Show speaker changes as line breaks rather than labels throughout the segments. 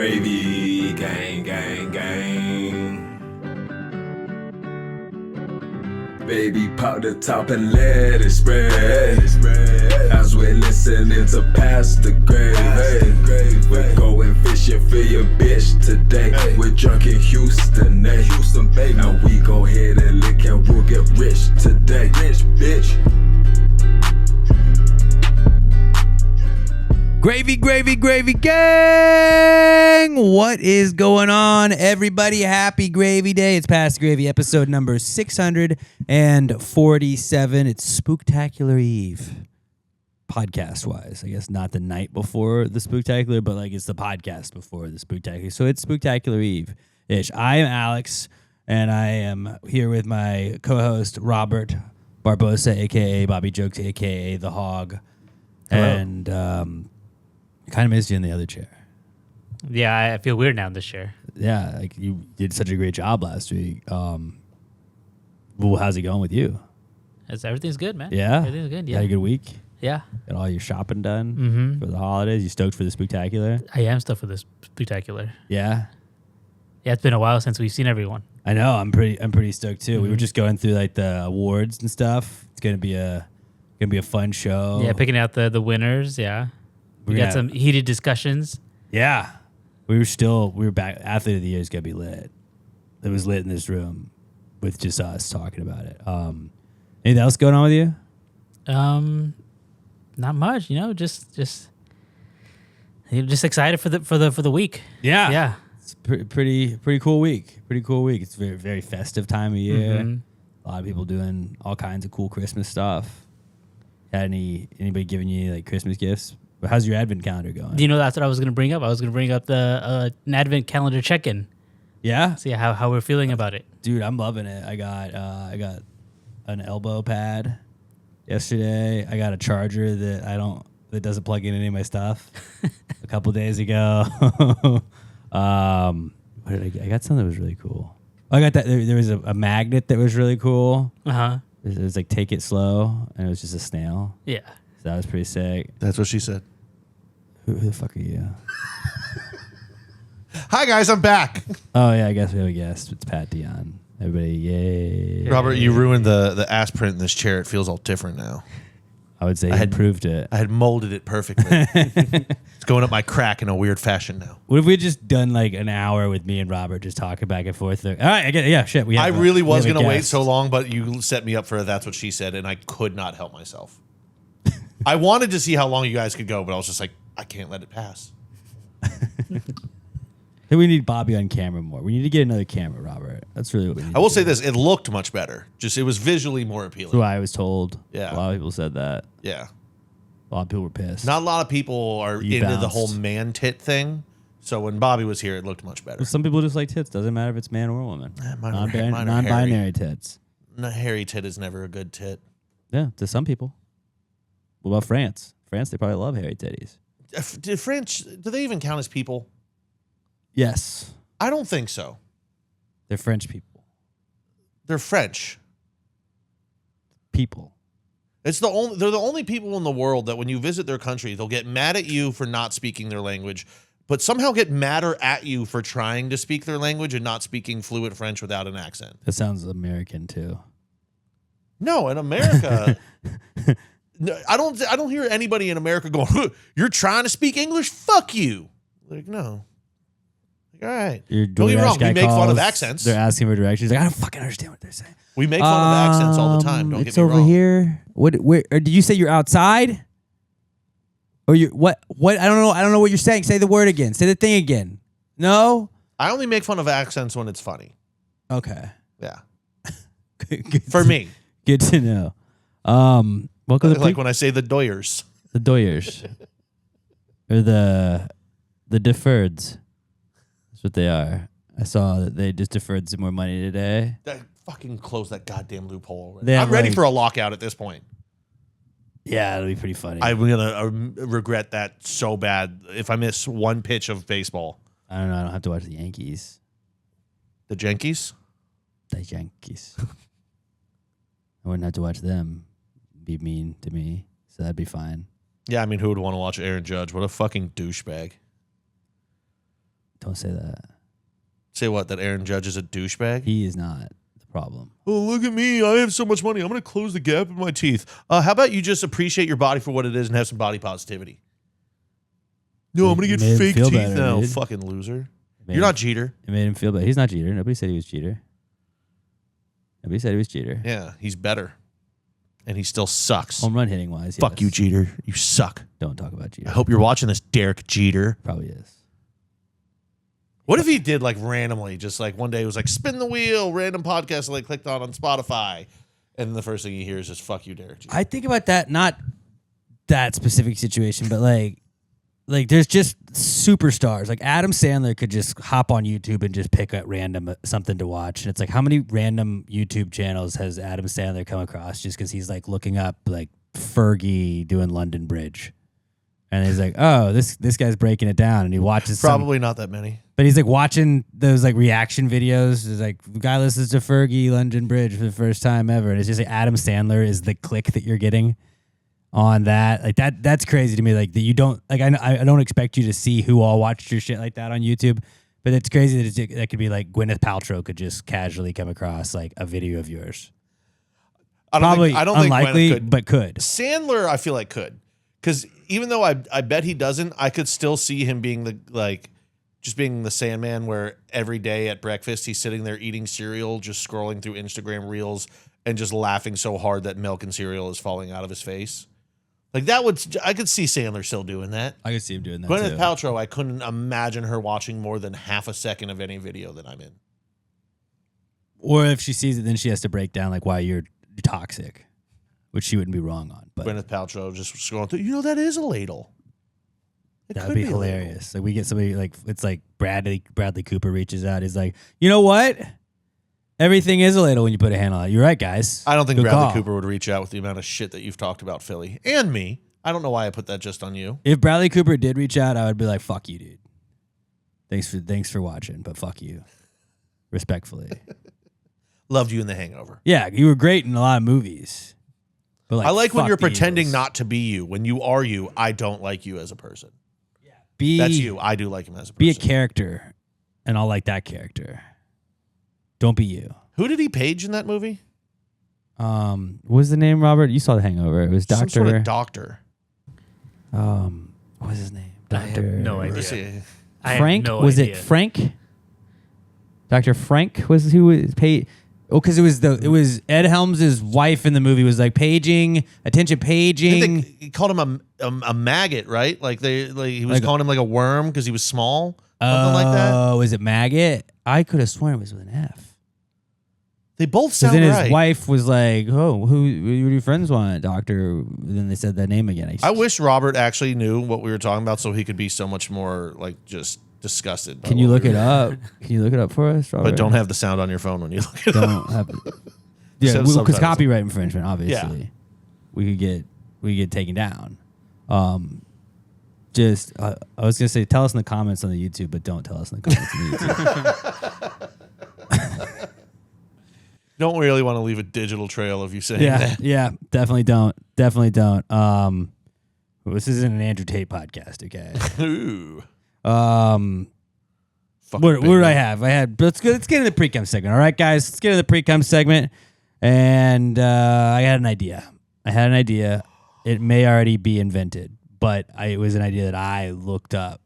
Gravy, gang, gang, gang. Baby, pop the top and let it spread. As we're listening to Pastor Gravy. We're going fishing for your bitch today. We're drunk in Houston, baby. And we go ahead and lick and we'll get rich today. Rich, bitch.
Gravy, gravy, gravy gang! What is going on, everybody? Happy Gravy Day. It's Past Gravy, episode number 647. It's Spooktacular Eve. Podcast-wise. I guess not the night before the Spooktacular, but like it's the podcast before the Spooktacular. So it's Spooktacular Eve-ish. I am Alex, and I am here with my co-host, Robert Barbosa, a.k.a. Bobby Jokes, a.k.a. The Hog. Hello. And kind of missed you in the other chair.
Yeah, I feel weird now in this chair.
Yeah, like you did such a great job last week. Well, how's it going with you?
Everything's good, man.
Yeah?
Everything's good, yeah.
Had a good week?
Yeah.
Got all your shopping done for the holidays? You stoked for the Spooktacular?
I am stoked for this Spectacular.
Yeah?
Yeah, it's been a while since we've seen everyone.
I know. I'm pretty stoked too. We were just going through like the awards and stuff. It's gonna be a fun show.
Yeah, picking out the winners. Yeah, we got some heated discussions.
Yeah, we were back. Athlete of the Year is gonna be lit. It was lit in this room with just us talking about it. Anything else going on with you?
Not much. Just excited for the week.
Yeah,
yeah.
It's pretty cool week. Pretty cool week. It's very very festive time of year. A lot of people doing all kinds of cool Christmas stuff. Had anybody giving you like Christmas gifts? How's your advent calendar going?
Do you know that's what I was going to bring up? I was going to bring up the an advent calendar check-in.
Yeah.
See how we're feeling about it.
Dude, I'm loving it. I got an elbow pad yesterday. I got a charger that doesn't plug in any of my stuff. A couple days ago. What did I get? I got something that was really cool. I got that. There was a magnet that was really cool. It was like Take It Slow, and it was just a snail.
Yeah.
So that was pretty sick.
That's what she said.
Who the fuck are you?
Hi, guys. I'm back.
Oh, yeah, I guess we have a guest. It's Pat Dion. Everybody, yay.
Robert, you ruined the ass print in this chair. It feels all different now.
I would say I had improved it.
I had molded it perfectly. It's going up my crack in a weird fashion now.
What if we had just done like an hour with me and Robert just talking back and forth? All right, I get it. Yeah, shit.
I really was going to wait so long, but you set me up for That's What She Said, and I could not help myself. I wanted to see how long you guys could go, but I was just like, I can't let it pass.
Hey, we need Bobby on camera more. We need to get another camera, Robert. That's really what we need.
I will say this. It looked much better. It was visually more appealing.
That's what I was told.
Yeah.
A lot of people said that.
Yeah.
A lot of people were pissed.
Not a lot of people are into the whole man tit thing. So when Bobby was here, it looked much better.
Well, some people just like tits. Doesn't matter if it's man or woman.
Mine are
Non-binary tits.
A hairy tit is never a good tit.
Yeah, to some people. What about France? France, they probably love hairy titties.
Do they even count as people?
Yes.
I don't think so.
They're French people.
They're French.
People.
They're the only people in the world that when you visit their country, they'll get mad at you for not speaking their language, but somehow get madder at you for trying to speak their language and not speaking fluent French without an accent.
That sounds American too.
No, in America, I don't hear anybody in America going, "You're trying to speak English? Fuck you!" Like, no. Like, all right. Don't get me wrong. We make fun of accents.
They're asking for directions. Like, I don't fucking understand what they're saying.
We make fun of accents all the time. Don't get me wrong.
It's over here. What? Where? Or did you say you're outside? Or you what? What? I don't know. I don't know what you're saying. Say the word again. Say the thing again. No.
I only make fun of accents when it's funny.
Okay.
Yeah.
Good
For me.
Good to know. Welcome to
like when I say the doyers.
The doyers. Or the deferreds. That's what they are. I saw that they just deferred some more money today.
Fucking close that goddamn loophole already. I'm ready for a lockout at this point.
Yeah, it'll be pretty funny.
I'm going to regret that so bad if I miss one pitch of baseball.
I don't know. I don't have to watch the Yankees.
The Yankees?
The Yankees. I wouldn't have to watch them be mean to me, so that'd be fine.
Yeah, I mean, who would want to watch Aaron Judge? What a fucking douchebag.
Don't say that.
Say what? That Aaron Judge is a douchebag?
He is not the problem.
Oh, look at me. I have so much money. I'm going to close the gap in my teeth. How about you just appreciate your body for what it is and have some body positivity? No, I'm going to
It
get
made him
fake
feel
teeth
better,
now.
dude.
Fucking loser.
Made
You're
him-
not Jeter.
It made him feel bad. He's not Jeter. Nobody said he was Jeter. Nobody said he was Jeter.
Yeah, he's better. And he still sucks.
Home run hitting wise.
Fuck
yes.
you, Jeter. You suck.
Don't talk about
I
Jeter.
hope you're watching this, Derek Jeter.
Probably is.
What if he did like randomly, just like one day it was like spin the wheel, random podcast like clicked on Spotify, and the first thing you hear is just fuck you, Derek Jeter.
I think about that, not that specific situation, but like there's just superstars. Like Adam Sandler could just hop on YouTube and just pick at random something to watch. And it's like, how many random YouTube channels has Adam Sandler come across just because he's like looking up like Fergie doing London Bridge? And he's like, oh, this guy's breaking it down. And he watches
Probably not that many.
but he's like watching those like reaction videos. It's like, the guy listens to Fergie London Bridge for the first time ever. And it's just like Adam Sandler is the click that you're getting on that. Like that's crazy to me. Like that you don't, like, I don't expect you to see who all watched your shit like that on YouTube. But it's crazy that that could be like Gwyneth Paltrow could just casually come across like a video of yours.
I don't
Probably
think, I don't
unlikely,
think Gwyneth could.
but could.
Sandler, I feel like could. Because even though I bet he doesn't, I could still see him being just being the Sandman where every day at breakfast he's sitting there eating cereal, just scrolling through Instagram reels and just laughing so hard that milk and cereal is falling out of his face. Like I could see Sandler still doing that.
I could see him doing that
Gwyneth
too.
Paltrow, I couldn't imagine her watching more than half a second of any video that I'm in.
Or if she sees it, then she has to break down like why you're toxic, which she wouldn't be wrong on. But
Gwyneth Paltrow just scrolling through. That is a ladle. It
that
could
would be
a ladle.
hilarious. Like we get somebody like it's like Bradley Cooper reaches out. He's like, you know what? Everything is a ladle when you put a handle on it. You're right, guys.
I don't think
Good
Bradley
call.
Cooper would reach out with the amount of shit that you've talked about Philly and me. I don't know why I put that just on you.
If Bradley Cooper did reach out, I would be like, fuck you, dude. Thanks for watching, but fuck you. Respectfully.
Loved you in The Hangover.
Yeah, you were great in a lot of movies. But like,
I like when
fuck
you're
the
pretending
Eagles.
not to be you. When you are you, I don't like you as a person.
Be,
That's you. I do like him as a person.
Be a character, and I'll like that character. Don't be you.
Who did he page in that movie?
What was the name, Robert? You saw The Hangover. It was
Some
Doctor.
sort of doctor.
What was his name?
I have
Doctor.
no idea.
Let's see.
I have
Frank?
no
Was
idea.
it Frank? Dr. Frank was who was paid. Oh, because it was Ed Helms' wife in the movie was like paging, attention
I
paging.
think he called him a maggot, right? Like he was
Like-
calling him like a worm because he was small, something like that.
Oh, was it maggot? I could have sworn it was with an F.
They both
Because
sound
then his
right.
wife was like, "Oh, who do your friends want, doctor?" And then they said that name again.
I wish Robert actually knew what we were talking about, so he could be so much more like just disgusted. by
Can you
what
look
we
it
were-
up? Can you look it up for us, Robert?
But don't have the sound on your phone when you look it up.
Don't have it. Yeah,
Send
because
subtitles.
copyright infringement, obviously. We could get taken down. I was gonna say tell us in the comments on the YouTube, but don't tell us in the comments on the YouTube.
Don't really want to leave a digital trail of you saying
yeah,
that.
yeah, definitely don't. This isn't an Andrew Tate podcast, okay?
Ooh. Fucking
What
big
did I
one.
have? Let's get into the pre-cum segment. All right, guys, let's get into the pre-cum segment. And I had an idea. It may already be invented, but it was an idea that I looked up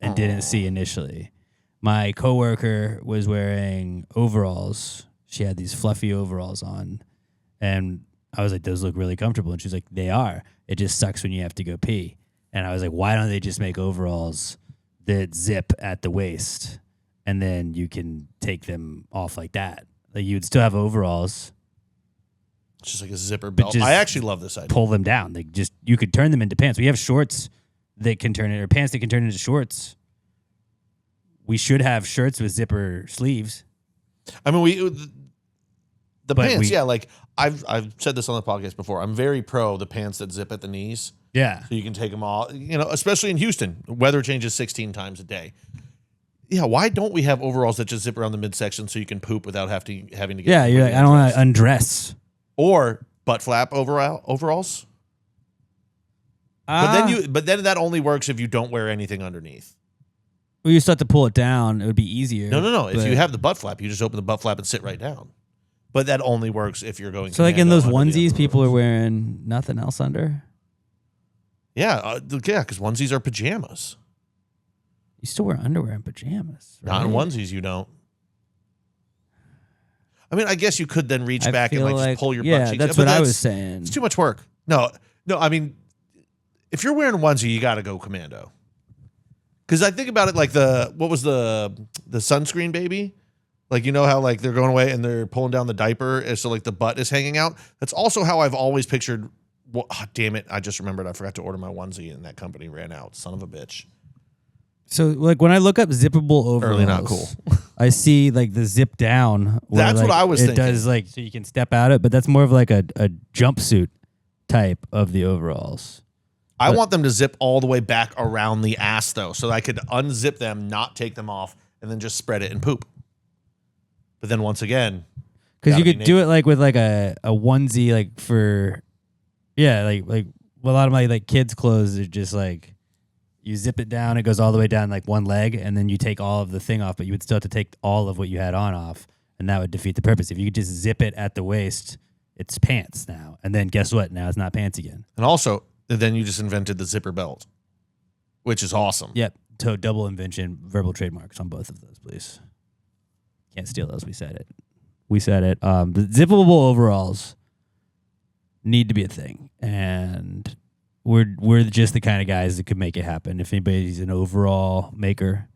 and didn't see initially. My coworker was wearing overalls. She had these fluffy overalls on, and I was like, "Those look really comfortable." And she's like, "They are. It just sucks when you have to go pee." And I was like, "Why don't they just make overalls that zip at the waist, and then you can take them off like that? Like you'd still have overalls,
It's just like a zipper belt.
just
I actually love this idea.
pull them down. Like just you could turn them into pants. We have shorts that can turn it, or pants that can turn into shorts. We should have shirts with zipper sleeves.
I mean, the
But
pants,
we-
yeah. Like I've said this on the podcast before. I'm very pro the pants that zip at the knees,
Yeah.
so you can take them all. You know, especially in Houston, weather changes 16 times a day. Yeah, why don't we have overalls that just zip around the midsection so you can poop without having to get?
Yeah, you're like, I don't want to undress.
Or butt flap overalls. But then that only works if you don't wear anything underneath.
Well, you still have to pull it down. It would be easier.
No. If you have the butt flap, you just open the butt flap and sit right down. But that only works if you're going.
So like in
commando
those
under the
onesies, people are
overalls.
wearing nothing else under.
Yeah, because onesies are pajamas.
You still wear underwear and pajamas. Right?
Not in onesies, you don't. I mean, I guess you could then reach
I
back and
feel
just pull your butt
yeah,
cheeks.
that's
But
what I was saying.
It's too much work. No. I mean, if you're wearing a onesie, you got to go commando. Because I think about it like what was the sunscreen baby? Like, you know how like they're going away and they're pulling down the diaper and so like the butt is hanging out? That's also how I've always pictured. Well, damn it. I just remembered I forgot to order my onesie and that company ran out. Son of a bitch.
So like when I look up zippable overalls,
Early not cool.
I see like the zip down. Where,
That's
like,
what I was
it
thinking.
does like so you can step out it, but that's more of like a jumpsuit type of the overalls.
I want them to zip all the way back around the ass though, so that I could unzip them, not take them off, and then just spread it and poop. But then once again,
Because you
gotta be
could do it like with like a onesie like for like a lot of my like kids' clothes are just like you zip it down, it goes all the way down like one leg, and then you take all of the thing off, but you would still have to take all of what you had on off, and that would defeat the purpose. If you could just zip it at the waist, it's pants now. And then guess what? Now it's not pants again.
and also then you just invented the zipper belt, which is awesome.
Yep. So double invention, verbal trademarks on both of those, please. Can't steal those. We said it. The zippable overalls need to be a thing, and we're just the kind of guys that could make it happen. If anybody's an overall maker,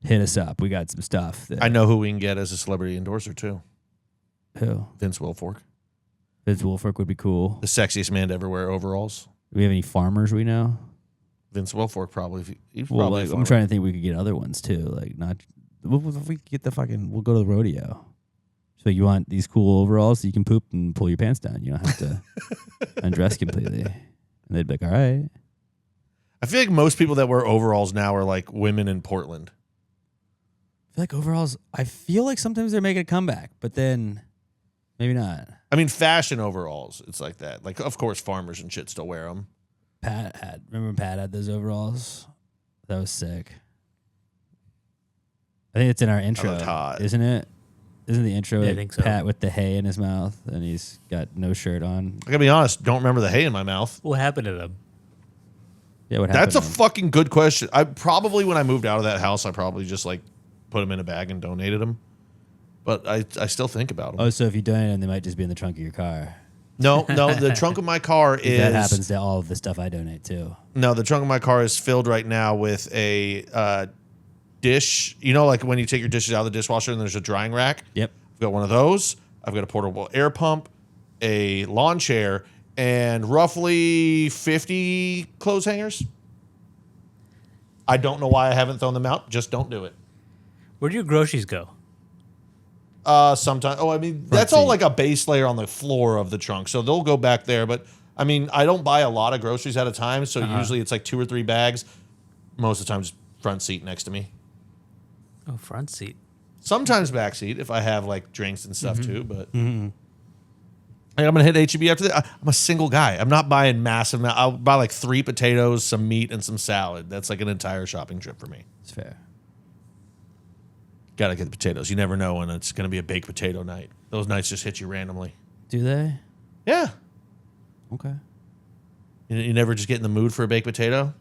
hit us up. We got some stuff.
I know who we can get as a celebrity endorser too.
Who?
Vince Wilfork,
Vince Wilfork would be cool.
the sexiest man to ever wear overalls.
Do we have any farmers we know?
Vince Wilfork probably. He's
Well,
probably.
like, I'm trying to think we could get other ones too. Like not. If we get we'll go to the rodeo. So you want these cool overalls so you can poop and pull your pants down. You don't have to undress completely. And they'd be like, all right.
I feel like most people that wear overalls now are like women in Portland.
I feel like overalls, I feel like sometimes they're making a comeback, but then maybe not.
I mean, fashion overalls. It's like that. Like, of course, farmers and shit still wear them.
Remember when Pat had those overalls? That was sick. I think it's in our intro,
looked hot.
isn't it? Isn't the intro
Yeah, I
like
think so.
Pat with the hay in his mouth and he's got no shirt on?
I gotta be honest. Don't remember the hay in my mouth.
What happened to them?
Yeah, what happened?
That's a
to him?
fucking good question. I probably, when I moved out of that house, I probably just like put them in a bag and donated them. But I still think about them.
Oh, so if you donate them, they might just be in the trunk of your car.
No, the trunk of my car is.
That happens to all of the stuff I donate too.
No, the trunk of my car is filled right now with a dish. You know, like when you take your dishes out of the dishwasher and there's a drying rack?
Yep.
I've got one of those. I've got a portable air pump, a lawn chair, and roughly 50 clothes hangers. I don't know why I haven't thrown them out. Just don't do it.
Where do your groceries go?
Sometimes. Oh, I mean, that's all like a base layer on the floor of the trunk. So they'll go back there. But I mean, I don't buy a lot of groceries at a time. So usually it's like 2 or 3 bags. Most of the time, just front seat next to me.
Oh, front seat.
Sometimes back seat if I have like drinks and stuff too. But I'm gonna hit HEB after that. I'm a single guy. I'm not buying massive. I'll buy like 3 potatoes, some meat, and some salad. That's like an entire shopping trip for me.
It's fair.
Gotta get the potatoes. You never know when it's gonna be a baked potato night. Those nights just hit you randomly.
Do they?
Yeah.
Okay.
You never just get in the mood for a baked potato.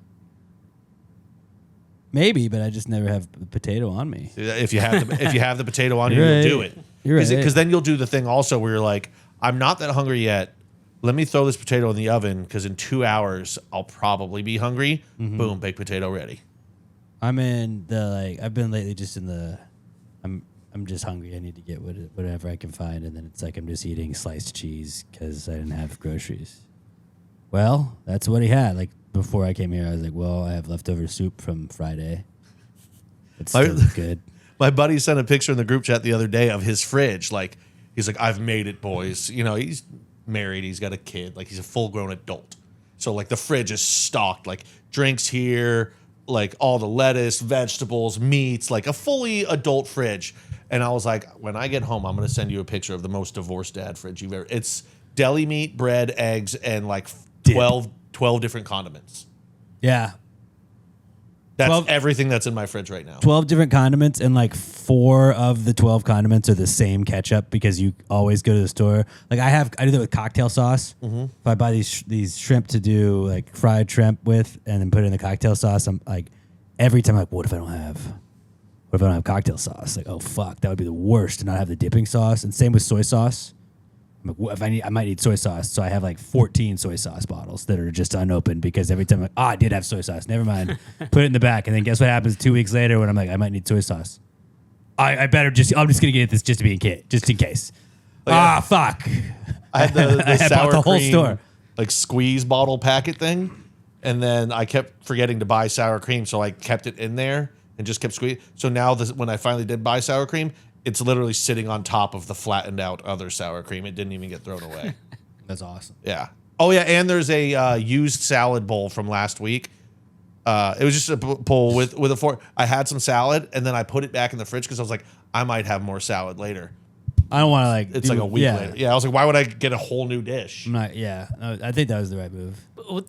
Maybe, but I just never have a potato on me.
If you have the potato on you,
You're
you'll
right.
do it.
You're right.
Because then you'll do the thing also where you're like, I'm not that hungry yet. Let me throw this potato in the oven because in 2 hours I'll probably be hungry. Boom, baked potato ready.
I'm in the I've been lately just in the I'm just hungry. I need to get whatever I can find, and then it's like I'm just eating sliced cheese because I didn't have groceries. Well, that's what he had. Like before I came here, I was like, well, I have leftover soup from Friday. It's still good.
My buddy sent a picture in the group chat the other day of his fridge. Like, he's like, I've made it, boys. You know, he's married. He's got a kid. Like, he's a full-grown adult. So, like, the fridge is stocked. Like, drinks here, like, all the lettuce, vegetables, meats, like a fully adult fridge. And I was like, when I get home, I'm going to send you a picture of the most divorced dad fridge you've ever. It's deli meat, bread, eggs, and, like, 12 different condiments.
Yeah.
That's
12
everything that's in my fridge right now.
12 different condiments, and like 4 of the 12 condiments are the same ketchup because you always go to the store. Like I do that with cocktail sauce. If I buy these shrimp to do like fried shrimp with, and then put it in the cocktail sauce, I'm like, every time I'm like, what if I don't have cocktail sauce? Like, oh fuck, that would be the worst to not have the dipping sauce. And same with soy sauce. I'm like, what if I might need soy sauce, so I have like 14 soy sauce bottles that are just unopened because every time I'm like, I did have soy sauce. Never mind. Put it in the back, and then guess what happens 2 weeks later when I'm like, I might need soy sauce. I'm just gonna get this just to be in case. Fuck.
I had the
I
sour
bought the whole
cream,
store.
like squeeze bottle packet thing, and then I kept forgetting to buy sour cream, so I kept it in there and just kept squeezing. So now when I finally did buy sour cream, it's literally sitting on top of the flattened out other sour cream. It didn't even get thrown away.
That's awesome.
Yeah. Oh yeah, and there's a used salad bowl from last week. It was just a bowl with a fork. I had some salad, and then I put it back in the fridge because I was like, I might have more salad later.
I don't want to like.
It's like a week later. Yeah, I was like, why would I get a whole new dish?
I'm not. Yeah, no, I think that was the right move.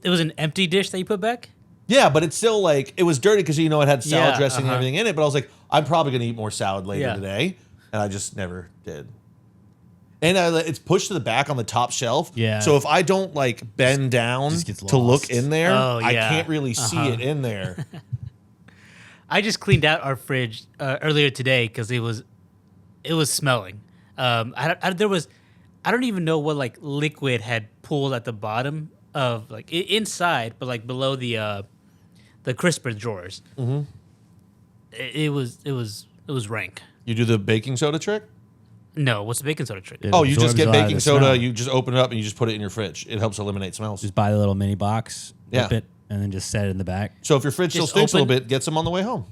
It was an empty dish that you put back?
Yeah, but it's still like, it was dirty because, it had salad
Yeah,
dressing and everything in it. But I was like, I'm probably going to eat more salad later today. And I just never did. And it's pushed to the back on the top shelf.
Yeah.
So if I don't like bend down
just gets
to look
lost.
in there,
Oh,
I
yeah.
can't really see it in there.
I just cleaned out our fridge earlier today because it was smelling. I don't even know what like liquid had pooled at the bottom of like inside, but like below the crisper drawers. Mm-hmm. It was rank.
You do the baking soda trick?
No, what's the baking soda trick?
It
Oh, you just
absorbs
get
a lot of
baking
the
soda,
smell.
you just open it up and you just put it in your fridge. It helps eliminate smells.
Just buy the little mini box,
Yeah.
dip it, and then just set it in the back.
So if your fridge still
Just
stinks a
open-
little bit, get some on the way home.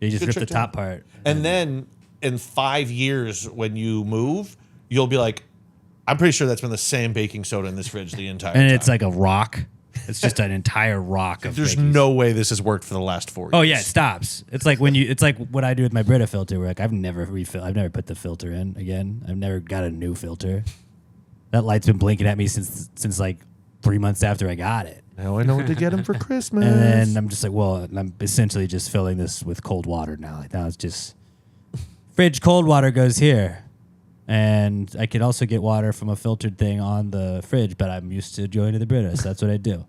You just
Good
rip
trick,
the
too.
top part.
And then in 5 years, when you move, you'll be like, I'm pretty sure that's been the same baking soda in this fridge the entire time.
And it's like a rock. It's just an entire rock of
There's
baking
no way this has worked for the last 4 years.
Oh yeah, it stops. It's like it's like what I do with my Brita filter, where like I've never put the filter in again. I've never got a new filter. That light's been blinking at me since like 3 months after I got it.
Now I know what to get him for Christmas.
And then I'm just like, well, I'm essentially just filling this with cold water now. Like now it's just fridge cold water goes here. And I could also get water from a filtered thing on the fridge, but I'm used to going to the Brita, so that's what I do.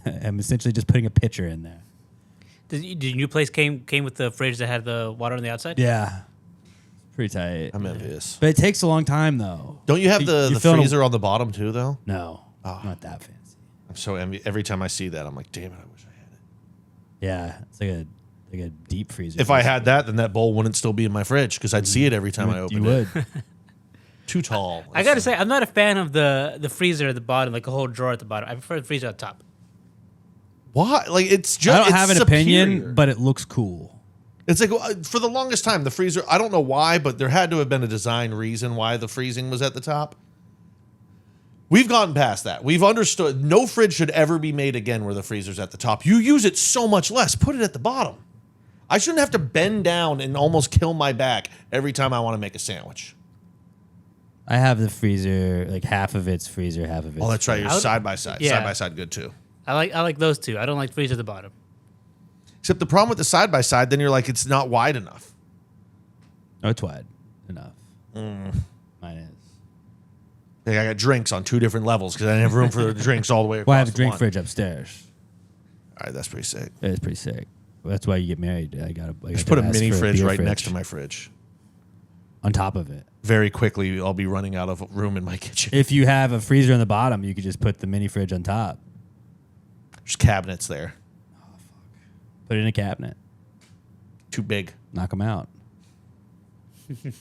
I'm essentially just putting a pitcher in there.
Did your new place came with the fridge that had the water on the outside?
Yeah. Pretty tight.
I'm envious.
But it takes a long time, though.
Don't you have
You
the
fill in a-
freezer on the bottom too, though?
No, not that fancy.
I'm so envious. Every time I see that, I'm like, damn it, I wish I had it.
Yeah, it's like a deep freezer.
If I had that, then that bowl wouldn't still be in my fridge because I'd see it every time I opened
you
it.
would.
Too tall.
I gotta say, I'm not a fan of the freezer at the bottom, like a whole drawer at the bottom. I prefer the freezer at the top.
Why? Like it's just.
I don't
it's
have an
superior.
opinion, but it looks cool.
It's like for the longest time, the freezer. I don't know why, but there had to have been a design reason why the freezing was at the top. We've gotten past that. We've understood no fridge should ever be made again where the freezer's at the top. You use it so much less. Put it at the bottom. I shouldn't have to bend down and almost kill my back every time I want to make a sandwich.
I have the freezer, like half of it's freezer, half of it's.
Oh, that's right. You're
I would-
side by side.
Yeah.
Side by side, good too.
I like those two. I don't like freezer at the bottom.
Except the problem with the side by side, then you're like, it's not wide enough.
Oh, it's wide enough. Mine is.
Like I got drinks on 2 different levels because I didn't have room for the drinks all the way across.
Well, I have a
the
drink
one.
fridge upstairs.
All right, that's pretty sick.
It's pretty sick. That's why you get married. I got
Just put a mini fridge right next to my fridge.
on top of it.
Very quickly, I'll be running out of room in my kitchen.
If you have a freezer on the bottom, you could just put the mini fridge on top.
There's cabinets there.
Put it in a cabinet.
Too big.
Knock them out.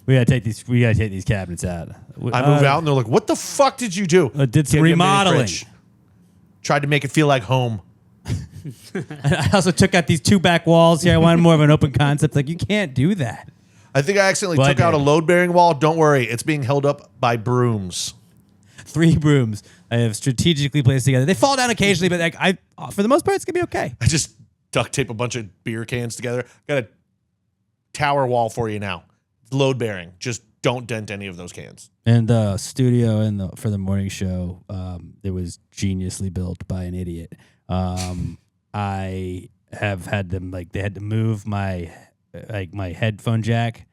We gotta take these cabinets out.
I move out and they're like, "What the fuck did you do?"
Did some
Get me a mini
remodeling.
fridge. Tried to make it feel like home.
I also took out these 2 back walls here. I wanted more of an open concept. Like, you can't do that.
I think I accidentally
Well, I
took out a
did.
load-bearing wall. Don't worry, it's being held up by brooms.
3 brooms I have strategically placed together. They fall down occasionally, but like for the most part, it's gonna be okay.
I just duct tape a bunch of beer cans together. Got a tower wall for you now. Load-bearing. Just don't dent any of those cans.
And the studio for the morning show, it was geniusly built by an idiot. I have had them like they had to move my headphone jack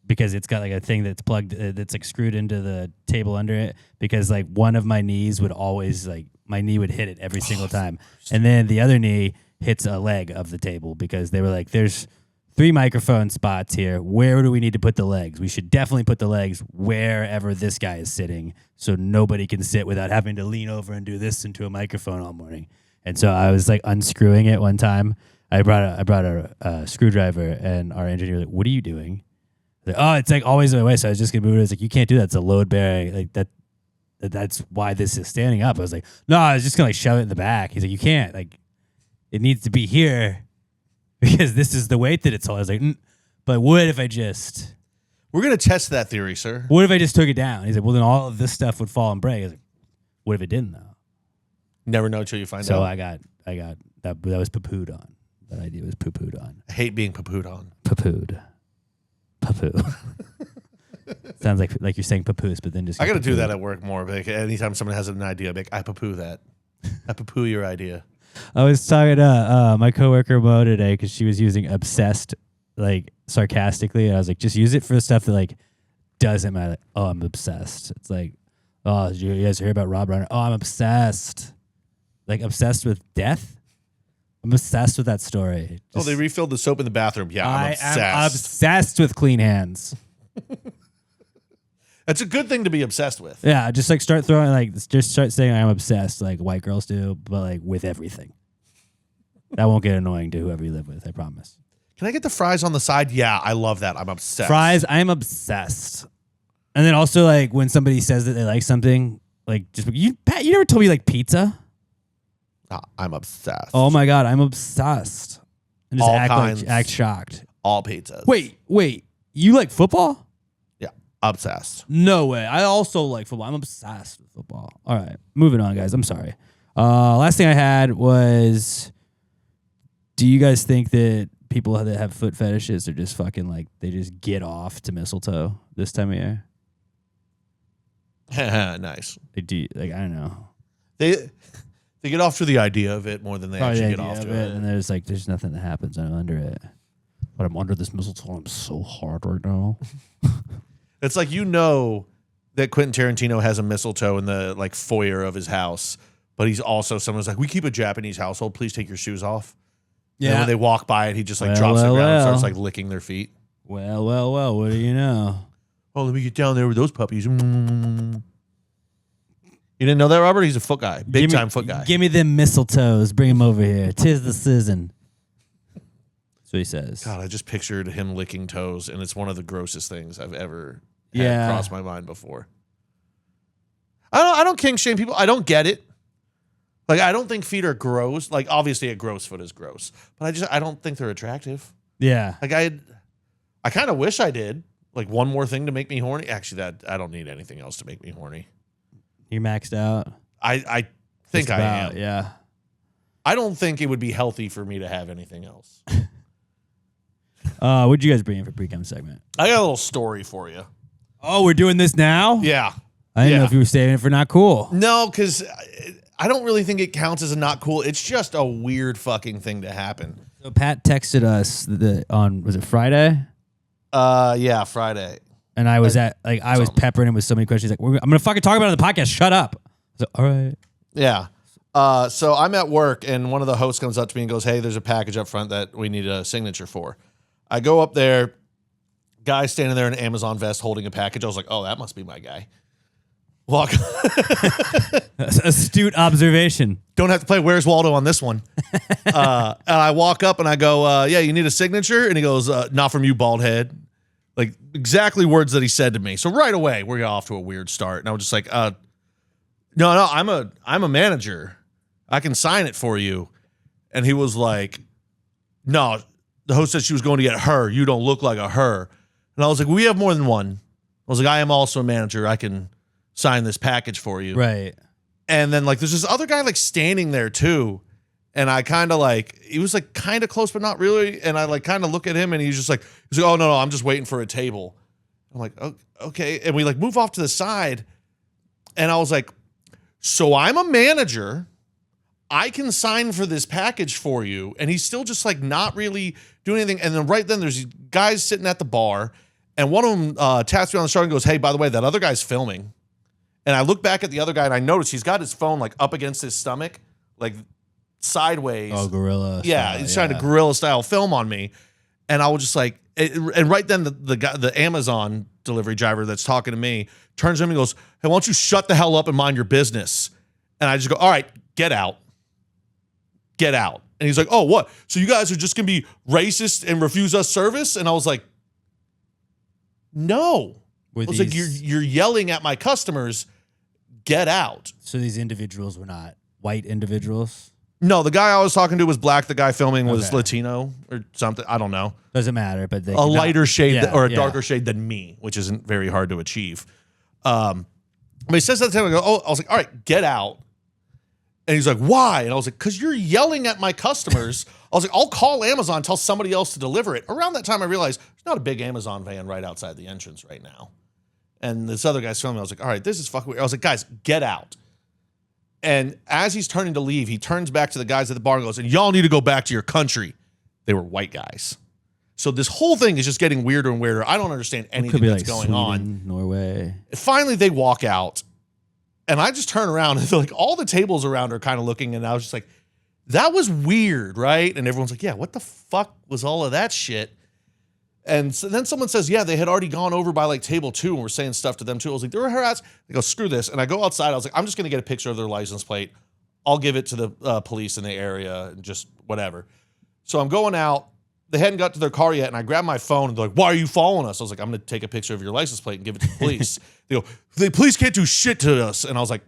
because it's got like a thing that's plugged that's like screwed into the table under it because like one of my knees would always like my knee would hit it every single time, and then the other knee hits a leg of the table because they were like, there's 3 microphone spots here. Where do we need to put the legs? We should definitely put the legs wherever this guy is sitting so nobody can sit without having to lean over and do this into a microphone all morning. And so I was like unscrewing it one time. I brought a screwdriver and our engineer was like, what are you doing? Like, oh, it's like always my way. So I was just going to move it. I was like, you can't do that. It's a load bearing. Like that's why this is standing up. I was like, no, I was just going to like shove it in the back. He's like, you can't. Like, it needs to be here because this is the weight that it's all. I was like, but what if I just...
We're going to test that theory, sir.
What if I just took it down? He's like, well, then all of this stuff would fall and break. I was like, what if it didn't, though?
Never know until you find out.
So I got that was poo-pooed on. That idea was poo-pooed on.
I hate being poo-pooed on.
Poo-pooed. Poo-poo. Sounds like you're saying papoose, but then just...
I got to do that at work more. Like, anytime someone has an idea, I'm like, I poo-poo that. I poo-poo your idea.
I was talking to my coworker Mo today because she was using obsessed like sarcastically. And I was like, just use it for the stuff that like doesn't matter. Like, oh, I'm obsessed. It's like, oh, did you guys hear about Rob Reiner? Oh, I'm obsessed. Like obsessed with death. I'm obsessed with that story.
Just, they refilled the soap in the bathroom. Yeah, I'm obsessed.
I'm obsessed with clean hands.
That's a good thing to be obsessed with.
Yeah, just like start saying I'm obsessed like white girls do, but like with everything. That won't get annoying to whoever you live with, I promise.
Can I get the fries on the side? Yeah, I love that. I'm obsessed.
Fries, I'm obsessed. And then also like when somebody says that they like something, like just Pat, you never told me like pizza.
I'm obsessed.
Oh my god, I'm obsessed. And just
All
act
kinds.
act shocked.
All pizzas.
Wait, you like football?
Obsessed.
No way. I also like football. I'm obsessed with football. All right. Moving on, guys. I'm sorry. Last thing I had was, do you guys think that people that have foot fetishes are just fucking like, they just get off to mistletoe this time of year?
Nice.
They do, like, I don't know.
They get off to the idea of it more than they actually get off to it.
And there's nothing that happens under it. But I'm under this mistletoe. I'm so hard right now.
It's like, you know that Quentin Tarantino has a mistletoe in the like foyer of his house, but he's also someone's like, we keep a Japanese household. Please take your shoes off. Yeah. And when they walk by it, he just like drops the ground and starts like licking their feet.
Well. What do you know?
Oh, let me get down there with those puppies. You didn't know that, Robert? He's a foot guy. Big time foot guy.
Give me them mistletoes. Bring them over here. 'Tis the season. That's what he says.
God, I just pictured him licking toes, and it's one of the grossest things I've ever had crossed my mind before. I don't king shame people. I don't get it. Like, I don't think feet are gross. Like, obviously a gross foot is gross, but I don't think they're attractive.
Yeah.
Like, I kind of wish I did. Like, one more thing to make me horny. Actually, I don't need anything else to make me horny.
You're maxed out.
I think I am.
Yeah.
I don't think it would be healthy for me to have anything else.
What'd you guys bring in for Precome segment?
I got a little story for you.
Oh, we're doing this now?
Yeah.
I didn't know if you were saving it for not cool.
No, because I don't really think it counts as a not cool. It's just a weird fucking thing to happen.
So Pat texted us on, was it Friday?
Yeah, Friday.
And I was I was peppering him with so many questions. He's like, I'm going to fucking talk about it on the podcast. Shut up. I was like, all right.
Yeah. So I'm at work, and one of the hosts comes up to me and goes, hey, there's a package up front that we need a signature for. I go up there, guy standing there in an Amazon vest holding a package. I was like, oh, that must be my guy. Walk.
Astute observation.
Don't have to play Where's Waldo on this one. And I walk up and I go, yeah, you need a signature? And he goes, not from you, bald head. Like, exactly words that he said to me. So right away, we're off to a weird start. And I was just like, no, I'm a manager. I can sign it for you. And he was like, no, the host said she was going to get her. You don't look like a her. And I was like, we have more than one. I was like, I am also a manager. I can sign this package for you.
Right.
And then like, there's this other guy like standing there too. And I kind of like, he was like kind of close, but not really. And I like kind of look at him and he's like, oh no, I'm just waiting for a table. I'm like, oh, okay. And we like move off to the side. And I was like, so I'm a manager. I can sign for this package for you. And he's still just like not really doing anything. And then right then there's these guys sitting at the bar, and one of them taps me on the shoulder and goes, hey, by the way, that other guy's filming. And I look back at the other guy and I notice he's got his phone like up against his stomach, like sideways.
Oh, gorilla.
Yeah,
style,
he's trying to gorilla style film on me. And I was just like, and right then the guy, the Amazon delivery driver that's talking to me turns to him and goes, hey, why don't you shut the hell up and mind your business? And I just go, all right, get out. Get out. And he's like, oh, what? So you guys are just going to be racist and refuse us service? And I was like, no. I was like, you're yelling at my customers. Get out.
So these individuals were not white individuals?
No, the guy I was talking to was black. The guy filming was Latino or something. I don't know.
Doesn't matter, but
a lighter shade or a darker shade than me, which isn't very hard to achieve. But he says that to me. I was like, all right, get out. And he's like, why? And I was like, because you're yelling at my customers. I was like, I'll call Amazon, tell somebody else to deliver it. Around that time, I realized there's not a big Amazon van right outside the entrance right now. And this other guy's filming. I was like, all right, this is fucking weird. I was like, guys, get out. And as he's turning to leave, he turns back to the guys at the bar and goes, and y'all need to go back to your country. They were white guys. So this whole thing is just getting weirder and weirder. I don't understand anything that's going on.
Norway.
Finally, they walk out. And I just turn around and like all the tables around are kind of looking. And I was just like, that was weird, right? And everyone's like, yeah, what the fuck was all of that shit? And so then someone says, yeah, they had already gone over by like table 2 and were saying stuff to them too. I was like, they were harassed. They go, screw this. And I go outside. I was like, I'm just going to get a picture of their license plate. I'll give it to the police in the area and just whatever. So I'm going out. They hadn't got to their car yet. And I grab my phone and they're like, why are you following us? I was like, I'm going to take a picture of your license plate and give it to the police. They go, the police can't do shit to us. And I was like,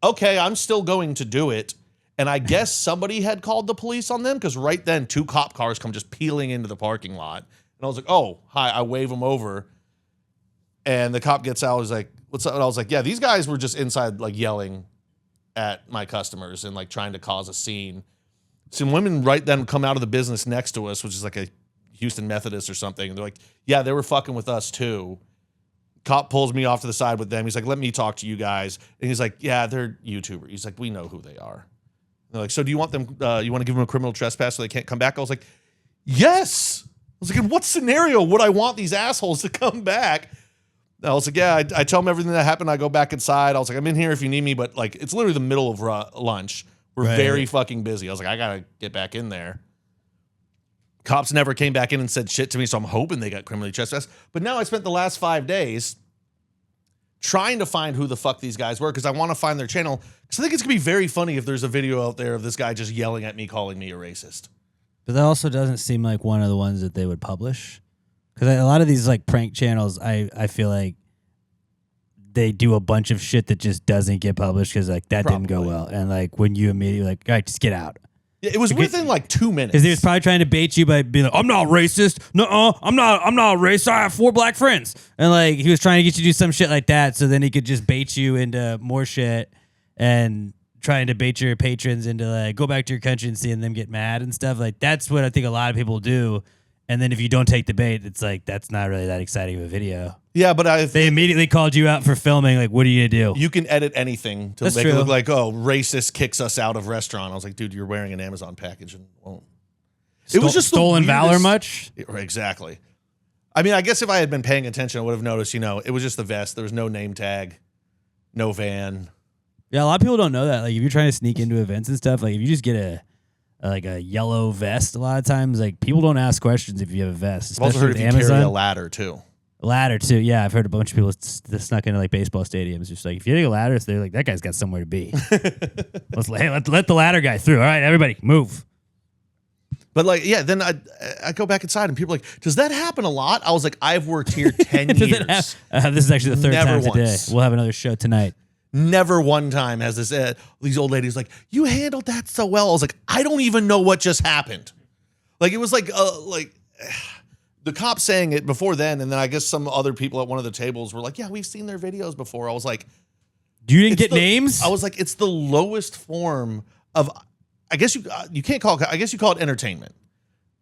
okay, I'm still going to do it. And I guess somebody had called the police on them because right then 2 cop cars come just peeling into the parking lot. And I was like, oh, hi. I wave them over. And the cop gets out. He's like, what's up? And I was like, yeah, these guys were just inside like yelling at my customers and like trying to cause a scene. Some women right then come out of the business next to us, which is like a Houston Methodist or something. And they're like, yeah, they were fucking with us too. Cop pulls me off to the side with them. He's like, let me talk to you guys. And he's like, yeah, they're YouTubers. He's like, we know who they are. And they're like, so do you want them, you want to give them a criminal trespass so they can't come back? I was like, yes. I was like, in what scenario would I want these assholes to come back? I was like, yeah, I tell them everything that happened. I go back inside. I was like, I'm in here if you need me, but like, it's literally the middle of lunch. We're very fucking busy. I was like, I got to get back in there. Cops never came back in and said shit to me, so I'm hoping they got criminally trespassed. But now I spent the last 5 days trying to find who the fuck these guys were because I want to find their channel. Because I think it's going to be very funny if there's a video out there of this guy just yelling at me, calling me a racist.
But that also doesn't seem like one of the ones that they would publish. Because a lot of these like prank channels, I feel like they do a bunch of shit that just doesn't get published because like that didn't go well. And like when you immediately like, all right, just get out.
Yeah, it was within like 2 minutes.
Because he was probably trying to bait you by being like, I'm not racist. No, I'm not racist. I have 4 black friends. And like he was trying to get you to do some shit like that so then he could just bait you into more shit and trying to bait your patrons into like go back to your country and seeing them get mad and stuff. Like that's what I think a lot of people do. And then if you don't take the bait, it's like that's not really that exciting of a video.
Yeah, but
they immediately called you out for filming. Like, what are you gonna do?
You can edit anything to make it look like, oh, racist kicks us out of restaurant. I was like, dude, you're wearing an Amazon package and won't. It was just
stolen valor much?
Exactly. I mean, I guess if I had been paying attention, I would have noticed, it was just the vest. There was no name tag, no van.
Yeah, a lot of people don't know that. Like, if you're trying to sneak into events and stuff, like if you just get a yellow vest, a lot of times, like people don't ask questions if you have a vest. Especially
I've also heard if you
Amazon.
carry a ladder too.
Ladder too, yeah. I've heard a bunch of people that snuck into like baseball stadiums. Just like if you take a ladder, so they're like that guy's got somewhere to be. Let the ladder guy through. All right, everybody, move.
But like, yeah, then I go back inside and people are like, does that happen a lot? I was like, I've worked here 10 years.
This is actually the third time today. We'll have another show tonight.
Never one time has this. These old ladies like, you handled that so well. I was like, I don't even know what just happened. Like it was like the cops saying it before then, and then I guess some other people at one of the tables were like, yeah, we've seen their videos before. I was like,
you didn't get names?
I was like, it's the lowest form of, I guess you can't call it, I guess you call it entertainment.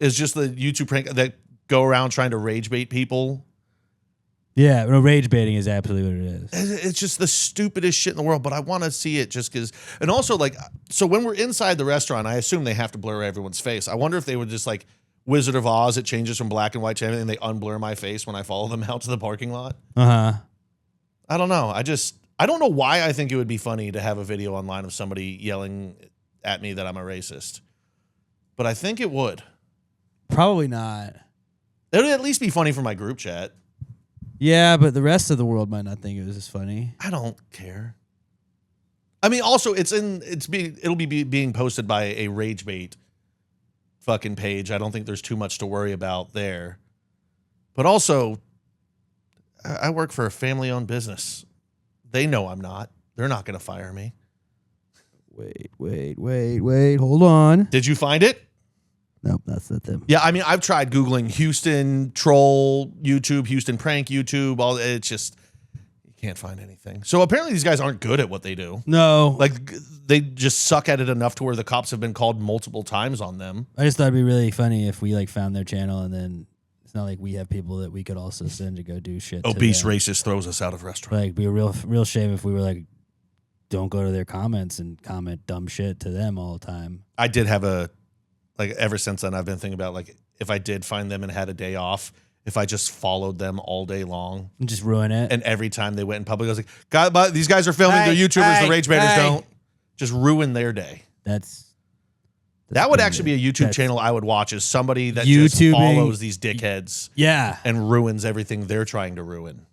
It's just the YouTube prank that go around trying to rage bait people.
Yeah, no, rage baiting is absolutely what it is.
It's just the stupidest shit in the world, but I want to see it just because. And also, like, so when we're inside the restaurant, I assume they have to blur everyone's face. I wonder if they would just like Wizard of Oz, it changes from black and white to everything, and they unblur my face when I follow them out to the parking lot. I don't know. I don't know why I think it would be funny to have a video online of somebody yelling at me that I'm a racist, but I think it would.
Probably not.
It would at least be funny for my group chat.
Yeah, but the rest of the world might not think it was as funny.
I don't care. I mean, also it'll be being posted by a rage bait fucking page. I don't think there's too much to worry about there. But also, I work for a family-owned business. They know I'm not. They're not going to fire me.
Wait. Hold on.
Did you find it?
Nope, that's not them.
Yeah, I mean, I've tried Googling Houston troll YouTube, Houston prank YouTube. It's just, you can't find anything. So apparently these guys aren't good at what they do.
No.
Like, they just suck at it enough to where the cops have been called multiple times on them.
I just thought it'd be really funny if we like found their channel and then it's not like we have people that we could also send to go do shit.
Obese racist throws us out of restaurant.
Like, be a real shame if we were like, don't go to their comments and comment dumb shit to them all the time.
I did have ever since then, I've been thinking about, like, if I did find them and had a day off, if I just followed them all day long.
And just ruin it.
And every time they went in public, I was like, God, but these guys are filming, they're YouTubers, the Rage Baiters don't. Just ruin their day. That would actually be a YouTube channel I would watch, is somebody that just follows these dickheads.
Yeah.
And ruins everything they're trying to ruin.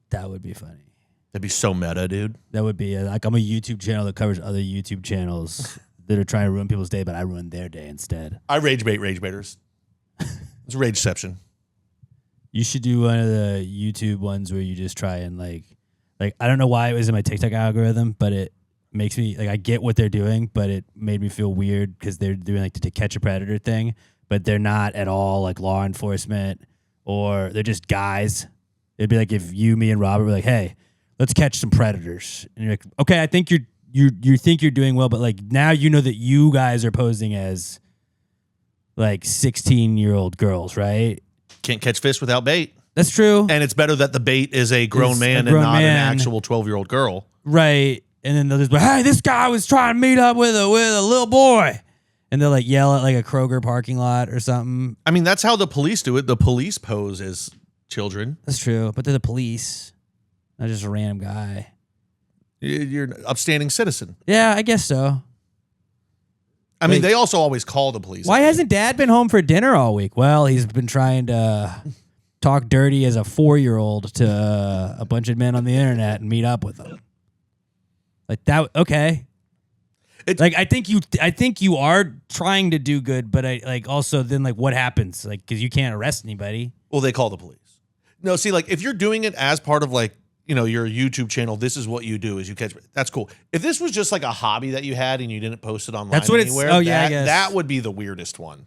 That would be funny.
That'd be so meta, dude.
That would be like, I'm a YouTube channel that covers other YouTube channels that are trying to ruin people's day, but I ruin their day instead.
I rage bait Rage Baiters. It's rageception.
You should do one of the YouTube ones where you just try and like I don't know why it was in my TikTok algorithm, but it makes me like, I get what they're doing, but it made me feel weird because they're doing like to catch a predator thing, but they're not at all like law enforcement, or they're just guys. It'd be like if you, me, and Robert were like, hey, let's catch some predators. And you're like, okay, I think you think you're doing well, but like now you know that you guys are posing as like 16-year-old girls, right?
Can't catch fish without bait.
That's true.
And it's better that the bait is a grown man and not an actual 12-year-old girl.
Right. And then they'll just be, hey, this guy was trying to meet up with a little boy. And they'll like yell at like a Kroger parking lot or something.
I mean, that's how the police do it. The police pose as children.
That's true. But they're the police, not just a random guy.
You're an upstanding citizen.
Yeah, I guess so.
I mean, they also always call the police.
Why hasn't Dad been home for dinner all week? Well, he's been trying to talk dirty as a 4-year-old to a bunch of men on the internet and meet up with them. Like that, okay. Like I think you are trying to do good, but I like also then like what happens? Like because you can't arrest anybody.
Well, they call the police. No, see, like if you're doing it as part of like, you know, your YouTube channel, this is what you do is you catch. That's cool. If this was just like a hobby that you had and you didn't post it online
that's what
anywhere,
I guess
that would be the weirdest one.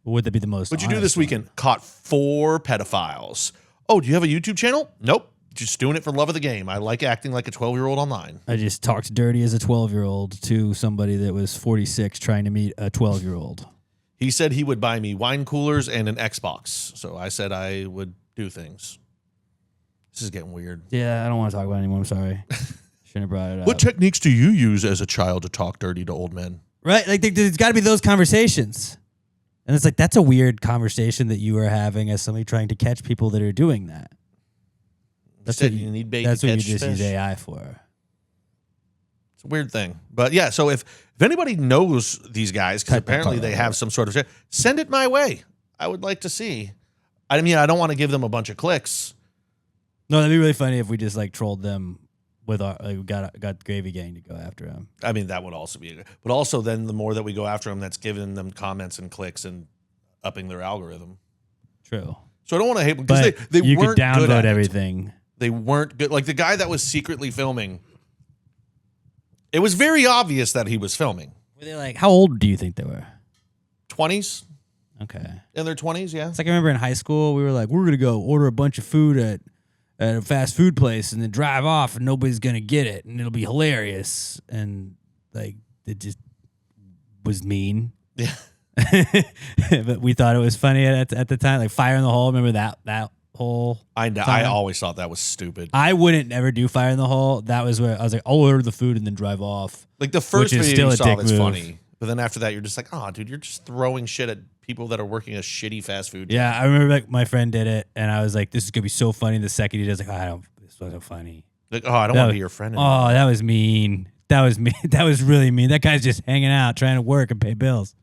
Would that be the most?
What'd you do this weekend? Caught 4 pedophiles. Oh, do you have a YouTube channel? Nope. Just doing it for love of the game. I like acting like a 12-year-old online.
I just talked dirty as a 12-year-old to somebody that was 46 trying to meet a 12-year-old.
He said he would buy me wine coolers and an Xbox. So I said I would do things. This is getting weird.
Yeah, I don't want to talk about it anymore. I'm sorry. Shouldn't have brought it up.
What techniques do you use as a child to talk dirty to old men?
Right? Like there's got to be those conversations. And it's like, that's a weird conversation that you are having as somebody trying to catch people that are doing that.
That's what you need bait.
That's
to
what you
catch
just
fish.
use AI for.
It's a weird thing. But yeah, so if anybody knows these guys, because apparently they have some sort of shit, send it my way. I would like to see. I mean, I don't want to give them a bunch of clicks.
No, that'd be really funny if we just like trolled them with our like got Gravy Gang to go after them.
I mean, that would also be, but also then the more that we go after them, that's giving them comments and clicks and upping their algorithm.
True.
So I don't want to hate them because they
you
weren't
could downvote
good at
everything.
They weren't good. Like the guy that was secretly filming, it was very obvious that he was filming.
Were they like, how old do you think they were?
20s?
Okay.
In their 20s, yeah.
It's like I remember in high school, we were like, we're going to go order a bunch of food at a fast food place and then drive off and nobody's going to get it and it'll be hilarious. And like, it just was mean.
Yeah.
But we thought it was funny at the time. Like Fire in the Hole. Remember that hole.
I
time.
always thought that was stupid.
I wouldn't never do fire in the hole. That was where I was like, I'll order the food and then drive off.
Like the first
which is
video
still
you
a
saw,
dick
that's
move.
funny. But then after that, you're just like, oh, dude, you're just throwing shit at people that are working a shitty fast food.
Yeah, I remember like my friend did it, and I was like, this is gonna be so funny. The second he does, like, this wasn't funny.
Like, oh, I don't want to be your friend anymore.
Oh, that was mean. That was mean. That was really mean. That guy's just hanging out, trying to work and pay bills.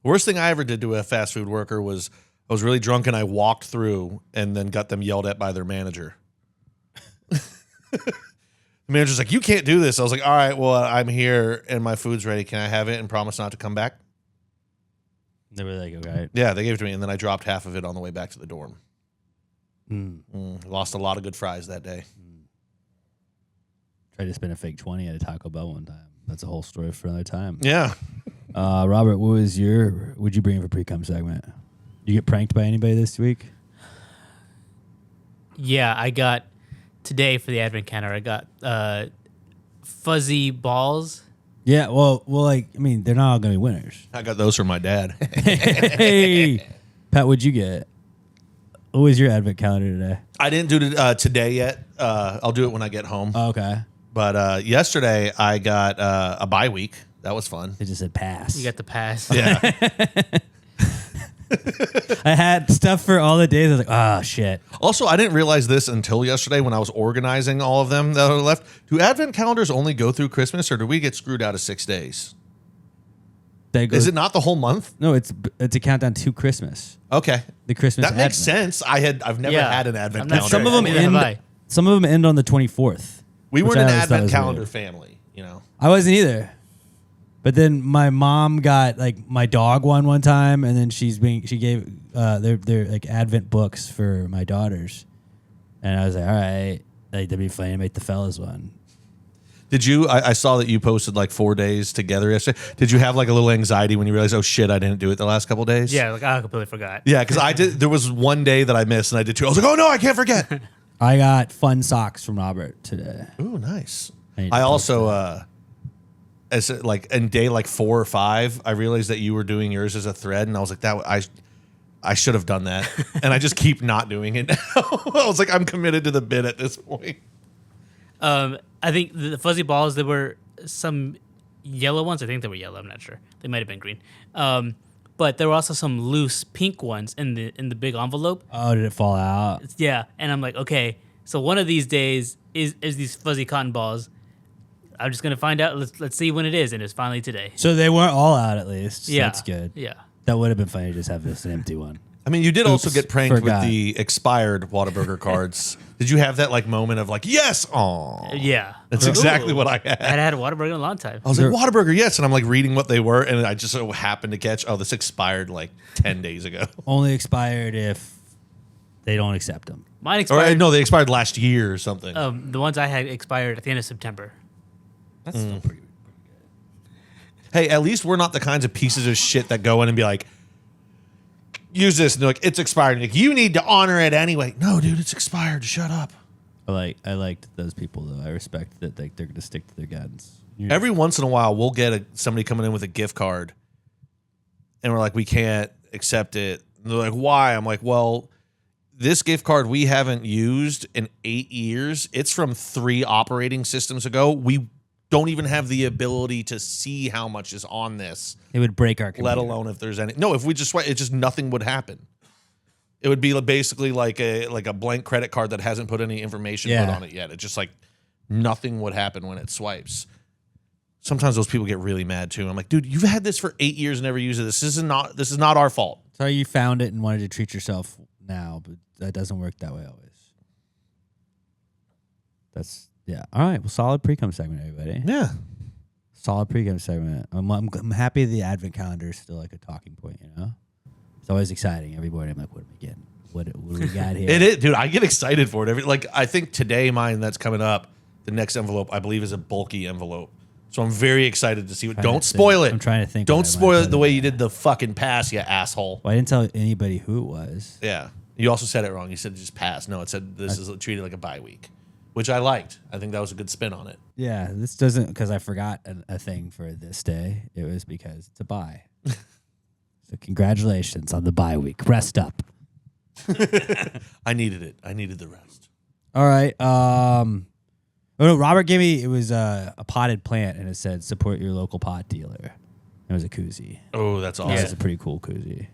Worst thing I ever did to a fast food worker was I was really drunk and I walked through and then got them yelled at by their manager. The manager's like, you can't do this. I was like, all right, well, I'm here and my food's ready. Can I have it and promise not to come back?
They were like, okay.
Yeah, they gave it to me, and then I dropped half of it on the way back to the dorm. Lost a lot of good fries that day.
Tried to spend a fake 20 at a Taco Bell one time. That's a whole story for another time.
Yeah.
Robert, what'd you bring in for pre-cum segment? You get pranked by anybody this week?
Yeah, I got today for the advent calendar. I got fuzzy balls.
Yeah, well, like, I mean, they're not all gonna be winners.
I got those from my dad.
Hey, Pat, what'd you get? What was your advent calendar today?
I didn't do it today yet. I'll do it when I get home.
Oh, okay.
But yesterday I got a bye week. That was fun.
It just said pass.
You got the pass.
Yeah.
I had stuff for all the days. I was like, oh, shit.
Also, I didn't realize this until yesterday when I was organizing all of them that are left. Do advent calendars only go through Christmas, or do we get screwed out of 6 days? Is it not the whole month?
No, it's a countdown to Christmas.
Okay.
The Christmas
That makes
advent.
sense. I've never had an advent
I'm not
calendar.
Some of them
Neither have I.
end. Some of them end on the 24th.
We
which
weren't an
I always thought
advent
was
calendar
weird.
family, you know.
I wasn't either. But then my mom got like my dog one time, and then she gave their like advent books for my daughters, and I was like, all right, like that'd be funny to make the fellas one.
Did you? I saw that you posted like 4 days together yesterday. Did you have like a little anxiety when you realized, oh shit, I didn't do it the last couple days?
Yeah, like I completely forgot.
Yeah, because I did. There was one day that I missed, and I did too. I was like, oh no, I can't forget.
I got fun socks from Robert today.
Ooh, nice.
need to
I
post
also, as like in day like 4 or 5, I realized that you were doing yours as a thread, and I was like, I should have done that, and I just keep not doing it now. I was like, I'm committed to the bit at this point.
I think the fuzzy balls, there were some yellow ones. I think they were yellow. I'm not sure. They might have been green. But there were also some loose pink ones in the big envelope.
Oh, did it fall out?
Yeah, and I'm like, okay, so one of these days is these fuzzy cotton balls. I'm just gonna find out. Let's see when it is, and it's finally today.
So they weren't all out at least. So
Yeah,
that's good.
Yeah.
That would have been funny to just have this an empty one.
I mean, you did also
Oops,
get pranked
forgot.
with the expired Whataburger cards. Did you have that like moment of like, yes, oh,
Yeah.
that's exactly what I
I
had.
hadn't had a Whataburger in a long time.
I was like, Whataburger, yes. And I'm like reading what they were, and I just so happened to catch, oh, this expired like 10 days ago.
Only expired if they don't accept them.
Mine
Or
expired.
no, they expired last year or something.
The ones I had expired at the end of September.
That's still pretty.
Hey, at least we're not the kinds of pieces of shit that go in and be like, use this. And they're like, it's expired. And you're like, you need to honor it anyway. No, dude, it's expired. Shut up.
I liked those people though. I respect that they're going to stick to their guns.
Every once in a while, we'll get somebody coming in with a gift card, and we're like, we can't accept it. And they're like, why? I'm like, well, this gift card we haven't used in 8 years. It's from 3 operating systems ago. We don't even have the ability to see how much is on this,
It would break our computer.
let alone if there's any. No, if we just swipe, it just nothing would happen. It would be basically like a blank credit card that hasn't put any information put on it yet. It's just like nothing would happen when it swipes. Sometimes those people get really mad too. I'm like, dude, you've had this for 8 years and never used it. This is not our fault.
Sorry you found it and wanted to treat yourself now, but that doesn't work that way always. Yeah. All right. Well, solid pre-cum segment, everybody.
Yeah.
Solid pre-cum segment. I'm happy the advent calendar is still like a talking point, you know? It's always exciting. Every morning I'm like, what are we getting? What do we got here?
It is, dude. I get excited for it. I think today mine that's coming up, the next envelope, I believe is a bulky envelope. So I'm very excited to see what. Don't spoil it.
I'm trying to think.
Don't spoil it the way you did the fucking pass, you asshole.
Well, I didn't tell anybody who it was.
Yeah. You also said it wrong. You said just pass. No, it said this is treated like a bye week, which I liked. I think that was a good spin on it.
Yeah, this doesn't because I forgot a thing for this day. It was because it's a bye. So congratulations on the bye week. Rest up.
I needed it. I needed the rest.
All right. Oh no, Robert gave me, it was a potted plant, and it said support your local pot dealer. It was a koozie.
Oh, that's awesome.
Yeah, it's a pretty cool koozie.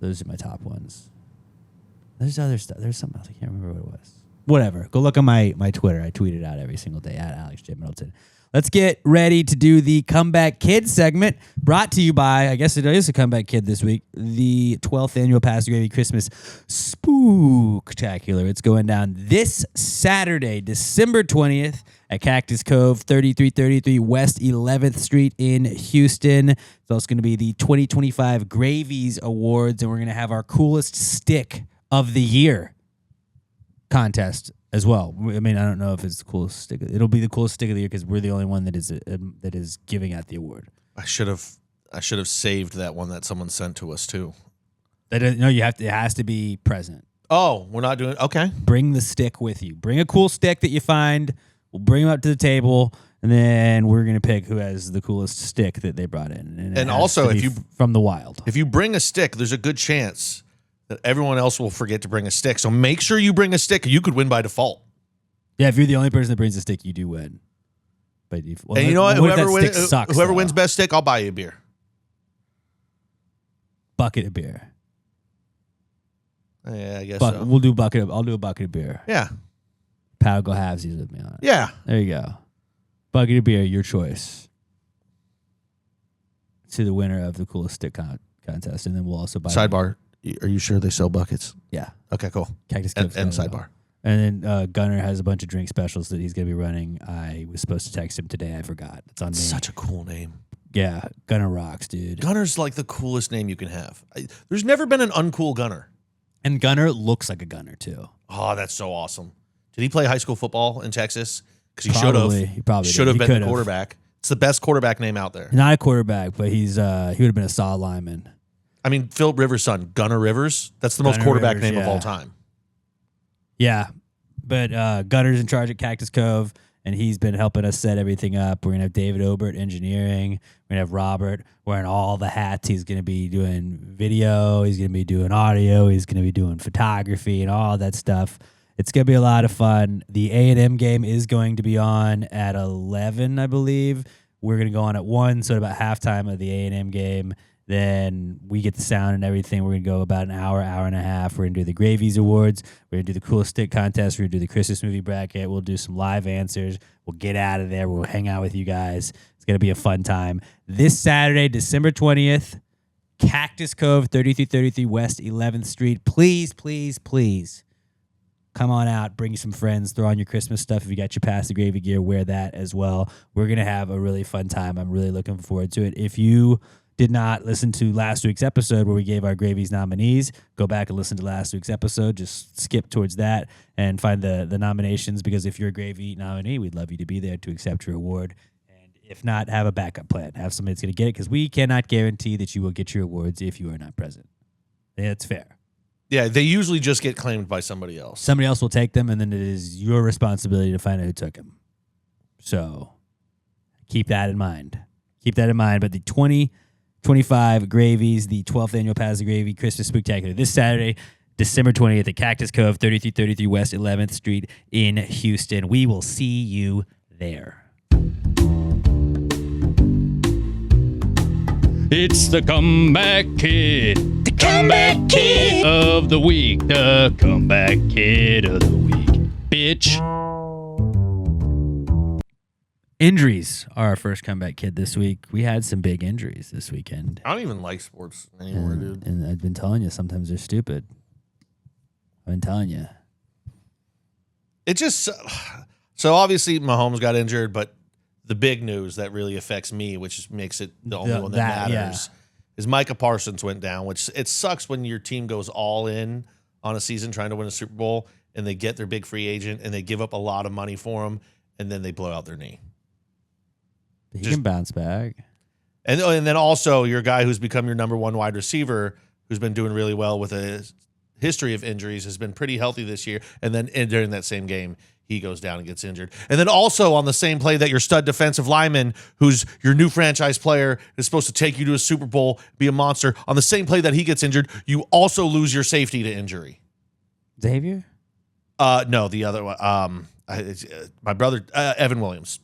Those are my top ones. There's other stuff. There's something else. I can't remember what it was. Whatever. Go look on my Twitter. I tweet it out every single day at Alex J. Middleton. Let's get ready to do the Comeback Kid segment, brought to you by, I guess it is a Comeback Kid this week, the 12th annual Pass the Gravy Christmas Spooktacular. It's going down this Saturday, December 20th at Cactus Cove, 3333 West 11th Street in Houston. It's also going to be the 2025 Gravies Awards, and we're going to have our coolest stick of the year contest as well. I mean, I don't know if it's the coolest stick. It'll be the coolest stick of the year because we're the only one that is giving out the award.
I should have saved that one that someone sent to us too.
No, you have to. It has to be present.
Oh, we're not doing. Okay.
Bring the stick with you. Bring a cool stick that you find. We'll bring them up to the table, and then we're gonna pick who has the coolest stick that they brought in.
And also, if you
from the wild,
if you bring a stick, there's a good chance that everyone else will forget to bring a stick. So make sure you bring a stick. You could win by default.
yeah, if you're the only person that brings a stick, you do win. But
And you know what? Whoever wins
though?
best stick, I'll buy you a beer.
Bucket of beer.
Yeah, I guess so.
We'll do bucket of. I'll do a bucket of beer.
Yeah.
Pat will go halvesies with me on it.
Yeah.
There you go. Bucket of beer, your choice. To the winner of the coolest stick contest, and then we'll also buy.
Sidebar. Are you sure they sell buckets?
Yeah.
Okay, cool.
Cactus
And
Cove's got it
sidebar.
all. And then Gunner has a bunch of drink specials that he's going to be running. I was supposed to text him today. I forgot. It's on me.
Such a cool name.
Yeah. Gunner rocks, dude.
Gunner's like the coolest name you can have. There's never been an uncool Gunner.
And Gunner looks like a Gunner, too.
Oh, that's so awesome. Did he play high school football in Texas? Because he
Probably.
should have.
He probably
should
did.
have
He
been
could
the
have.
quarterback. It's the best quarterback name out there.
Not a quarterback, but he would have been a solid lineman.
I mean, Philip Rivers' son, Gunner Rivers. That's the most
Gunner
quarterback
Rivers,
name of
yeah.
all time.
Yeah. But Gunner's in charge at Cactus Cove, and he's been helping us set everything up. We're going to have David Obert engineering. We're going to have Robert wearing all the hats. He's going to be doing video. He's going to be doing audio. He's going to be doing photography and all that stuff. It's going to be a lot of fun. The A&M game is going to be on at 11, I believe. We're going to go on at 1, so at about halftime of the A&M game. Then we get the sound and everything. We're going to go about an hour, hour and a half. We're going to do the Gravies Awards. We're going to do the coolest stick contest. We're going to do the Christmas movie bracket. We'll do some live answers. We'll get out of there. We'll hang out with you guys. It's going to be a fun time. This Saturday, December 20th, Cactus Cove, 3333 West 11th Street. Please, please, please come on out. Bring some friends. Throw on your Christmas stuff. If you got your Pass the Gravy gear, wear that as well. We're going to have a really fun time. I'm really looking forward to it. If you did not listen to last week's episode where we gave our Gravies nominees, go back and listen to last week's episode. Just skip towards that and find the nominations, because if you're a Gravy nominee, we'd love you to be there to accept your award. And if not, have a backup plan. Have somebody that's going to get it, because we cannot guarantee that you will get your awards if you are not present. It's fair.
Yeah, they usually just get claimed by somebody else.
Somebody else will take them, and then it is your responsibility to find out who took them. So keep that in mind. Keep that in mind. But the 2025 Gravies, the 12th annual Pass the Gravy Christmas Spooktacular, this Saturday, December 20th at Cactus Cove, 3333 West 11th Street in Houston. We will see you there.
It's the Comeback Kid. The Comeback Kid of the week. The Comeback Kid of the week. Bitch.
Injuries are our first comeback kid this week. We had some big injuries this weekend.
I don't even like sports anymore, dude.
And I've been telling you, sometimes they're stupid. I've been telling you.
It just so obviously Mahomes got injured, but the big news that really affects me, which makes it the only one that matters, is Micah Parsons went down, which it sucks when your team goes all in on a season trying to win a Super Bowl and they get their big free agent and they give up a lot of money for him and then they blow out their knee.
He can bounce back.
And then also your guy who's become your number one wide receiver, who's been doing really well with a history of injuries, has been pretty healthy this year. And then during that same game, he goes down and gets injured. And then also on the same play that your stud defensive lineman, who's your new franchise player, is supposed to take you to a Super Bowl, be a monster, on the same play that he gets injured, you also lose your safety to injury.
Xavier?
No, the other one. My brother, Evan Williams.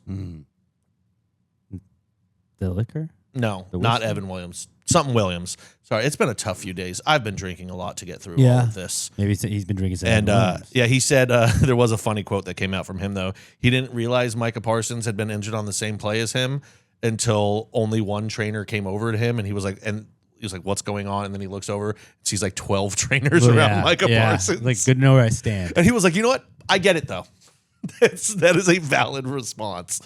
The liquor?
No,
The
not
whiskey?
Evan Williams. Something Williams. Sorry, it's been a tough few days. I've been drinking a lot to get through all of this.
Maybe he's been drinking some.
And he said there was a funny quote that came out from him, though. He didn't realize Micah Parsons had been injured on the same play as him until only one trainer came over to him, and he was like, what's going on? And then he looks over and sees like 12 trainers around Micah Parsons.
Like, good to know where I stand.
And he was like, you know what? I get it, though. That is a valid response.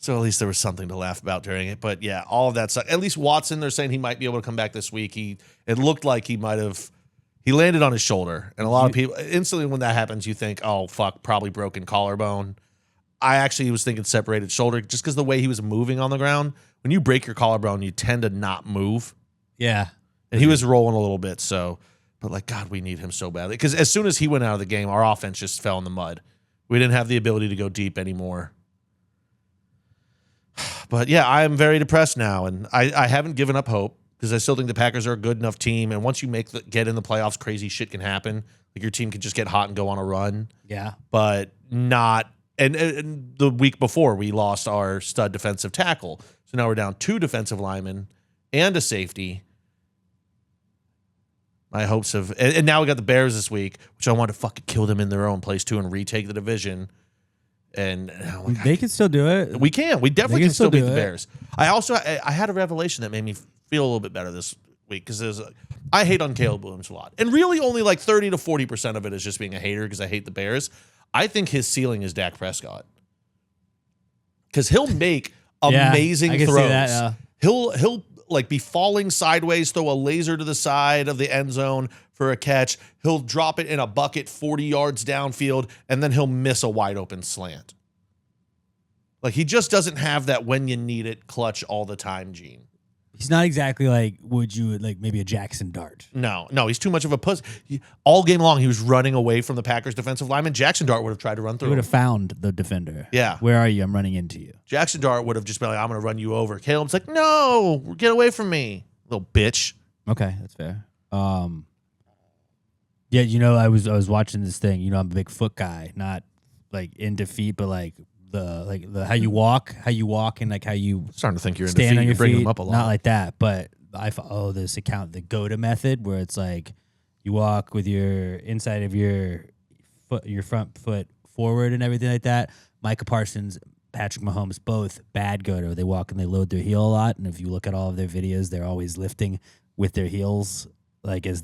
So at least there was something to laugh about during it. But yeah, all of that stuff. At least Watson, they're saying he might be able to come back this week. It looked like he landed on his shoulder. And a lot of people, instantly when that happens, you think, oh, fuck, probably broken collarbone. I actually was thinking separated shoulder just because the way he was moving on the ground. When you break your collarbone, you tend to not move.
Yeah.
And he was rolling a little bit. But like, God, we need him so badly. Because as soon as he went out of the game, our offense just fell in the mud. We didn't have the ability to go deep anymore. But yeah, I am very depressed now, and I haven't given up hope because I still think the Packers are a good enough team. And once you get in the playoffs, crazy shit can happen. Like your team can just get hot and go on a run.
Yeah,
but not. And the week before, we lost our stud defensive tackle, so now we're down 2 defensive linemen and a safety. My hopes of, and now we got the Bears this week, which I want to fucking kill them in their own place too and retake the division. And oh my God,
they can still do it.
we can. We definitely can still beat the
it.
Bears. I had a revelation that made me feel a little bit better this week because I hate on Caleb Williams a lot, and really only like 30 to 40% of it is just being a hater because I hate the Bears. I think his ceiling is Dak Prescott because he'll make amazing
I can
throws.
See that, yeah.
He'll like be falling sideways, throw a laser to the side of the end zone for a catch. He'll drop it in a bucket 40 yards downfield, and then he'll miss a wide open slant. Like he just doesn't have that when you need it clutch all the time gene.
He's not exactly like, would you like maybe a Jackson Dart?
No, he's too much of a puss. All game long, he was running away from the Packers defensive lineman. Jackson Dart would have tried to run
He
through
would
him.
have found the defender.
Yeah.
Where are you? I'm running into you.
Jackson Dart would have just been like, I'm going to run you over. Caleb's like, no, get away from me, little bitch.
Okay, that's fair. Yeah, I was watching this thing. I'm a big foot guy, not like into feet, but like the how you walk, and like how you
Starting to think you're in
stand on
defeat.
your
You're bringing
feet.
him up a lot.
Not like that, but I follow this account, the GOATA method, where it's like you walk with your inside of your foot, your front foot forward, and everything like that. Micah Parsons, Patrick Mahomes, both bad GOATA. They walk and they load their heel a lot, and if you look at all of their videos, they're always lifting with their heels, like as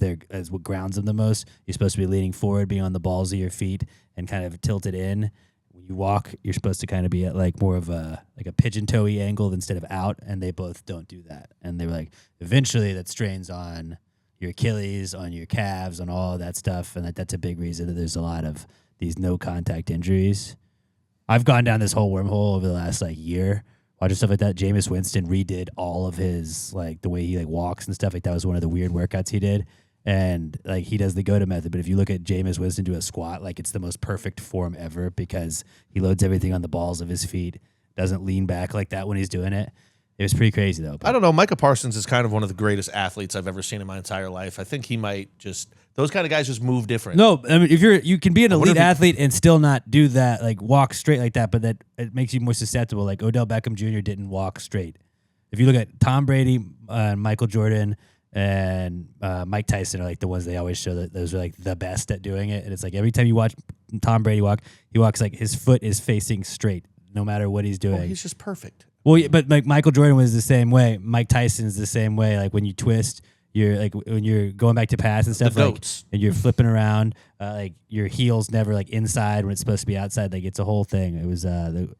what grounds them the most. You're supposed to be leaning forward, being on the balls of your feet, and kind of tilted in. When you walk, you're supposed to kind of be at like more of a pigeon toe-y angle instead of out, and they both don't do that. And they were like, eventually that strains on your Achilles, on your calves, on all of that stuff, and that's a big reason that there's a lot of these no contact injuries. I've gone down this whole wormhole over the last like year, watching stuff like that. Jameis Winston redid all of his like the way he like walks and stuff like that was one of the weird workouts he did. And like he does the GOATA method, but if you look at Jameis Winston do a squat, like it's the most perfect form ever because he loads everything on the balls of his feet, doesn't lean back like that when he's doing it. It was pretty crazy though.
I don't know. Micah Parsons is kind of one of the greatest athletes I've ever seen in my entire life. I think he might just those kind of guys just move different.
No, I mean if you can be an elite
if he-
athlete and still not do that, like walk straight like that, but that it makes you more susceptible. Like Odell Beckham Jr. didn't walk straight. If you look at Tom Brady, Michael Jordan, and Mike Tyson are like the ones they always show that those are like the best at doing it. And it's like every time you watch Tom Brady walk, he walks like his foot is facing straight no matter what he's doing.
Well, he's just perfect.
Well, yeah, but like Michael Jordan was the same way. Mike Tyson's the same way. Like when you twist, you're like when you're going back to pass and stuff,
The
like
goats.
and you're flipping around, like your heel's never like inside when it's supposed to be outside. Like it's a whole thing. It was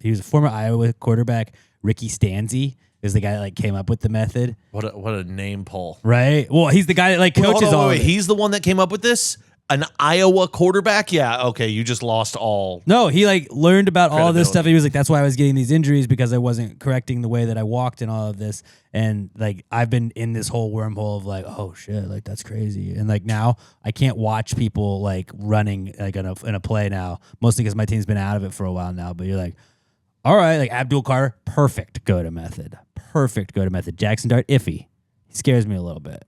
he was a former Iowa quarterback, Ricky Stanzi, is the guy that like came up with the method.
What a name pull.
Right. Well, he's the guy that like coaches
Hold on,
all.
wait,
of it.
he's the one that came up with this. An Iowa quarterback? Yeah, okay, you just lost all.
No, he like learned about all this
Credibility.
stuff. He was like, that's why I was getting these injuries because I wasn't correcting the way that I walked and all of this. And like, I've been in this whole wormhole of like, oh shit, like that's crazy. And like now I can't watch people like running like in a play now, mostly because my team's been out of it for a while now. But you're like, all right, like Abdul Carter, perfect go-to method. Perfect go-to method. Jackson Dart, iffy. He scares me a little bit.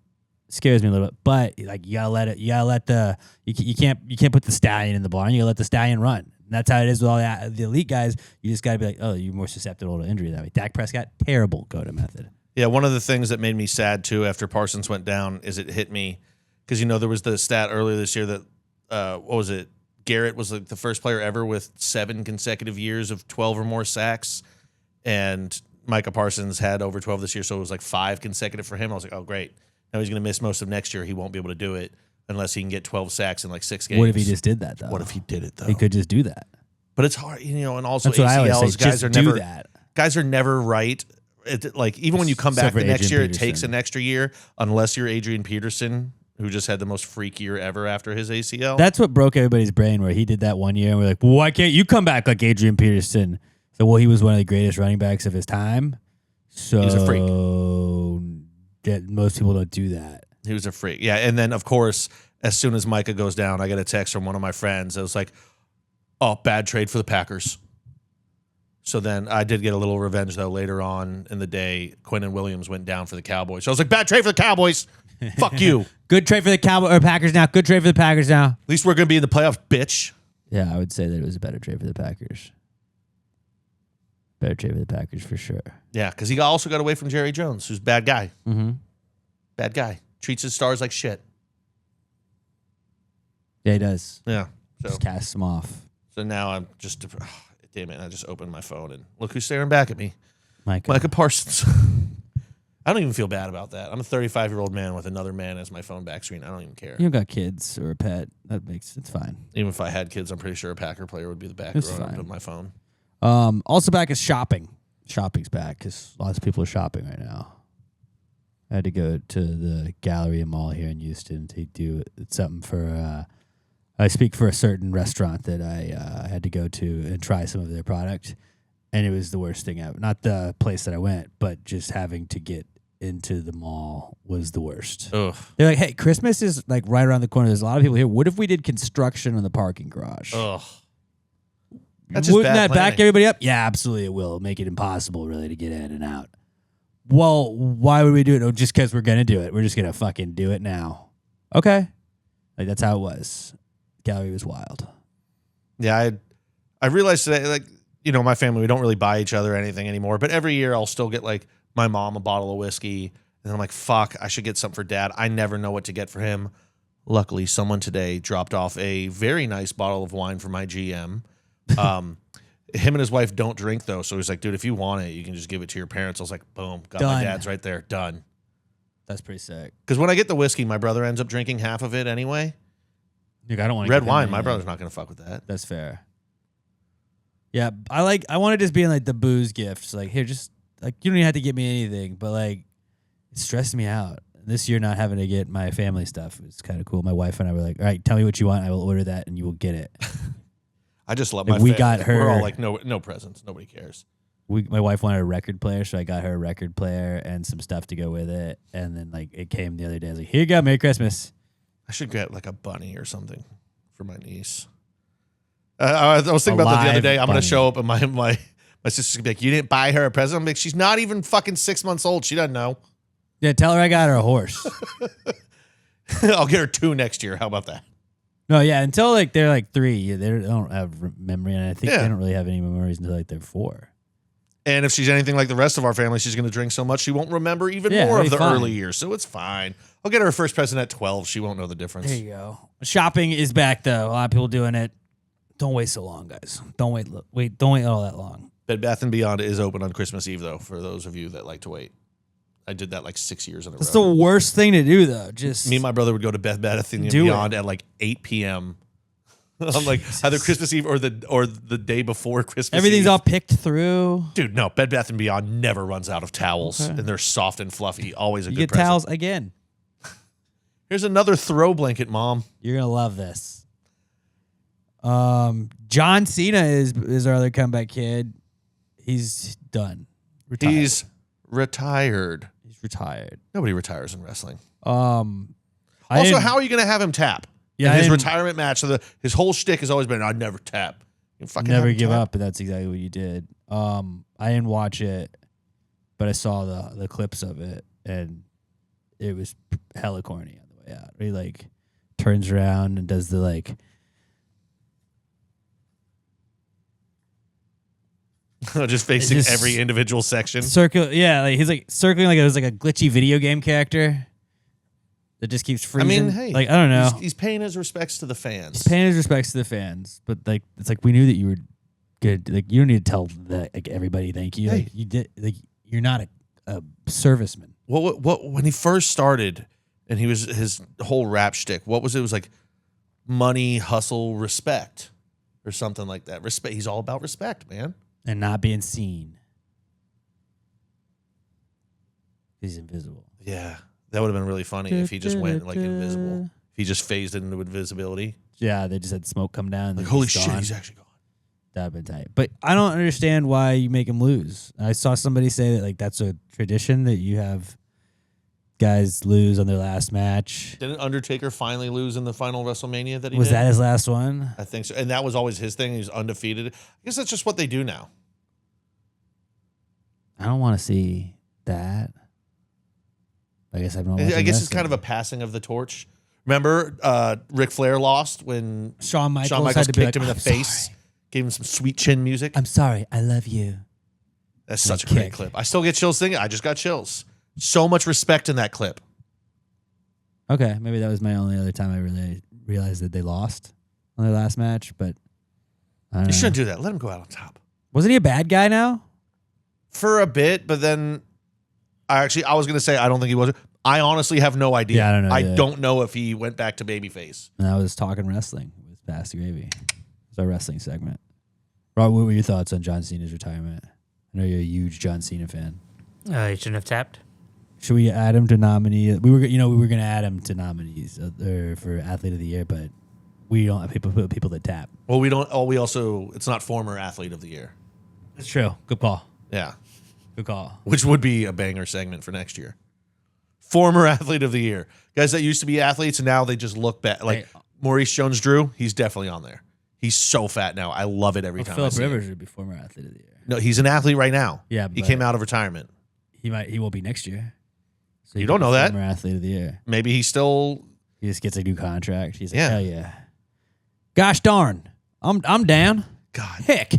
But like you can't put the stallion in the barn. You gotta let the stallion run. And that's how it is with all the elite guys. You just gotta be like, oh, you're more susceptible to injury that way. Dak Prescott, terrible go-to method.
Yeah, one of the things that made me sad too after Parsons went down is it hit me because there was the stat earlier this year that what was it? Garrett was like the first player ever with 7 consecutive years of 12 or more sacks, and Micah Parsons had over 12 this year, so it was like 5 consecutive for him. I was like, oh great. Now he's going to miss most of next year. He won't be able to do it unless he can get 12 sacks in like 6 games.
What if he just did that, though?
What if he did it, though?
He could just do that.
But it's hard, and also
That's what I always
ACLs,
say. Just do that.
Guys are never right. Like, even when you come
Except
back
for
the next
Adrian
year,
Peterson.
it takes an extra year, unless you're Adrian Peterson, who just had the most freak year ever after his ACL.
That's what broke everybody's brain, where he did that one year, and we're like, well, why can't you come back like Adrian Peterson? So, well, he was one of the greatest running backs of his time. So
He's a freak.
Most people don't do that.
He was a freak. Yeah, and then, of course, as soon as Micah goes down, I get a text from one of my friends. It was like, oh, bad trade for the Packers. So then I did get a little revenge, though, later on in the day. Quinnen Williams went down for the Cowboys. So I was like, bad trade for the Cowboys. Fuck you.
Good trade for the Cowboys or Packers now. Good trade for the Packers now.
At least we're going to be in the playoffs, bitch.
Yeah, I would say that it was a better trade for the Packers. Better trade for the Packers for sure.
Yeah, because he also got away from Jerry Jones, who's a bad guy.
Mm-hmm.
Bad guy. Treats his stars like shit.
Yeah, he does.
Yeah. So,
Just casts them off.
so now I'm just, damn it, I just opened my phone and look who's staring back at me.
Micah.
Micah Parsons. I don't even feel bad about that. I'm a 35-year-old man with another man as my phone back screen. I don't even care.
You don't got kids or a pet. It's fine.
Even if I had kids, I'm pretty sure a Packer player would be the back
It's
row
fine.
of my phone.
Also back is shopping. Shopping's back because lots of people are shopping right now. I had to go to the Galleria Mall here in Houston to do something for. I speak for a certain restaurant that I had to go to and try some of their product, and it was the worst thing ever. Not the place that I went, but just having to get into the mall was the worst.
Ugh.
They're like, "Hey, Christmas is like right around the corner. There's a lot of people here. What if we did construction in the parking garage?
Ugh. That's just
Wouldn't
bad
that back
planning.
everybody up? Yeah, absolutely it will. It'll make it impossible, really, to get in and out. Well, why would we do it? Oh, just because we're going to do it. We're just going to fucking do it now. Okay. Like, that's how it was. Gallery was wild.
Yeah, I realized today, like, my family, we don't really buy each other anything anymore, but every year I'll still get, like, my mom a bottle of whiskey, and then I'm like, fuck, I should get something for Dad. I never know what to get for him. Luckily, someone today dropped off a very nice bottle of wine for my GM. Him and his wife don't drink, though, so he's like, dude, if you want it, you can just give it to your parents. I was like, boom, got my
Done.
dad's right there, done.
That's pretty sick.
Because when I get the whiskey, my brother ends up drinking half of it anyway.
Dude, I don't want
Red wine, my brother's not going to fuck with that.
That's fair. Yeah, I want to just be in, like, the booze gifts. Like, here, just, like, you don't even have to get me anything, but, like, it stressed me out. This year, not having to get my family stuff is kind of cool. My wife and I were like, all right, tell me what you want. I will order that, and you will get it.
I just love
Like,
my
we
family.
got her-
We're all like, no presents. Nobody cares.
My wife wanted a record player, so I got her a record player and some stuff to go with it. And then, like, it came the other day. I was like, here you go, Merry Christmas.
I should get like a bunny or something for my niece. I was thinking about that the other
live
day. I'm going
bunny.
to show up and my sister's going to be like, you didn't buy her a present? I'm like, she's not even fucking 6 months old. She doesn't know.
Yeah, tell her I got her a horse.
I'll get her 2 next year. How about that?
No, yeah, until, like, they're, like, 3. They don't have memory, and I think
Yeah.
they don't really have any memories until, like, they're 4.
And if she's anything like the rest of our family, she's going to drink so much she won't remember even
Yeah,
more of
it'll
the
be fine.
early years. So it's fine. I'll get her first present at 12. She won't know the difference.
There you go. Shopping is back, though. A lot of people doing it. Don't wait so long, guys. Don't wait all that long.
Bed Bath & Beyond is open on Christmas Eve, though, for those of you that like to wait. I did that like 6 years in a row.
That's the worst thing to do, though. Just
Me and my brother would go to Bed Bath &
Do
Beyond at like 8 p.m. I'm like either Christmas Eve or the day before Christmas
everything's
Eve.
all picked through.
Dude, no, Bed Bath & Beyond never runs out of towels,
Okay.
and they're soft and fluffy. Always a
You
good
get
present.
towels again.
Here's another throw blanket, Mom.
You're gonna love this. John Cena is our other comeback kid. He's done. Retired.
He's retired.
He's retired.
Nobody retires in wrestling.
Also,
How are you going to have him tap?
Yeah,
in his retirement match. So his whole shtick has always been, "I'd never tap." You fucking
never
have him
give
tap.
up, but that's exactly what you did. I didn't watch it, but I saw the clips of it, and it was hella corny on the way out. He like turns around and does the like.
Just facing
Just
every individual section.
Circle, yeah, like he's like circling like it was like a glitchy video game character that just keeps
I
freezing.
mean, hey,
like I don't know.
He's paying his respects to the fans.
He's paying his respects to the fans, but like it's like we knew that you were good. Like you don't need to tell like everybody thank you.
Hey.
Like you did. Like you're not a serviceman.
What when he first started and he was his whole rap shtick, what was it? It was like money, hustle, respect, or something like that. Respect. He's all about respect, man.
And not being seen. He's invisible.
Yeah, that would have been really funny if he just went like invisible. If he just phased into invisibility.
Yeah, they just had smoke come down.
Like,
and
holy
he's
shit,
gone.
he's actually gone.
That'd been tight. But I don't understand why you make him lose. I saw somebody say that like that's a tradition that you have guys lose on their last match.
Didn't Undertaker finally lose in the final WrestleMania that he
Was
did?
that his last one?
I think so. And that was always his thing. He was undefeated. I guess that's just what they do now.
I don't want to see that. I guess
I guess it's kind of a passing of the torch. Remember, Ric Flair lost when
Shawn Michaels,
Shawn Michaels
had to be
kicked him in the
"I'm
face,
sorry.
gave him some sweet chin music.
I'm sorry. I love you.
That's
and
such a great
kick.
clip. I still get chills thinking. I just got chills. So much respect in that clip.
Okay, maybe that was my only other time I really realized that they lost on their last match. But I don't
You
know.
shouldn't do that. Let him go out on top.
Wasn't he a bad guy now?
For a bit, but then I was going to say I don't think he was. I honestly have no idea.
Yeah, I don't know
I
either.
don't know if he went back to babyface.
And I was talking wrestling with Pass the Gravy. It's our wrestling segment. Rob, what were your thoughts on John Cena's retirement? I know you're a huge John Cena fan.
He shouldn't have tapped.
Should we add him to nominee? We were going to add him to nominees for Athlete of the Year, but we don't have people that tap.
Well, we don't. Oh, we also. It's not former athlete of the year.
That's true. Good call.
Yeah,
Good call.
which would be a banger segment for next year. Former athlete of the year, guys that used to be athletes and now they just look bad. Like
Hey.
Maurice Jones-Drew, he's definitely on there. He's so fat now. I love it every time. I
Philip
see
Rivers
it.
would be former Athlete of the Year.
No, he's an athlete right now.
Yeah,
he
but-
came out of retirement.
He will be next year. So he
You
could
don't
be
know that.
Former Athlete of the Year.
Maybe he's still.
He just gets a new contract. He's like,
Yeah.
hell yeah. Gosh darn. I'm down.
God,
Heck.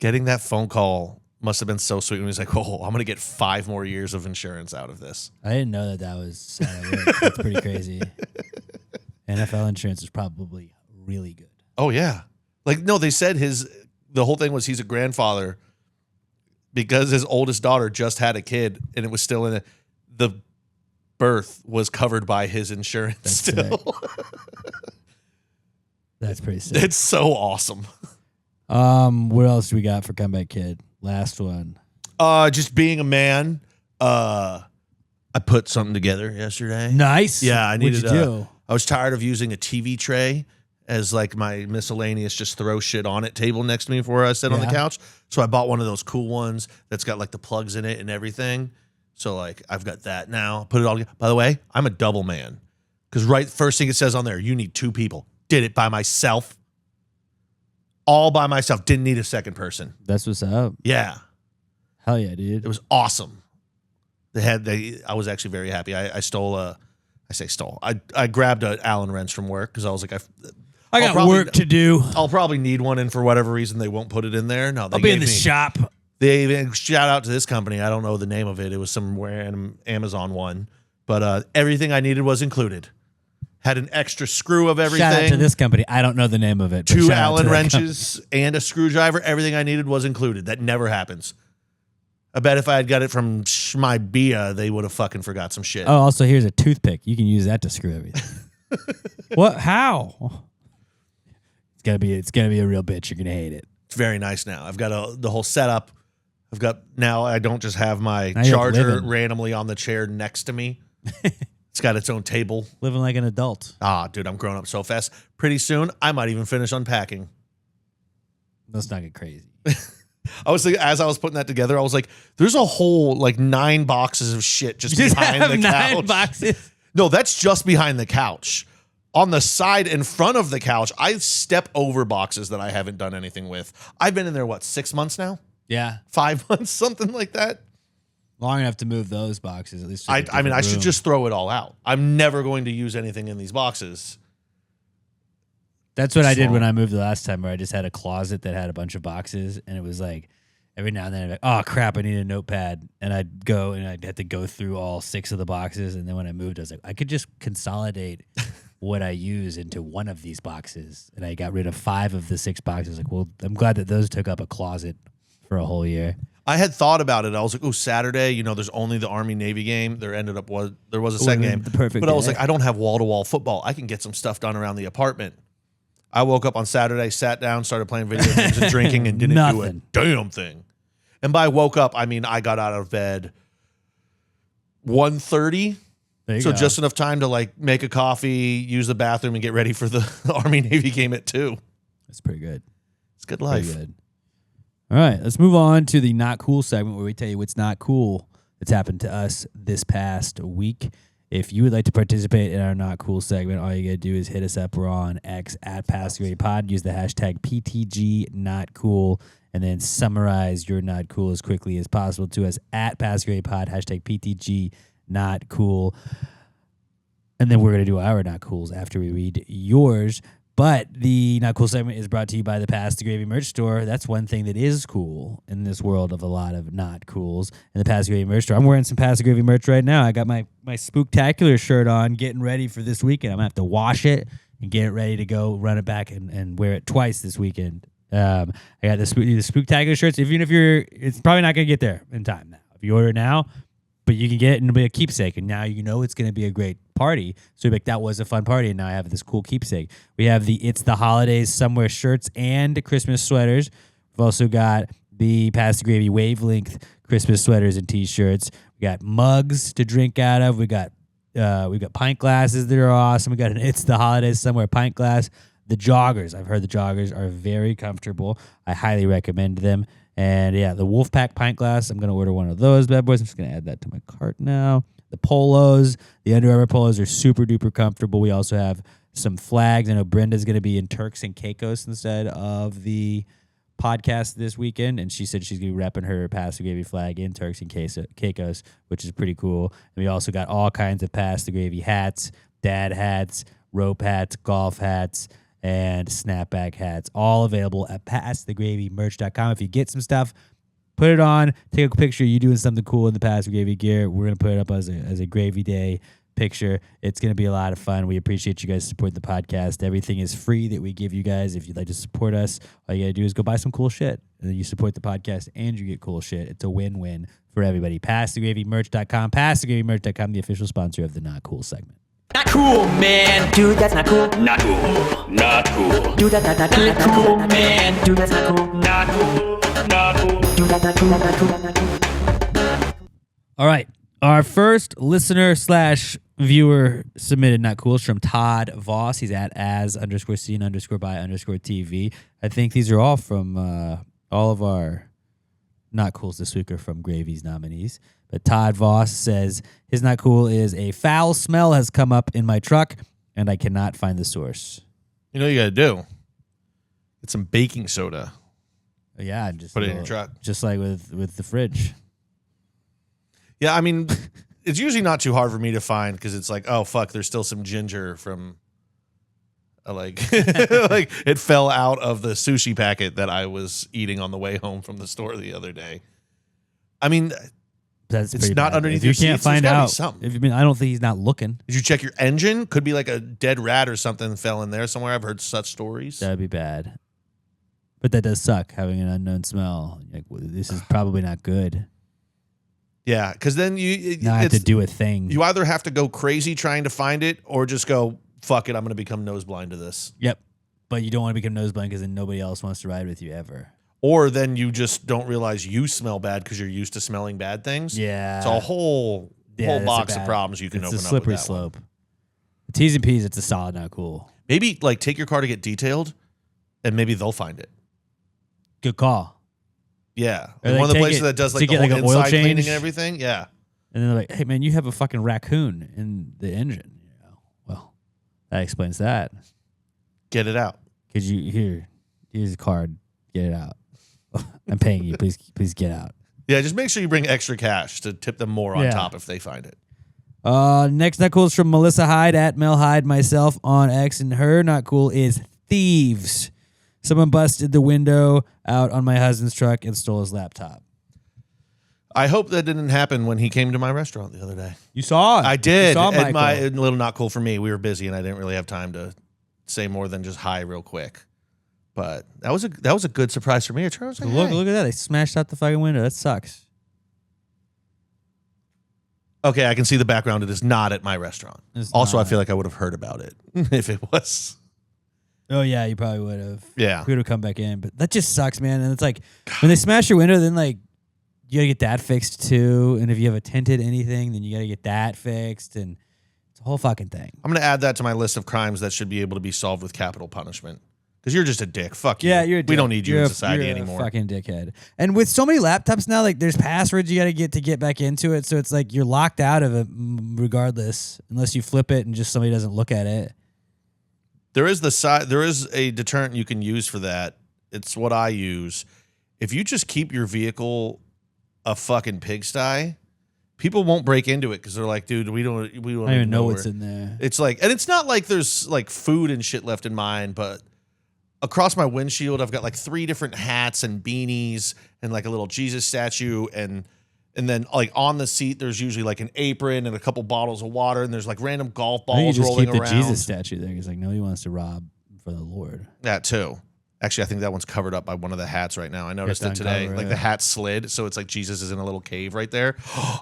getting that phone call must have been so sweet when he's like, "Oh, I'm gonna get 5 more years of insurance out of this."
I didn't know that was how it worked. That's pretty crazy. NFL insurance is probably really good.
Oh yeah, like no, they said the whole thing was he's a grandfather because his oldest daughter just had a kid and it was still in it. The birth was covered by his insurance.
That's
Still,
That's pretty sick.
it's so awesome.
What else do we got for Comeback Kid? Last one.
Just being a man. I put something together yesterday.
Nice.
Yeah, I needed.
What'd you do?
I was tired of using a TV tray as like my miscellaneous just throw shit on it table next to me before I sit on the
Yeah.
couch. So I bought one of those cool ones that's got like the plugs in it and everything. So like I've got that now. Put it all together. By the way, I'm a double man because first thing it says on there, you need 2 people. Did it by myself. All by myself. Didn't need a second person.
That's what's up.
Yeah,
Hell yeah, dude.
it was awesome. I was actually very happy. I grabbed an Allen wrench from work because I was like,
I
I'll
got
probably-
work to do.
I'll probably need one, and for whatever reason, they won't put it in there. No, they
I'll be in
gave
the
me-
shop.
They even shout out to this company. I don't know the name of it. It was somewhere in Amazon one, but everything I needed was included. Had an extra screw of everything.
Shout out to this company. I don't know the name of it. but
2
shout out to
Allen
that
wrenches and a screwdriver. Everything I needed was included. That never happens. I bet if I had got it from Schmibia, they would have fucking forgot some shit.
Oh, also here's a toothpick. You can use that to screw everything. What? How? It's gonna be a real bitch. You're gonna hate it.
It's very nice now. I've got the whole setup. Now I don't just have my
Now you're
charger
living.
randomly on the chair next to me. It's got its own table.
Living like an adult.
Ah, dude, I'm growing up so fast. Pretty soon, I might even finish unpacking.
Let's not get crazy.
I was thinking, as I was putting that together, I was like, there's a whole 9 boxes of shit just behind the
9
couch.
boxes.
No, that's just behind the couch. On the side in front of the couch, I step over boxes that I haven't done anything with. I've been in there, 6 months now?
Yeah.
5 months, something like that.
Long enough to move those boxes, at least. to a
I
different
mean, I should
room.
just throw it all out. I'm never going to use anything in these boxes.
That's what I did
Small.
when I moved the last time, where I just had a closet that had a bunch of boxes, and it was like every now and then, I'd be like, oh crap, I need a notepad, and I'd go and I'd have to go through all 6 of the boxes, and then when I moved, I was like, I could just consolidate what I use into one of these boxes, and I got rid of 5 of the 6 boxes. Like, well, I'm glad that those took up a closet for a whole year.
I had thought about it. I was like, oh, Saturday, there's only the Army-Navy game. There was a second game.
The perfect
But I was
day.
like, I don't have wall-to-wall football. I can get some stuff done around the apartment. I woke up on Saturday, sat down, started playing video games and drinking, and didn't do a
Nothing.
damn thing. And by woke up, I mean I got out of bed 1:30.
There you
So
go.
just enough time to make a coffee, use the bathroom, and get ready for the Army-Navy game at 2.
That's pretty good.
It's good
Pretty
life.
good. All right, let's move on to the not cool segment, where we tell you what's not cool that's happened to us this past week. If you would like to participate in our not cool segment, all you got to do is hit us up. We're on X at PassGradyPod. Use the hashtag PTGNotCool, and then summarize your not cool as quickly as possible to us at PassGradyPod, hashtag PTGNotCool. And then we're going to do our not cools after we read yours. But the Not Cool segment is brought to you by the Pass the Gravy merch store. That's one thing that is cool in this world of a lot of not cools. And the Pass the Gravy merch store. I'm wearing some Pass the Gravy merch right now. I got my Spooktacular shirt on, getting ready for this weekend. I'm going to have to wash it and get it ready to go run it back and wear it twice this weekend. I got the Spooktacular shirts. Even if it's probably not going to get there in time now. If you order it now, but you can get it and it'll be a keepsake. And now you know it's going to be a great party. So you're like, that was a fun party, and now I have this cool keepsake. We have the It's the Holidays Somewhere shirts and Christmas sweaters. We've also got the Pass the Gravy wavelength Christmas sweaters and T-shirts. We got mugs to drink out of. We got pint glasses that are awesome. We got an It's the Holidays Somewhere pint glass. The joggers. I've heard the joggers are very comfortable. I highly recommend them. And yeah, the Wolfpack pint glass, I'm going to order one of those bad boys. I'm just going to add that to my cart now. The polos, the Under Armour polos are super duper comfortable. We also have some flags. I know Brenda's going to be in Turks and Caicos instead of the podcast this weekend, and she said she's going to be repping her Pass the Gravy flag in Turks and Caicos, which is pretty cool. And we also got all kinds of Pass the Gravy hats, dad hats, rope hats, golf hats, and snapback hats, all available at passthegravymerch.com. If you get some stuff, put it on, take a picture of you doing something cool in the Pass the Gravy gear. We're going to put it up as a Gravy Day picture. It's going to be a lot of fun. We appreciate you guys supporting the podcast. Everything is free that we give you guys. If you'd like to support us, all you got to do is go buy some cool shit. And then you support the podcast and you get cool shit. It's a win-win for everybody. Passthegravymerch.com, passthegravymerch.com, the official sponsor of the Not Cool segment.
Not cool, man. Dude, that's not cool.
Not cool. Not cool.
Dude, that's not cool, man. Dude, that's not cool.
Not cool. Not cool.
Dude, that's not cool. That's not cool. That's not cool.
All right. Our first listener / viewer submitted not cool is from Todd Voss. He's at as_seen_by_TV. I think these are all from all of our not cools this week are from Gravy's nominees. But Todd Voss says his not cool is a foul smell has come up in my truck and I cannot find the source.
You know what you got to do? Get some baking soda.
Yeah, just
Put it in your truck.
just like with the fridge.
Yeah, I mean, it's usually not too hard for me to find because it's like, oh, fuck, there's still some ginger from, like it fell out of the sushi packet that I was eating on the way home from the store the other day. I mean,
That's
it's
pretty
not
bad.
underneath
If you
your
can't
seats, there's
find
gotta be
out.
something.
I don't think he's not looking.
Did you check your engine? Could be like a dead rat or something fell in there somewhere. I've heard such stories.
That'd be bad. But that does suck, having an unknown smell. Like, well, this is probably not good.
Yeah, because then
Now I have to do a thing.
You either have to go crazy trying to find it or just go, fuck it, I'm going to become nose blind to this.
Yep. But you don't want to become nose blind because then nobody else wants to ride with you ever.
Or then you just don't realize you smell bad because you're used to smelling bad things.
Yeah.
It's a whole whole
that's
box
a
of
bad-
problems you can
it's
open
a
up with
slippery
that
slope. The T's and P's, it's a solid not cool.
Maybe like take your car to get detailed, and maybe they'll find it.
Good call.
Yeah,
Or,
one
like,
of the
take
places
it
that does
to
like the
get,
whole
like, an oil
inside cleaning
change.
and everything. Yeah,
And then they're like, hey, man, you have a fucking raccoon in the engine. Well, that explains that.
get it out.
Could you, here's a card. Get it out. I'm paying you. Please get out.
Yeah, just make sure you bring extra cash to tip them more on
Yeah.
top if they find it.
Next not cool is from Melissa Hyde at Mel Hyde, myself on X, and her not cool is thieves. Someone busted the window out on my husband's truck and stole his laptop.
I hope that didn't happen when he came to my restaurant the other day.
You saw it.
I did.
You saw
And my
Michael.
a little not cool for me. We were busy and I didn't really have time to say more than just hi real quick. But that was a good surprise for me. I was like,
Look
hey.
at that. They smashed out the fucking window. That sucks.
Okay, I can see the background. It is not at my restaurant.
It's
Also,
not.
I feel like I would have heard about it if it was.
Oh, yeah, you probably would have.
Yeah.
We would have come back in. But that just sucks, man. And it's like, when they smash your window, then, like, you got to get that fixed, too. And if you have a tinted anything, then you got to get that fixed. And it's a whole fucking thing.
I'm going to add that to my list of crimes that should be able to be solved with capital punishment. Because you're just a dick. Fuck you.
Yeah, you're a dick.
We don't need you
You're
in
a-
society
you're
anymore.
A fucking dickhead. And with so many laptops now, like there's passwords you got to get back into it. So it's like you're locked out of it regardless, unless you flip it and just somebody doesn't look at it.
There is a deterrent you can use for that. It's what I use. If you just keep your vehicle a fucking pigsty, people won't break into it because they're like, dude, we don't
I don't even know what's
where.
in there.
It's like, and it's not like there's like food and shit left in mine, but across my windshield, I've got like 3 different hats and beanies and like a little Jesus statue. And then like on the seat, there's usually like an apron and a couple bottles of water. And there's like random golf
I think you
balls
just
rolling
keep the
around.
Jesus statue there because like nobody wants to rob for the Lord.
That too. Actually, I think that one's covered up by one of the hats right now. I noticed it
to
today.
uncover
Like
it.
the hat slid, so it's like Jesus is in a little cave right there.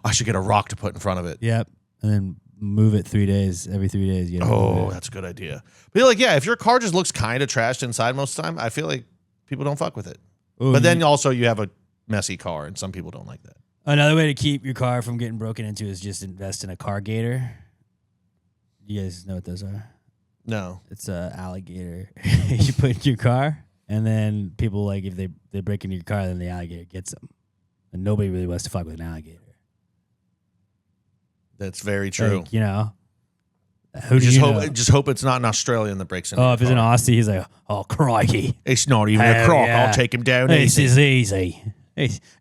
I should get a rock to put in front of it.
Yep. And then move it 3 days. Every 3 days. You gotta move
Oh,
it.
that's a good idea. But like, yeah, if your car just looks kind of trashed inside most of the time, I feel like people don't fuck with it.
Ooh,
But then also you have a messy car, and some people don't like that.
Another way to keep your car from getting broken into is just invest in a car gator. You guys know what those are?
No.
It's a alligator you put in your car, and then people like if they break into your car, then the alligator gets them, and nobody really wants to fuck with an alligator.
That's very true.
Like, you know, who do you know?
Just hope it's not an Australian that breaks into
Oh,
your
if it's an
car.
Aussie, he's like, oh crikey,
It's not even a
Hell
crock.
yeah.
I'll take him down
this
easy.
is easy.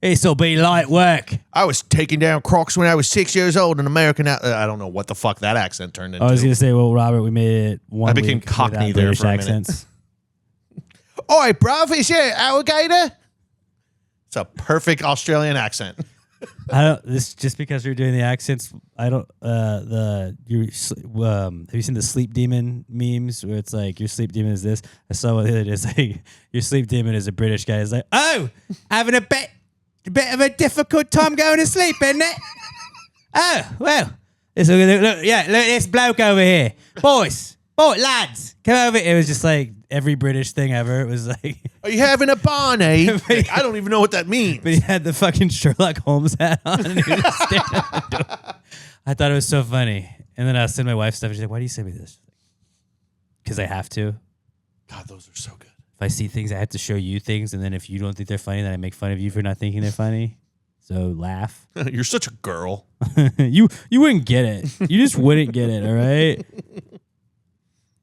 This'll be light work.
I was taking down crocs when I was 6 years old in American. I don't know what the fuck that accent turned into.
I was gonna say, well, Robert, we made it one.
I became
week
Cockney
without
there
British
for a minute.
accents.
Oi, bruv, is it alligator? It's a perfect Australian accent.
I don't. This just because you're doing the accents. I don't. Have you seen the sleep demon memes where it's like your sleep demon is this? I saw one the other day. It's like your sleep demon is a British guy. It's like, oh, having a bit of a difficult time going to sleep, isn't it? Oh well, look, this bloke over here, boys, lads, come over. It was just like every British thing ever. It was like.
Are you having a Barney? Like, I don't even know what that means.
But he had the fucking Sherlock Holmes hat on. And he was staring at the door. I thought it was so funny. And then I send my wife stuff. She's like, why do you send me this? Because I have to.
God, those are so good.
If I see things, I have to show you things. And then if you don't think they're funny, then I make fun of you for not thinking they're funny. So laugh.
You're such a girl.
You wouldn't get it. You just wouldn't get it, all right?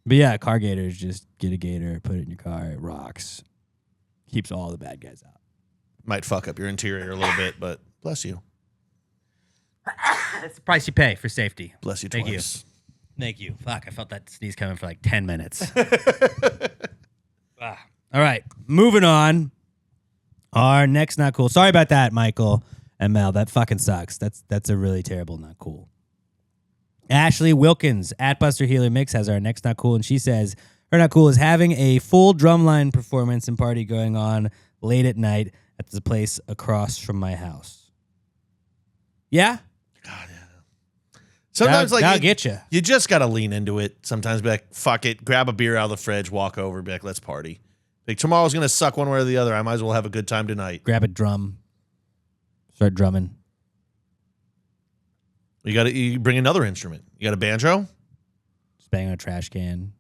But yeah, car gators, just get a gator, put it in your car. It rocks. Keeps all the bad guys out.
Might fuck up your interior a little bit, but bless you.
That's the price you pay for safety.
Bless you
Thank you.
twice.
Thank you. Fuck, I felt that sneeze coming for like 10 minutes. All right, moving on. Our next not cool. Sorry about that, Michael and Mel. That fucking sucks. That's a really terrible not cool. Ashley Wilkins at Buster Healer Mix has our next not cool, and she says her not cool is having a full drumline performance and party going on late at night at the place across from my house. Yeah?
Sometimes
That'll
like
get you.
you just gotta lean into it. Sometimes be like, fuck it, grab a beer out of the fridge, walk over, be like, let's party. Like tomorrow's gonna suck one way or the other. I might as well have a good time tonight.
Grab a drum. Start drumming.
You bring another instrument. You got a banjo?
Just bang on a trash can.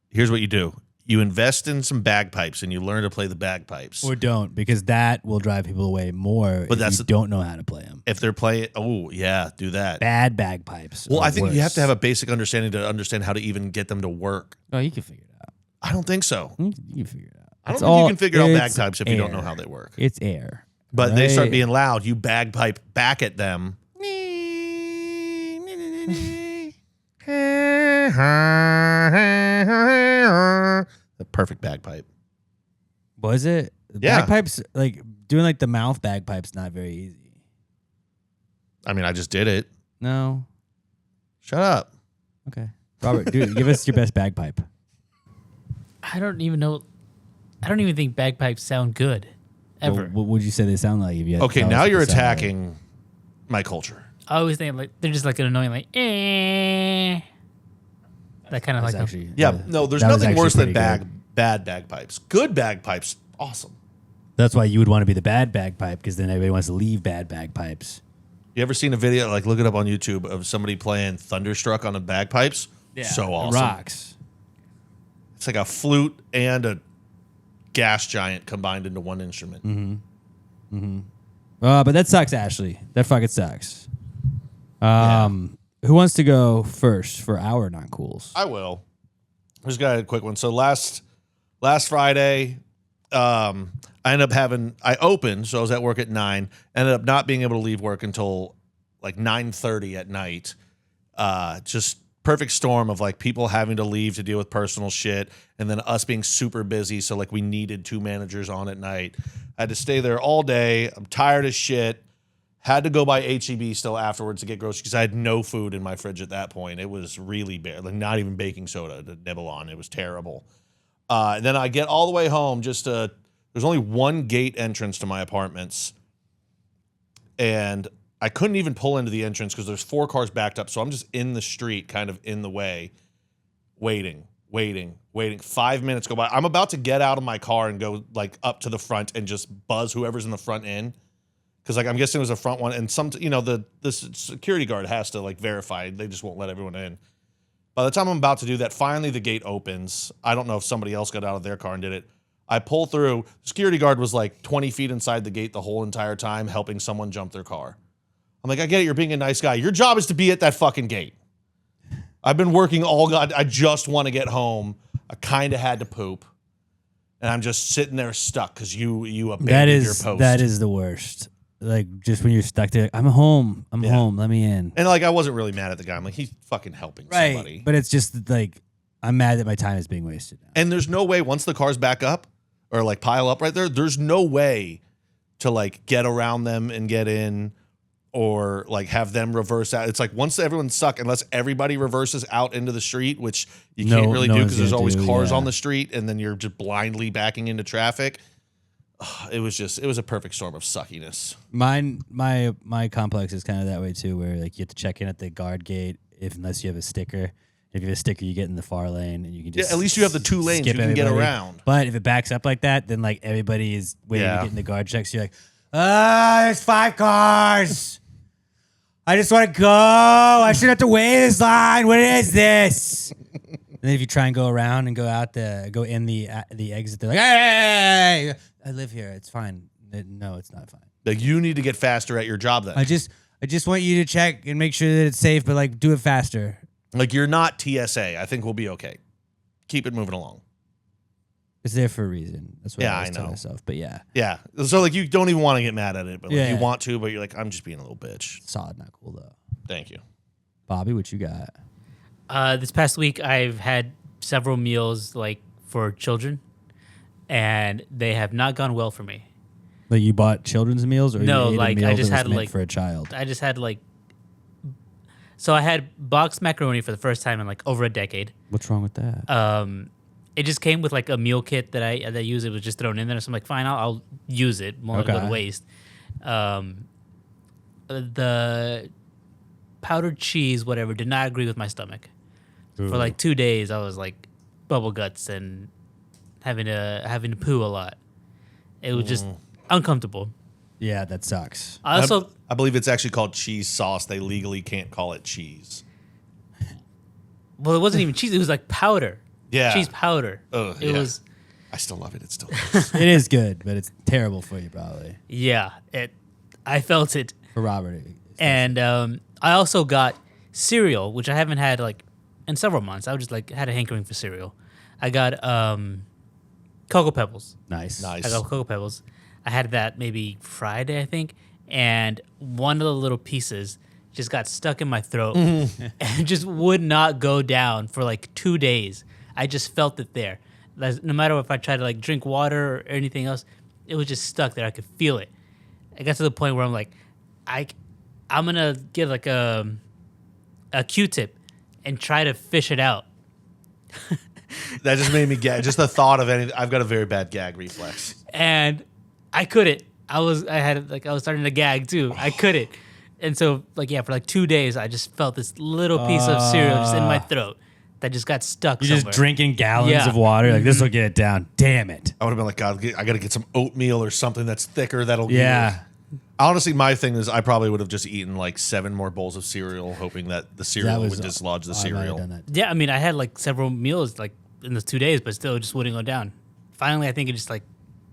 Here's what you do. You invest in some bagpipes and you learn to play the bagpipes.
Or don't, because that will drive people away more
But
if you don't know how to play them.
If they're playing, do that.
Bad bagpipes.
Well,
are
I think you have
worse.
to have a basic understanding to understand how to even get them to work.
Oh, you can figure it out.
I don't think so.
You can figure it out.
I don't
It's
think you
all-
can figure out
it's
bagpipes if you don't know
air.
how they work.
It's air.
But they start
Right?
being loud. You bagpipe back at them. The perfect bagpipe.
Was it?
Yeah.
Bagpipes, like doing like the mouth bagpipes, not very easy.
I mean, I just did it.
No.
Shut up.
Okay. Robert, dude, give us your best bagpipe.
I don't even know. I don't even think bagpipes sound good, ever.
What would you say they sound like if you had to
Okay,
tell us
now
what
you're
they sound like?
attacking my culture.
I always think like they're just like an annoying like that kind of
That's
like
actually,
Yeah,
that-
no, there's
that was
nothing
actually
worse than
pretty good.
bad bagpipes. Good bagpipes, awesome.
That's why you would want to be the bad bagpipe, because then everybody wants to leave bad bagpipes.
You ever seen a video, like look it up on YouTube, of somebody playing Thunderstruck on the bagpipes? So awesome.
Rocks.
It's like a flute and a gas giant combined into one instrument.
But that sucks, Ashley. That fucking sucks. Who wants to go first for our non cools?
I will. I just got a quick one. So last Friday, I opened, so I was at work at 9, ended up not being able to leave work until like 9:30 at night. Just perfect storm of like people having to leave to deal with personal shit, and then us being super busy. So like we needed 2 managers on at night. I had to stay there all day. I'm tired as shit. Had to go by HEB still afterwards to get groceries because I had no food in my fridge at that point. It was really bad, like not even baking soda to nibble on. It was terrible. And then I get all the way home. There's only one gate entrance to my apartments, and I couldn't even pull into the entrance because there's 4 cars backed up. So I'm just in the street, kind of in the way, waiting. 5 minutes go by. I'm about to get out of my car and go like up to the front and just buzz whoever's in the front in. Because like I'm guessing it was a front one, and the security guard has to like verify. They just won't let everyone in. By the time I'm about to do that, finally the gate opens. I don't know if somebody else got out of their car and did it. I pull through. The security guard was like 20 feet inside the gate the whole entire time, helping someone jump their car. I'm like, I get it. You're being a nice guy. Your job is to be at that fucking gate. I've been working I just want to get home. I kind of had to poop, and I'm just sitting there stuck because you abandoned your post.
That is the worst. Like just when you're stuck there, like, I'm home. I'm home. Let me in.
And like I wasn't really mad at the guy. I'm like, he's fucking helping somebody.
But it's just like I'm mad that my time is being wasted now.
And there's no way once the cars back up or like pile up right there, there's no way to like get around them and get in or like have them reverse out. It's like once everyone's stuck, unless everybody reverses out into the street, which you can't really do
one's
because there's
gonna
always
do,
cars
yeah.
on the street and then you're just blindly backing into traffic. It was a perfect storm of suckiness.
My complex is kind of that way too, where like you have to check in at the guard gate unless you have a sticker. If you have a sticker, you get in the far lane and you can just
At least you have the 2 lanes you
skip
can get
everybody.
around.
But if it backs up like that, then like everybody is waiting
Yeah.
to get in the guard checks. You're like, there's 5 cars. I just want to go. I shouldn't have to wait this line. What is this? And then if you try and go around and go in the exit, they're like, hey, I live here. It's fine. No, it's not fine.
Like you need to get faster at your job then.
I just want you to check and make sure that it's safe, but like do it faster.
Like you're not TSA. I think we'll be okay. Keep it moving along.
It's there for a reason. That's what
Yeah,
I always
I
tell
know.
myself. But yeah,
Yeah. So like you don't even want to get mad at it, but like
Yeah.
you want to, but you're like, I'm just being a little bitch.
solid, not cool though.
Thank you.
Bobby, what you got?
This past week, I've had several meals like for children, and they have not gone well for me.
Like you bought children's meals, or
No,
you ate
like,
a meal
I just
that was
had,
meant
like-
for a child.
I just had so I had boxed macaroni for the first time in like over a decade.
What's wrong with that?
It just came with like a meal kit that I use. It was just thrown in there, so I'm like, fine, I'll use it. Won't go to
Okay.
waste. The powdered cheese, whatever, did not agree with my stomach. For like 2 days, I was like bubble guts and having to poo a lot. It was just uncomfortable.
Yeah, that sucks.
I also
I believe it's actually called cheese sauce. They legally can't call it cheese.
well, it wasn't even cheese. It was like powder.
Yeah.
Cheese powder.
Ugh,
it
yeah.
was.
I still love it. It's still delicious.
It is good, but it's terrible for you probably.
Yeah. I felt it.
For Robert.
And I also got cereal, which I haven't had like in several months. I just like had a hankering for cereal. I got Cocoa Pebbles.
Nice.
I got Cocoa Pebbles. I had that maybe Friday, I think, and one of the little pieces just got stuck in my throat and just would not go down for like 2 days. I just felt it there. No matter if I tried to like drink water or anything else, it was just stuck there. I could feel it. I got to the point where I'm like, I'm gonna get like a Q-tip and try to fish it out.
That just made me gag. Just the thought of anything. I've got a very bad gag reflex.
And I couldn't. I was starting to gag too. I couldn't. And so for like 2 days, I just felt this little piece of cereal just in my throat that just got stuck.
You're
somewhere.
just drinking gallons
Yeah.
of water. Like, this will get it down. Damn it.
I would have been like, God, I got to get some oatmeal or something that's thicker. That'll
Yeah.
Honestly, my thing is I probably would have just eaten like 7 more bowls of cereal, hoping that the cereal would dislodge the
I might have
cereal.
done that.
Yeah, I mean, I had like several meals like in those 2 days, but still it just wouldn't go down. Finally, I think it just like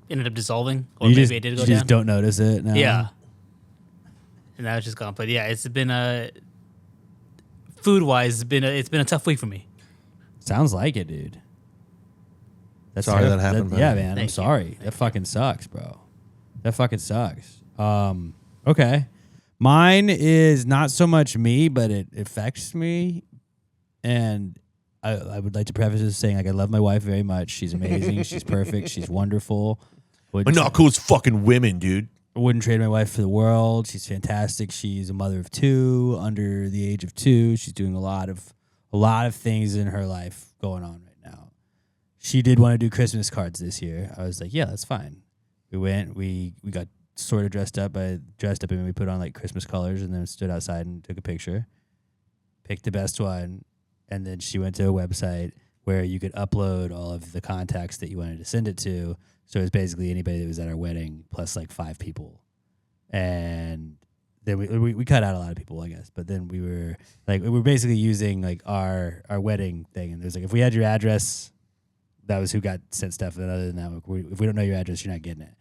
ended up dissolving, or
You
maybe
just,
it did go
you
down.
just don't notice it now.
Yeah. And now it's just gone. But yeah, it's been food-wise, it's been a tough week for me.
Sounds like it, dude. That's
Sorry that happened,
yeah,
man.
man. I'm
Thank you.
sorry. That fucking sucks, bro. That fucking sucks. Okay. Mine is not so much me, but it affects me. And I would like to preface this saying, like, I love my wife very much. She's amazing. She's perfect. She's wonderful.
But not cool as fucking women, dude.
I wouldn't trade my wife for the world. She's fantastic. She's a mother of 2, under the age of 2. She's doing a lot of things in her life going on right now. She did want to do Christmas cards this year. I was like, yeah, that's fine. We went. We got sort of dressed up, and we put on like Christmas colors, and then stood outside and took a picture. Picked the best one, and then she went to a website where you could upload all of the contacts that you wanted to send it to. So it was basically anybody that was at our wedding plus like 5 people. And then we cut out a lot of people, I guess. But then we were basically using like our wedding thing. And there's like, if we had your address, that was who got sent stuff. And other than that, if we don't know your address, you're not getting it.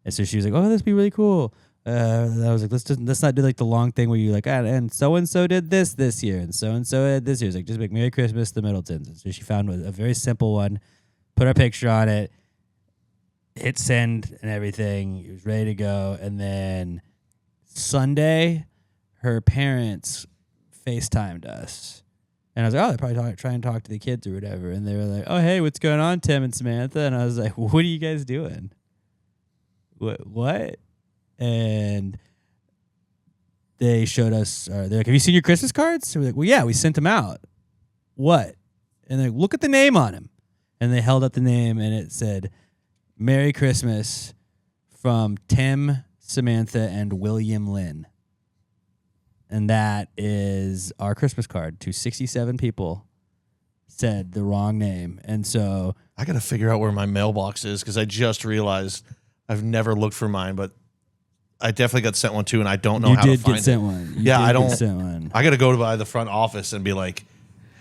And so she was like, oh, this would be really cool. And I was like, let's not do like the long thing where you like, and so-and-so did this year. And so-and-so did this year. It's like, just make Merry Christmas, the Middletons. And so she found a very simple one, put our picture on it, hit send and everything. It was ready to go. And then Sunday, her parents FaceTimed us. And I was like, oh, they're probably trying to talk to the kids or whatever. And they were like, oh, hey, what's going on, Tim and Samantha? And I was like, what are you guys doing? What? And they showed us, they're like, have you seen your Christmas cards? So we're like, well, yeah, we sent them out. What? And they're like, look at the name on him. And they held up the name and it said, Merry Christmas from Tim, Samantha, and William Lynn. And that is our Christmas card to 67 people. Said the wrong name. And so
I got to figure out where my mailbox is because I just realized I've never looked for mine, but I definitely got sent one too, and I don't know how to find it.
You did get sent one.
Yeah, I don't.
Get sent one.
I got to go by the front office and be like,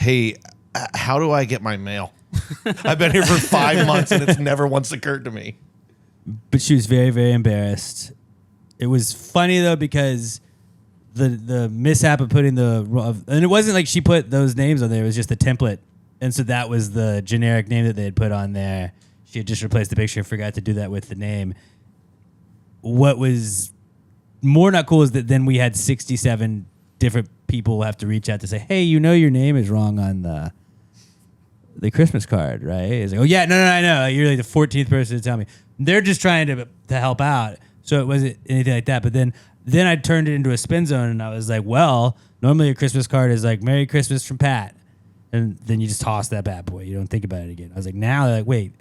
hey, how do I get my mail? I've been here for 5 months, and it's never once occurred to me.
But she was very, very embarrassed. It was funny, though, because the mishap of putting and it wasn't like she put those names on there. It was just the template. And so that was the generic name that they had put on there. She had just replaced the picture and forgot to do that with the name. What was more not cool is that then we had 67 different people have to reach out to say, hey, you know your name is wrong on the Christmas card, right? It's like, oh, yeah, no, I know. You're like the 14th person to tell me. They're just trying to help out. So it wasn't anything like that. But then I turned it into a spin zone, and I was like, well, normally a Christmas card is like, Merry Christmas from Pat. And then you just toss that bad boy. You don't think about it again. I was like, now they're like, wait,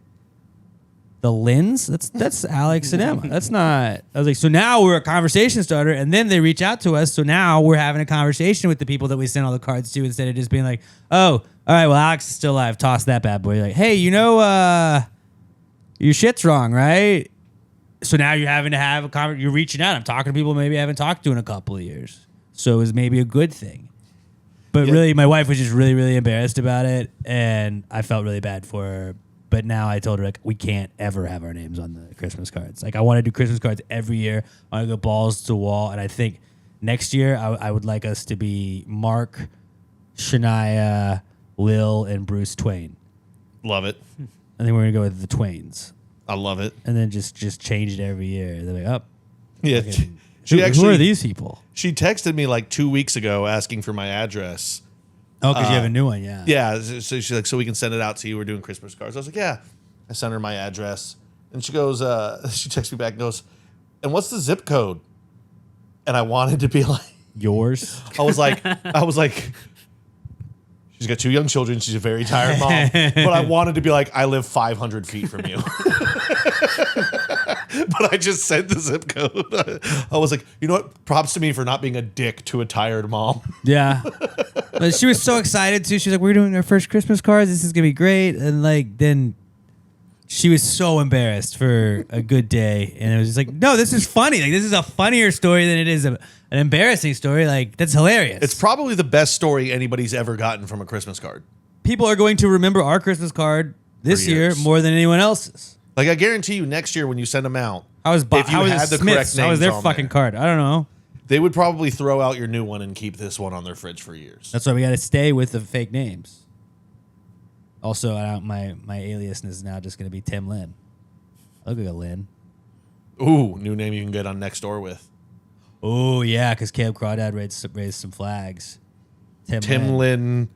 the Lins? That's Alex and Emma. That's not. I was like, so now we're a conversation starter, and then they reach out to us. So now we're having a conversation with the people that we sent all the cards to instead of just being like, oh, all right, well, Alex is still alive. Toss that bad boy. You're like, hey, you know, your shit's wrong, right? So now you're having to have a conversation. You're reaching out. I'm talking to people maybe I haven't talked to in a couple of years. So it was maybe a good thing. But really, my wife was just really, really embarrassed about it, and I felt really bad for her. But now I told her, like, we can't ever have our names on the Christmas cards. Like, I want to do Christmas cards every year. I want to go balls to the wall. And I think next year I would like us to be Mark, Shania, Lil, and Bruce Twain.
Love it.
I think we're going to go with the Twains.
I love it.
And then just change it every year. They're like, oh.
Yeah.
Who are these people?
She texted me like 2 weeks ago asking for my address.
Oh, because you have a new one, yeah.
Yeah, so she's like, so we can send it out to you. We're doing Christmas cards. I was like, yeah. I sent her my address, and she goes, she texts me back and goes, and what's the zip code? And I wanted to be like,
yours.
I was like, she's got 2 young children. She's a very tired mom, but I wanted to be like, I live 500 feet from you. But I just said the zip code. I was like, you know what? Props to me for not being a dick to a tired mom.
Yeah. But she was so excited too. She was like, we're doing our first Christmas cards. This is going to be great. And like, then she was so embarrassed for a good day. And it was just like, no, this is funny. Like, this is a funnier story than it is an embarrassing story. Like, that's hilarious.
It's probably the best story anybody's ever gotten from a Christmas card.
People are going to remember our Christmas card this year more than anyone else's.
Like, I guarantee you next year when you send them out,
I was
if you had the correct
Smiths. I was
names
their
on
fucking
there,
card. I don't know.
they would probably throw out your new one and keep this one on their fridge for years.
That's why we got to stay with the fake names. Also, my alias is now just going to be Tim Lin. I look like a Lin.
Ooh, new name you can get on Nextdoor with.
Oh, yeah, because Caleb Crawdad raised some flags.
Tim Lin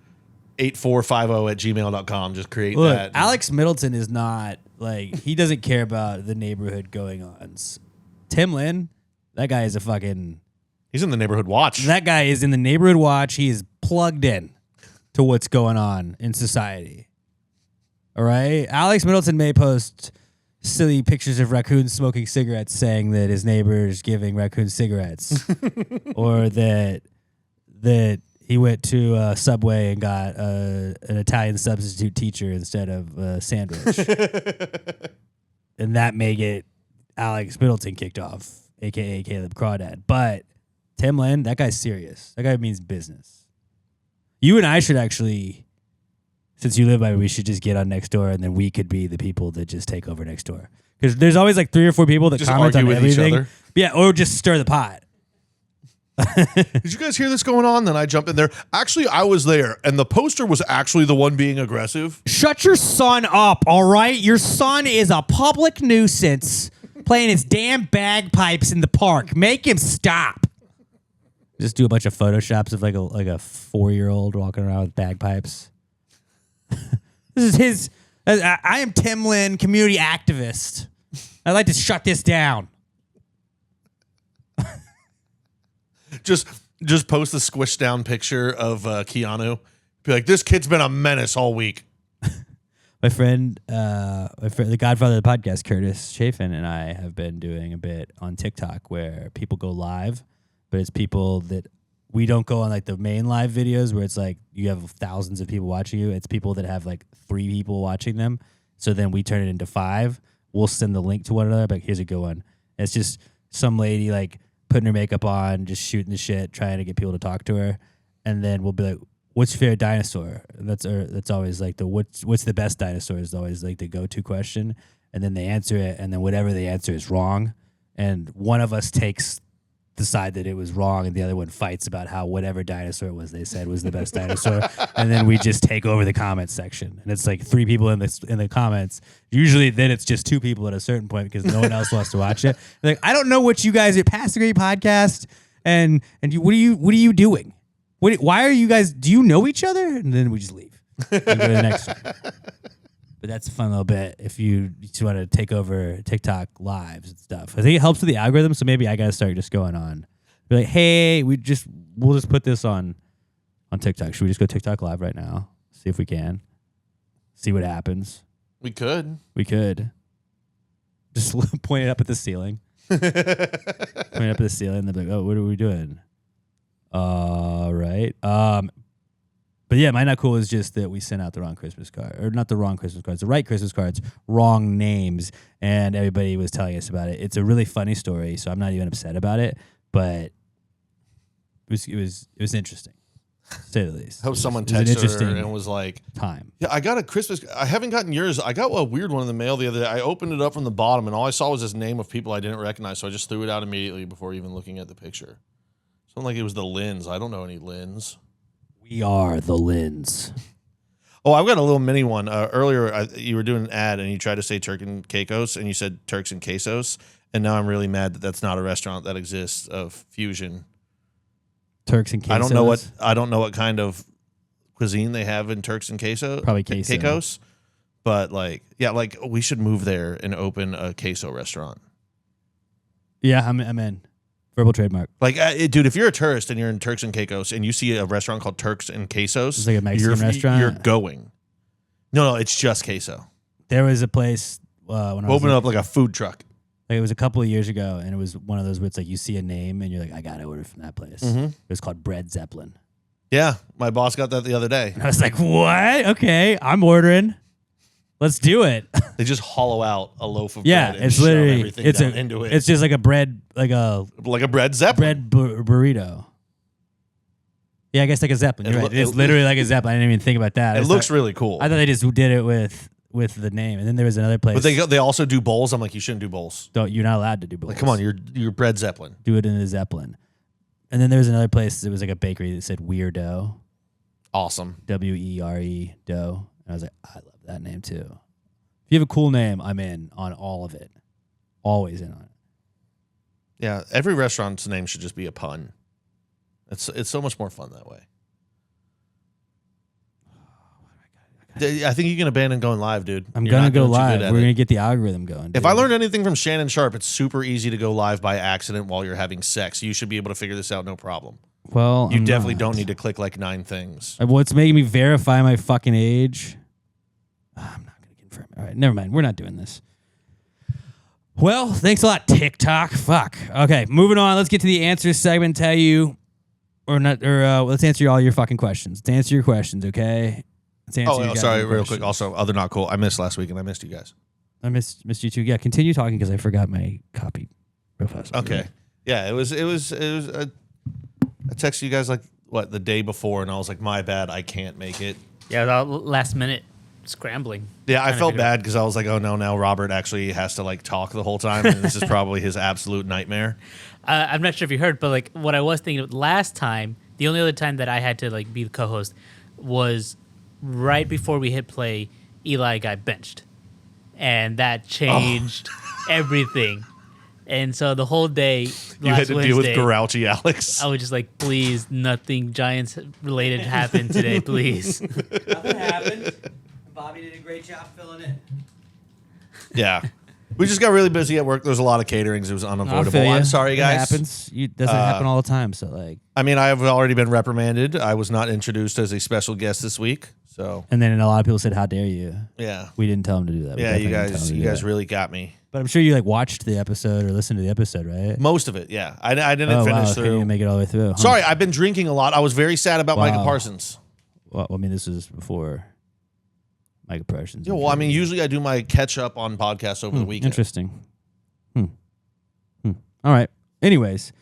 8450@gmail.com. Just create
Look,
that.
Alex Middleton is not, like, he doesn't care about the neighborhood going on. Tim Lin, that guy is a fucking...
He's in the neighborhood watch.
That guy is in the neighborhood watch. He is plugged in to what's going on in society. All right? Alex Middleton may post silly pictures of raccoons smoking cigarettes saying that his neighbor is giving raccoons cigarettes. Or that he went to Subway and got an Italian substitute teacher instead of a sandwich. And that may get Alex Middleton kicked off, a.k.a. Caleb Crawdad. But Tim Lin, that guy's serious. That guy means business. You and I should actually, since you live by me, we should just get on Nextdoor, and then we could be the people that just take over Nextdoor. Because there's always like 3 or 4 people that
Just
comment
argue
on
with
everything.
each other.
Yeah, or just stir the pot.
Did you guys hear this going on? Then I jumped in there. Actually, I was there, and the poster was actually the one being aggressive.
Shut your son up, all right? Your son is a public nuisance playing his damn bagpipes in the park. Make him stop. Just do a bunch of photoshops of like a 4-year-old walking around with bagpipes. This is his. I am Tim Lin, community activist. I'd like to shut this down.
Just post a squished down picture of Keanu. Be like, this kid's been a menace all week.
My friend, the godfather of the podcast, Curtis Chafin, and I have been doing a bit on TikTok where people go live, but it's people that we don't go on like the main live videos where it's like you have thousands of people watching you. It's people that have like 3 people watching them. So then we turn it into 5. We'll send the link to one another, but here's a good one. It's just some lady like putting her makeup on, just shooting the shit, trying to get people to talk to her. And then we'll be like, what's your favorite dinosaur? And that's always like what's the best dinosaur is always like the go-to question. And then they answer it, and then whatever they answer is wrong. And one of us takes the side that it was wrong, and the other one fights about how whatever dinosaur it was they said was the best dinosaur. And then we just take over the comments section. And it's like 3 people in the comments. Usually then it's just 2 people at a certain point because no one else wants to watch it. They're like, I don't know what you guys are. Pass the Great podcast, and what are you doing? Why are you guys? Do you know each other? And then we just leave and go to the next one. But that's a fun little bit if you just want to take over TikTok lives and stuff. I think it helps with the algorithm, so maybe I got to start just going on. Be like, hey, we'll just put this on TikTok. Should we just go TikTok live right now? See if we can. See what happens.
We could.
We could. Just point it up at the ceiling. Point it up at the ceiling. They'll be like, oh, what are we doing? Right. But yeah, my not cool is just that we sent out the wrong Christmas card, or not the wrong Christmas cards, the right Christmas cards, wrong names, and everybody was telling us about it. It's a really funny story, so I'm not even upset about it, but it was interesting, to say the least.
I hope someone
It was an
texted
interesting
her and was like,
time.
yeah, I got a Christmas. I haven't gotten yours. I got a weird one in the mail the other day. I opened it up from the bottom, and all I saw was this name of people I didn't recognize, so I just threw it out immediately before even looking at the picture. Something like it was the Lins. I don't know any Lins.
We are the Lins.
Oh, I've got a little mini one. Earlier, you were doing an ad, and you tried to say Turk and Caicos, and you said Turks and Quesos, and now I'm really mad that that's not a restaurant that exists of fusion.
Turks and Quesos.
I don't know what kind of cuisine they have in Turks and Quesos.
Probably queso.
Caicos. But we should move there and open a queso restaurant.
Yeah, I'm in. Verbal trademark.
Dude, if you're a tourist and you're in Turks and Caicos and you see a restaurant called Turks and Quesos,
It's like a Mexican restaurant?
You're going. No, it's just queso.
There was a place when I was
Open up like a food truck.
Like it was a couple of years ago, and it was one of those where it's like you see a name and you're like, I gotta order from that place. It was called Bread Zeppelin.
Yeah, my boss got that the other day.
I was like, what? Okay, I'm ordering. Let's do it.
They just hollow out a loaf of
Yeah,
bread and
it's
shove
literally
everything down into it.
It's just like a bread, like a
bread Zeppelin.
burrito. Yeah, I guess like a Zeppelin. You're right. It's literally like a Zeppelin. I didn't even think about that.
It looks really cool.
I thought they just did it with the name, and then there was another place.
But they also do bowls. I'm like, you shouldn't do bowls.
You're not allowed to do bowls.
Like, come on, you're bread Zeppelin.
Do it in a Zeppelin. And then there was another place. It was like a bakery that said Weirdo.
Awesome.
WERE dough. And I was like, I love that name too. If you have a cool name, I'm in on all of it. Always in on it.
Yeah, every restaurant's name should just be a pun. It's so much more fun that way. I think you can abandon going live, dude.
I'm
You're
going to
not
go
doing too
live.
good at
We're
it.
going to get the algorithm going.
If I learned anything from Shannon Sharp, it's super easy to go live by accident while you're having sex. You should be able to figure this out no problem.
Well,
You definitely don't need to click like 9 things.
What's making me verify my fucking age? I'm not going to confirm it. All right, never mind. We're not doing this. Well, thanks a lot, TikTok. Fuck. Okay, moving on. Let's get to the answer segment. Tell you, let's answer all your fucking questions. Let's answer your questions, okay? Let's answer your
sorry,
goddamn
real quick.
questions.
Also, other not cool. I missed last week and I missed you guys.
I missed you too. Yeah, continue talking because I forgot my copy real fast.
Okay. Yeah, it was. I texted you guys like the day before, and I was like, my bad, I can't make it.
Yeah, the last minute scrambling.
Yeah, I
Trying to
felt
figure it out.
bad because I was like, oh no, now Robert actually has to like talk the whole time, and this is probably his absolute nightmare.
I'm not sure if you heard, but like what I was thinking of last time, the only other time that I had to like be the co-host was right before we hit play. Eli got benched, and that changed everything. And so the whole day,
You had
last
to deal with
Wednesday,
grouchy Alex.
I was just like, please, nothing Giants related happened today, please.
Nothing happened. Bobby did a great job filling in.
Yeah. We just got really busy at work. There was a lot of caterings. It was
I'll
unavoidable.
feel ya.
I'm sorry, guys.
It happens. It doesn't happen all the time. So like,
I mean, I have already been reprimanded. I was not introduced as a special guest this week. So,
and then a lot of people said, "How dare you?"
yeah.
We didn't tell him to do that. We
Yeah, you
definitely didn't tell him
guys
to
you
do
guys
that.
really got me.
But I'm sure you like watched the episode or listened to the episode, right?
Most of it, yeah. I didn't
Oh,
finish
wow. Couldn't
through.
even make it all the way through. Huh?
Sorry, I've been drinking a lot. I was very sad about Micah
Wow.
Parsons.
Well, I mean, this was before Micah Parsons.
Yeah, well, I mean, usually I do my catch up on podcasts over the weekend.
Interesting. All right. Anyways,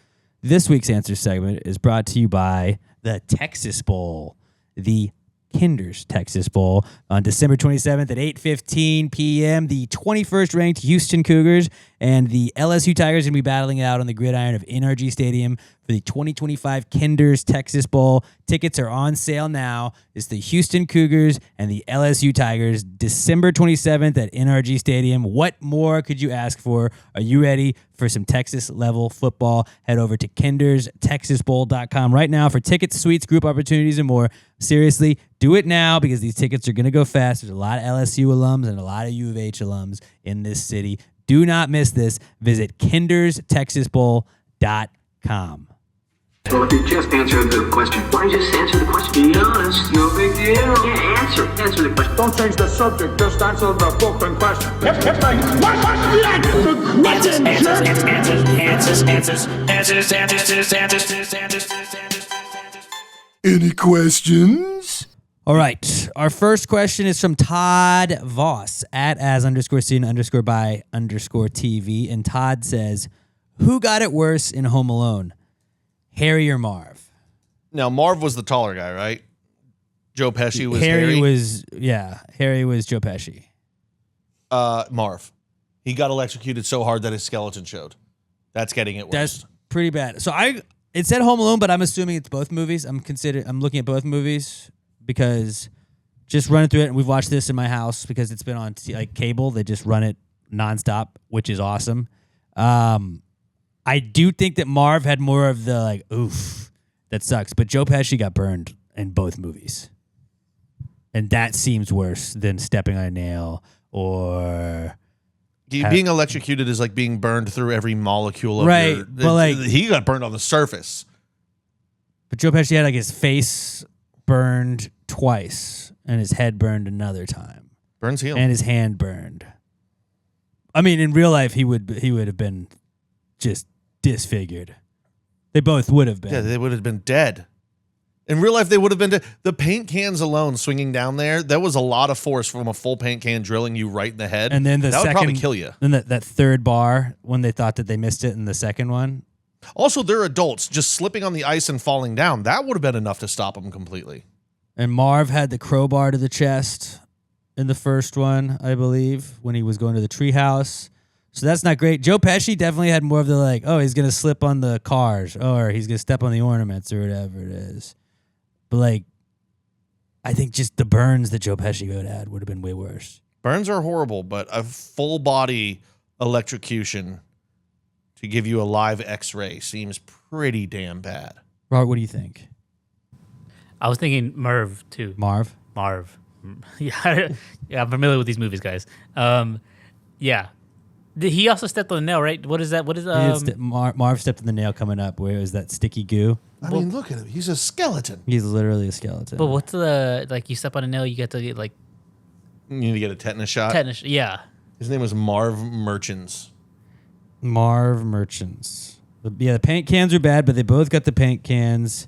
this week's answer segment is brought to you by the Texas Bowl, the Kinder's Texas Bowl on December 27th at 8:15 p.m. The 21st ranked Houston Cougars and the LSU Tigers are going to be battling it out on the gridiron of NRG Stadium for the 2025 Kinder's Texas Bowl. Tickets are on sale now. It's the Houston Cougars and the LSU Tigers, December 27th at NRG Stadium. What more could you ask for? Are you ready for some Texas-level football? Head over to kinderstexasbowl.com right now for tickets, suites, group opportunities, and more. Seriously, do it now because these tickets are going to go fast. There's a lot of LSU alums and a lot of U of H alums in this city. Do not miss this. Visit kinderstexasbowl.com.
Well, if you just answered the question. Why just answer the question? Be honest. No big deal. Yeah, answer the question.
Don't change the subject, just answer the fucking question.
Any questions?
All right. Our first question is from Todd Voss at @as_seen_by_TV. And Todd says, who got it worse in Home Alone? Harry or Marv?
Now, Marv was the taller guy, right? Joe Pesci was Harry.
Harry was Joe Pesci.
Marv. He got electrocuted so hard that his skeleton showed. That's getting it worse.
That's pretty bad. So it said Home Alone, but I'm assuming it's both movies. I'm looking at both movies because just running through it, and we've watched this in my house because it's been on cable. They just run it nonstop, which is awesome. I do think that Marv had more of the oof, that sucks. But Joe Pesci got burned in both movies, and that seems worse than stepping on a nail or.
Being electrocuted is like being burned through every molecule of
right, but
he got burned on the surface.
But Joe Pesci had his face burned twice and his head burned another time.
Burns heal.
And his hand burned. I mean, in real life, he would have been just disfigured. They both would have been.
Yeah, they would have been dead. In real life, they would have been dead. The paint cans alone swinging down there, that was a lot of force from a full paint can drilling you right in the head.
And then that
would probably kill you.
Then that third bar, when they thought that they missed it in the second one.
Also, they're adults. Just slipping on the ice and falling down, that would have been enough to stop them completely.
And Marv had the crowbar to the chest in the first one, I believe, when he was going to the treehouse. So that's not great. Joe Pesci definitely had more of the he's going to slip on the cars or he's going to step on the ornaments or whatever it is. But I think just the burns that Joe Pesci would have been way worse.
Burns are horrible, but a full body electrocution to give you a live X-ray seems pretty damn bad.
Robert, what do you think?
I was thinking Merv too.
Marv.
Yeah, I'm familiar with these movies, guys. Yeah. He also stepped on the nail, right? What is that? What is
Marv stepped on the nail coming up. Where is that sticky goo?
I mean, look at him. He's a skeleton.
He's literally a skeleton.
But what's the you step on a nail, you get to get
You need to get a tetanus shot.
tetanus. Yeah.
His name was Marv Merchants.
Marv Merchants. Yeah, the paint cans are bad, but they both got the paint cans.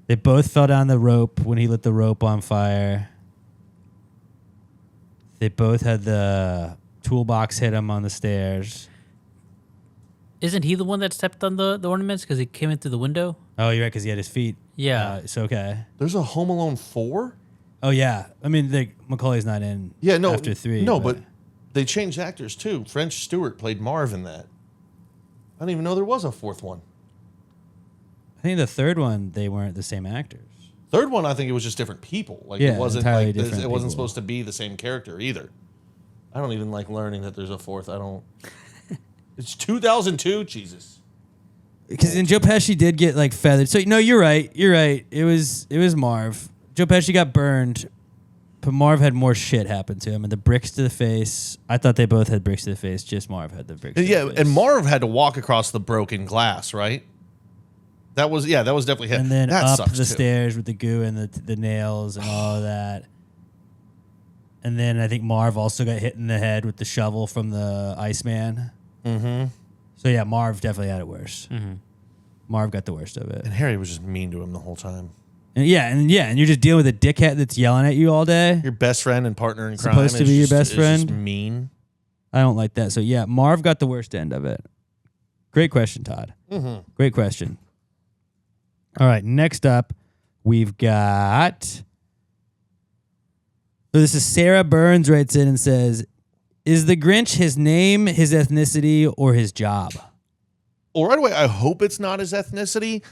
They both fell down the rope when he lit the rope on fire. They both had the toolbox hit him on the stairs.
Isn't he the one that stepped on the ornaments because he came in through the window?
Oh, you're right, because he had his feet.
Yeah.
It's okay.
There's a Home Alone 4?
Oh, yeah. I mean, Macaulay's not in after 3.
No, but they changed actors, too. French Stewart played Marv in that. I didn't even know there was a fourth one.
I think the third one, they weren't the same actors.
Third one, I think it was just different people.
Yeah,
it wasn't
entirely different
it wasn't
people.
supposed to be the same character either. I don't even like learning that there's a fourth. I don't. It's 2002, Jesus.
Because then Joe Pesci did get feathered. So no, you're right. It was Marv. Joe Pesci got burned, but Marv had more shit happen to him. And the bricks to the face. I thought they both had bricks to the face. Just Marv had the bricks. To the face.
And Marv had to walk across the broken glass, right? That was definitely him.
And then
that
up
sucks
the
too.
stairs with the goo and the nails and all of that. And then I think Marv also got hit in the head with the shovel from the Iceman.
Mm-hmm.
So yeah, Marv definitely had it worse.
Mm-hmm.
Marv got the worst of it.
And Harry was just mean to him the whole time.
And you're just dealing with a dickhead that's yelling at you all day.
Your best friend and partner in crime.
Supposed to be your best friend.
Just mean.
I don't like that. So yeah, Marv got the worst end of it. Great question, Todd.
Mm-hmm.
Great question. All right, next up, we've got. So this is Sarah Burns writes in and says, "Is the Grinch his name, his ethnicity, or his job?"
Well, right away, I hope it's not his ethnicity,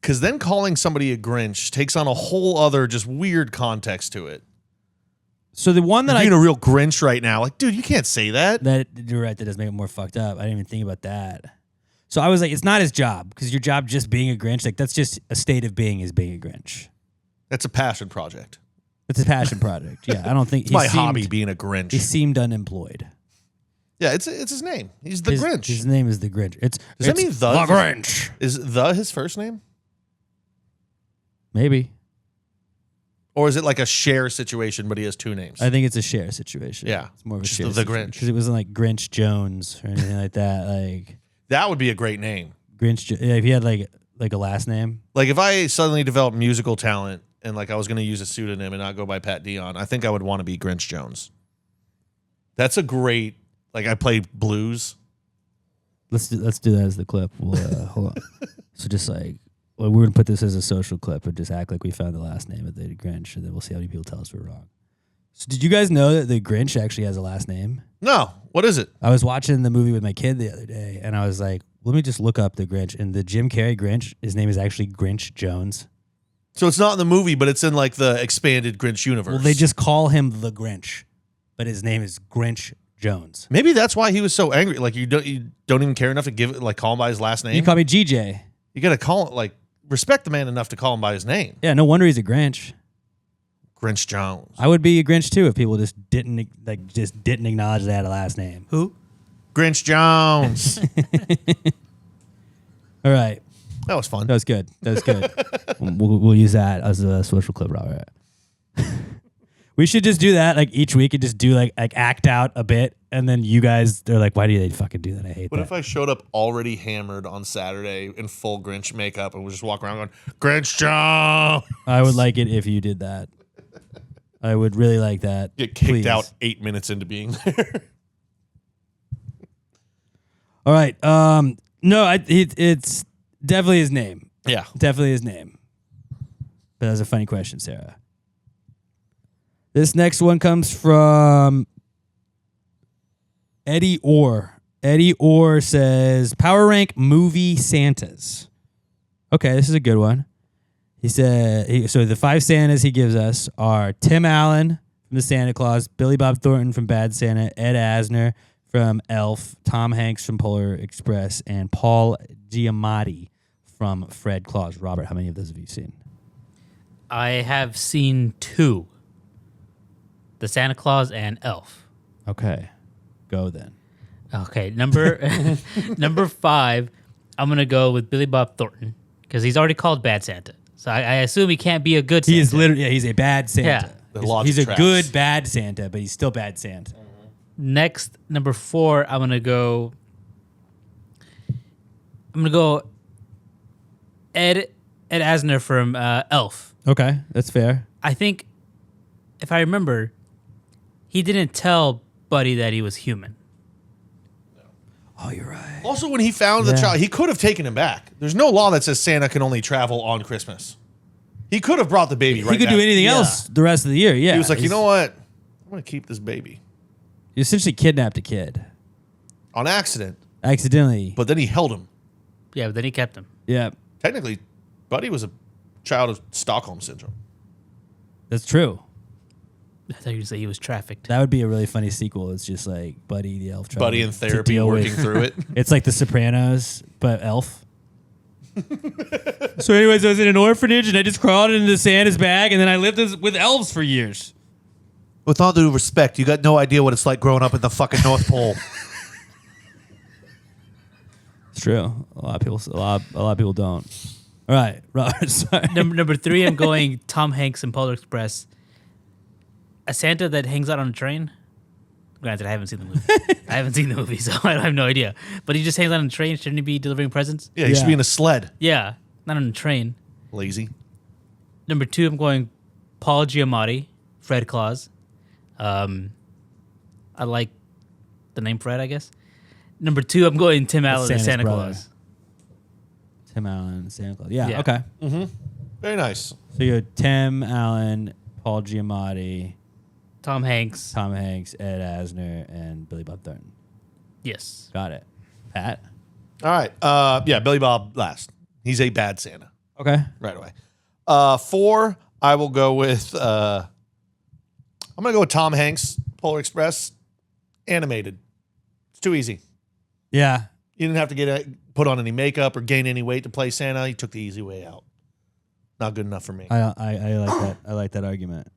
because then calling somebody a Grinch takes on a whole other just weird context to it.
So the one that
You're being a real Grinch right now. Dude, you can't say that.
You're right, that does make it more fucked up. I didn't even think about that. So I was like, it's not his job, because your job just being a Grinch, that's just a state of being is being a Grinch.
That's a passion project.
It's a passion project. Yeah, I don't think
it's my hobby being a Grinch.
He seemed unemployed.
Yeah, it's his name. He's the Grinch.
His name is the Grinch.
Does that mean the
Grinch?
Is the his first name?
Maybe.
Or is it like a share situation, but he has two names?
I think it's a share situation.
Yeah.
It's more of a
Just
share
the Grinch.
Because it wasn't like Grinch Jones or anything like that.
That would be a great name.
Grinch. Yeah, if he had like a last name.
Like if I suddenly developed musical talent and like I was going to use a pseudonym and not go by Pat Dion, I think I would want to be Grinch Jones. That's a great, like I play blues.
Let's do that as the clip. We'll hold on. So just like, well, we're gonna put this as a social clip, but just act like we found the last name of the Grinch, and then we'll see how many people tell us we're wrong. So did you guys know that the Grinch actually has a last name?
No, what is it?
I was watching the movie with my kid the other day, and I was like, let me just look up the Grinch. And the Jim Carrey Grinch, his name is actually Grinch Jones.
So it's not in the movie, but it's in like the expanded Grinch universe.
Well, they just call him the Grinch, but his name is Grinch Jones.
Maybe that's why he was so angry. Like you don't even care enough to give it, like call him by his last name.
You call me GJ.
You got to call it, like, respect the man enough to call him by his name.
Yeah, no wonder he's a Grinch.
Grinch Jones.
I would be a Grinch too if people just didn't acknowledge they had a last name.
Who?
Grinch Jones.
All right.
That was fun.
That was good. We'll use that as a social clip, Robert. We should just do that like each week and just do like act out a bit, and then you guys, they're like, why do they fucking do that? I hate
What
that.
if I showed up already hammered on Saturday in full Grinch makeup and we just walk around going, Grinch Jones?
I would like it if you did that. I would really like that.
Get kicked
Please.
out 8 minutes into being there.
All right. No, it's definitely his name.
Yeah.
Definitely his name. But that was a funny question, Sarah. This next one comes from Eddie Orr. Eddie Orr says, Power Rank movie Santas. Okay, this is a good one. He said, so the 5 Santas he gives us are Tim Allen from The Santa Claus, Billy Bob Thornton from Bad Santa, Ed Asner from Elf, Tom Hanks from Polar Express, and Paul Giamatti from Fred Claus. Robert, how many of those have you seen?
I have seen 2. The Santa Claus and Elf.
Okay, go then.
Okay, number 5, I'm going to go with Billy Bob Thornton because he's already called Bad Santa. So I assume he can't be a good Santa.
He is literally, he's a bad Santa.
Yeah.
The logic
He's a
tracks.
good bad Santa, but he's still bad Santa.
Next, number 4, I'm going to go Ed Asner from Elf.
Okay, that's fair.
I think, if I remember, he didn't tell Buddy that he was human.
Oh, you're right.
Also, when he found the child, he could have taken him back. There's no law that says Santa can only travel on Christmas. He could have brought the baby right
He could
back.
do anything else the rest of the year. Yeah,
He was like, you know what? I'm going to keep this baby.
He essentially kidnapped a kid
On accident.
accidentally.
But then he held him.
Yeah, but then he kept him.
Yeah,
Technically, Buddy was a child of Stockholm Syndrome.
that's true.
I thought you were going to say he was trafficked.
That would be a really funny sequel. It's just like Buddy the elf. trying
Buddy
to-
in
to
therapy
deal
working
with-
through it.
It's like The Sopranos, but elf. So, anyways, I was in an orphanage and I just crawled into Santa's bag, and then I lived with elves for years.
With all due respect, you got no idea what it's like growing up in the fucking North Pole.
It's true. A lot of people don't. All right, Robert. Sorry.
Number 3, I'm going Tom Hanks in Polar Express. A Santa that hangs out on a train. Granted, I haven't seen the movie. So I have no idea. But he just hangs out on a train. Shouldn't he be delivering presents?
Yeah, he should
Yeah.
be in a sled.
Yeah, not on a train.
Lazy.
Number 2, I'm going Paul Giamatti, Fred Claus. I like the name Fred, I guess. Number 2, I'm going Tim Allen,
Santa's
Santa
brother.
Claus.
Tim Allen, Santa Claus. Yeah,
Yeah.
okay.
Very nice.
So you go Tim Allen, Paul Giamatti,
Tom Hanks.
Tom Hanks, Ed Asner, and Billy Bob Thornton.
Yes.
Got it. Pat?
All right. Yeah, Billy Bob last. He's a bad Santa.
Okay.
Right away. 4, I will go with I'm gonna go with Tom Hanks, Polar Express, animated. It's too easy.
Yeah.
You didn't have to put on any makeup or gain any weight to play Santa. You took the easy way out. Not good enough for me.
I like that. I like that argument.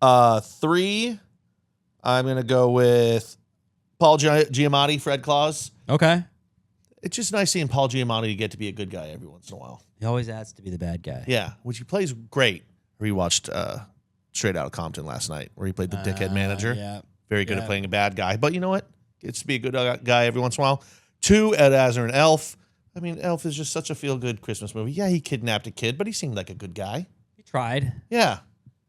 3, I'm gonna go with Paul Giamatti, Fred Claus.
Okay.
It's just nice seeing Paul Giamatti get to be a good guy every once in a while.
He always has to be the bad guy.
Yeah, which he plays great. Rewatched Straight Outta Compton last night, where he played the dickhead manager.
Yeah.
Very good
Yeah.
at playing a bad guy. But you know what? Gets to be a good guy every once in a while. 2, Ed Asner and Elf. I mean, Elf is just such a feel-good Christmas movie. Yeah, he kidnapped a kid, but he seemed like a good guy.
He Tried.
Yeah.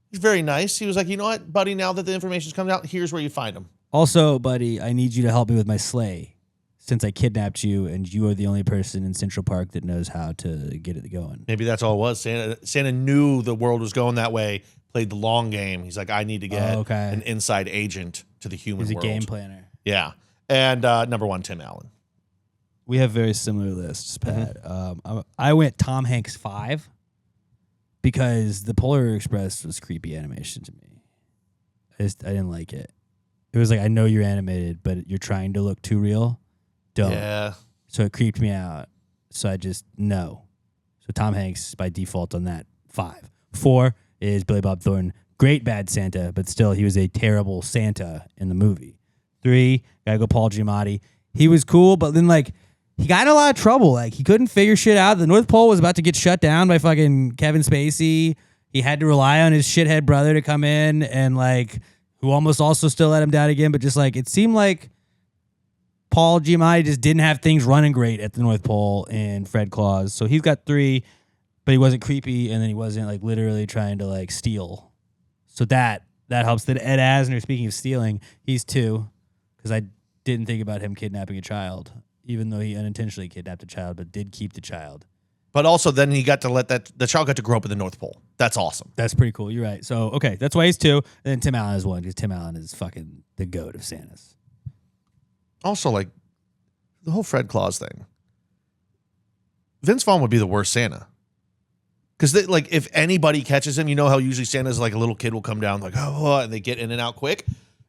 He's very nice. He was like, you know what, buddy, now that the information's coming out, here's where you find him.
Also, buddy, I need you to help me with my sleigh since I kidnapped you and you are the only person in Central Park that knows how to get it going.
Maybe that's all it was. Santa knew the world was going that way, played the long game. He's like, I need to get an inside agent to the human
He's
world.
a game planner.
Yeah. And number 1, Tim Allen.
We have very similar lists, Pat. I went Tom Hanks 5 because the Polar Express was creepy animation to me. I didn't like it. It was like, I know you're animated, but you're trying to look too real. Don't.
Yeah.
So it creeped me out. So I just, no. So Tom Hanks by default on that 5. 4 is Billy Bob Thornton. Great bad Santa, but still he was a terrible Santa in the movie. 3, gotta go Paul Giamatti. He was cool, but then like he got in a lot of trouble. Like he couldn't figure shit out. The North Pole was about to get shut down by fucking Kevin Spacey. He had to rely on his shithead brother to come in and like who almost also still let him down again. But just like it seemed like Paul Giamatti just didn't have things running great at the North Pole in Fred Claus. So he's got 3, but he wasn't creepy and then he wasn't like literally trying to like steal. So that helps. That Ed Asner, speaking of stealing, he's 2 because I didn't think about him kidnapping a child, even though he unintentionally kidnapped a child, but did keep the child.
But also then he got to the child got to grow up in the North Pole. That's awesome.
That's pretty cool. You're right. So, okay, that's why he's 2. And then Tim Allen is 1 because Tim Allen is fucking the goat of Santas.
Also, like, the whole Fred Claus thing. Vince Vaughn would be the worst Santa. Because, like, if anybody catches him, you know how usually Santa's like a little kid will come down, like, oh, and they get in and out quick.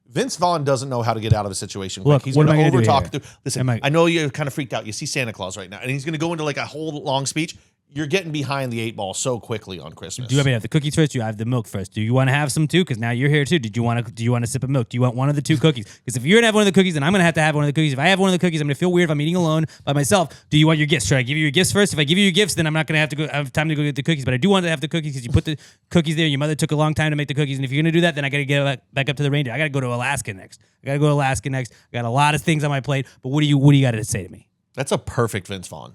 Vince Vaughn doesn't know how to get out of a situation quick.
Look,
He's
what
going
am I
to
gonna do
overtalk
here?
through. Listen, I know you're kind of freaked out. You see Santa Claus right now, and he's going to go into like a whole long speech. You're getting behind the 8 ball so quickly on Christmas.
Do you want me to have the cookies first? Do you have the milk first? Do you want to have some too? Because now you're here too. Do you want a sip of milk? Do you want one of the 2 cookies? Because if you're gonna have one of the cookies, then I'm gonna have to have one of the cookies. If I have one of the cookies, I'm gonna feel weird if I'm eating alone by myself. Do you want your gifts? Should I give you your gifts first? If I give you your gifts, then I'm not gonna have time to go get the cookies. But I do want to have the cookies because you put the cookies there. Your mother took a long time to make the cookies, and if you're gonna do that, then I gotta get back up to the reindeer. I gotta go to Alaska next. I got a lot of things on my plate. But what do you got to say to me?
That's a perfect Vince Vaughn.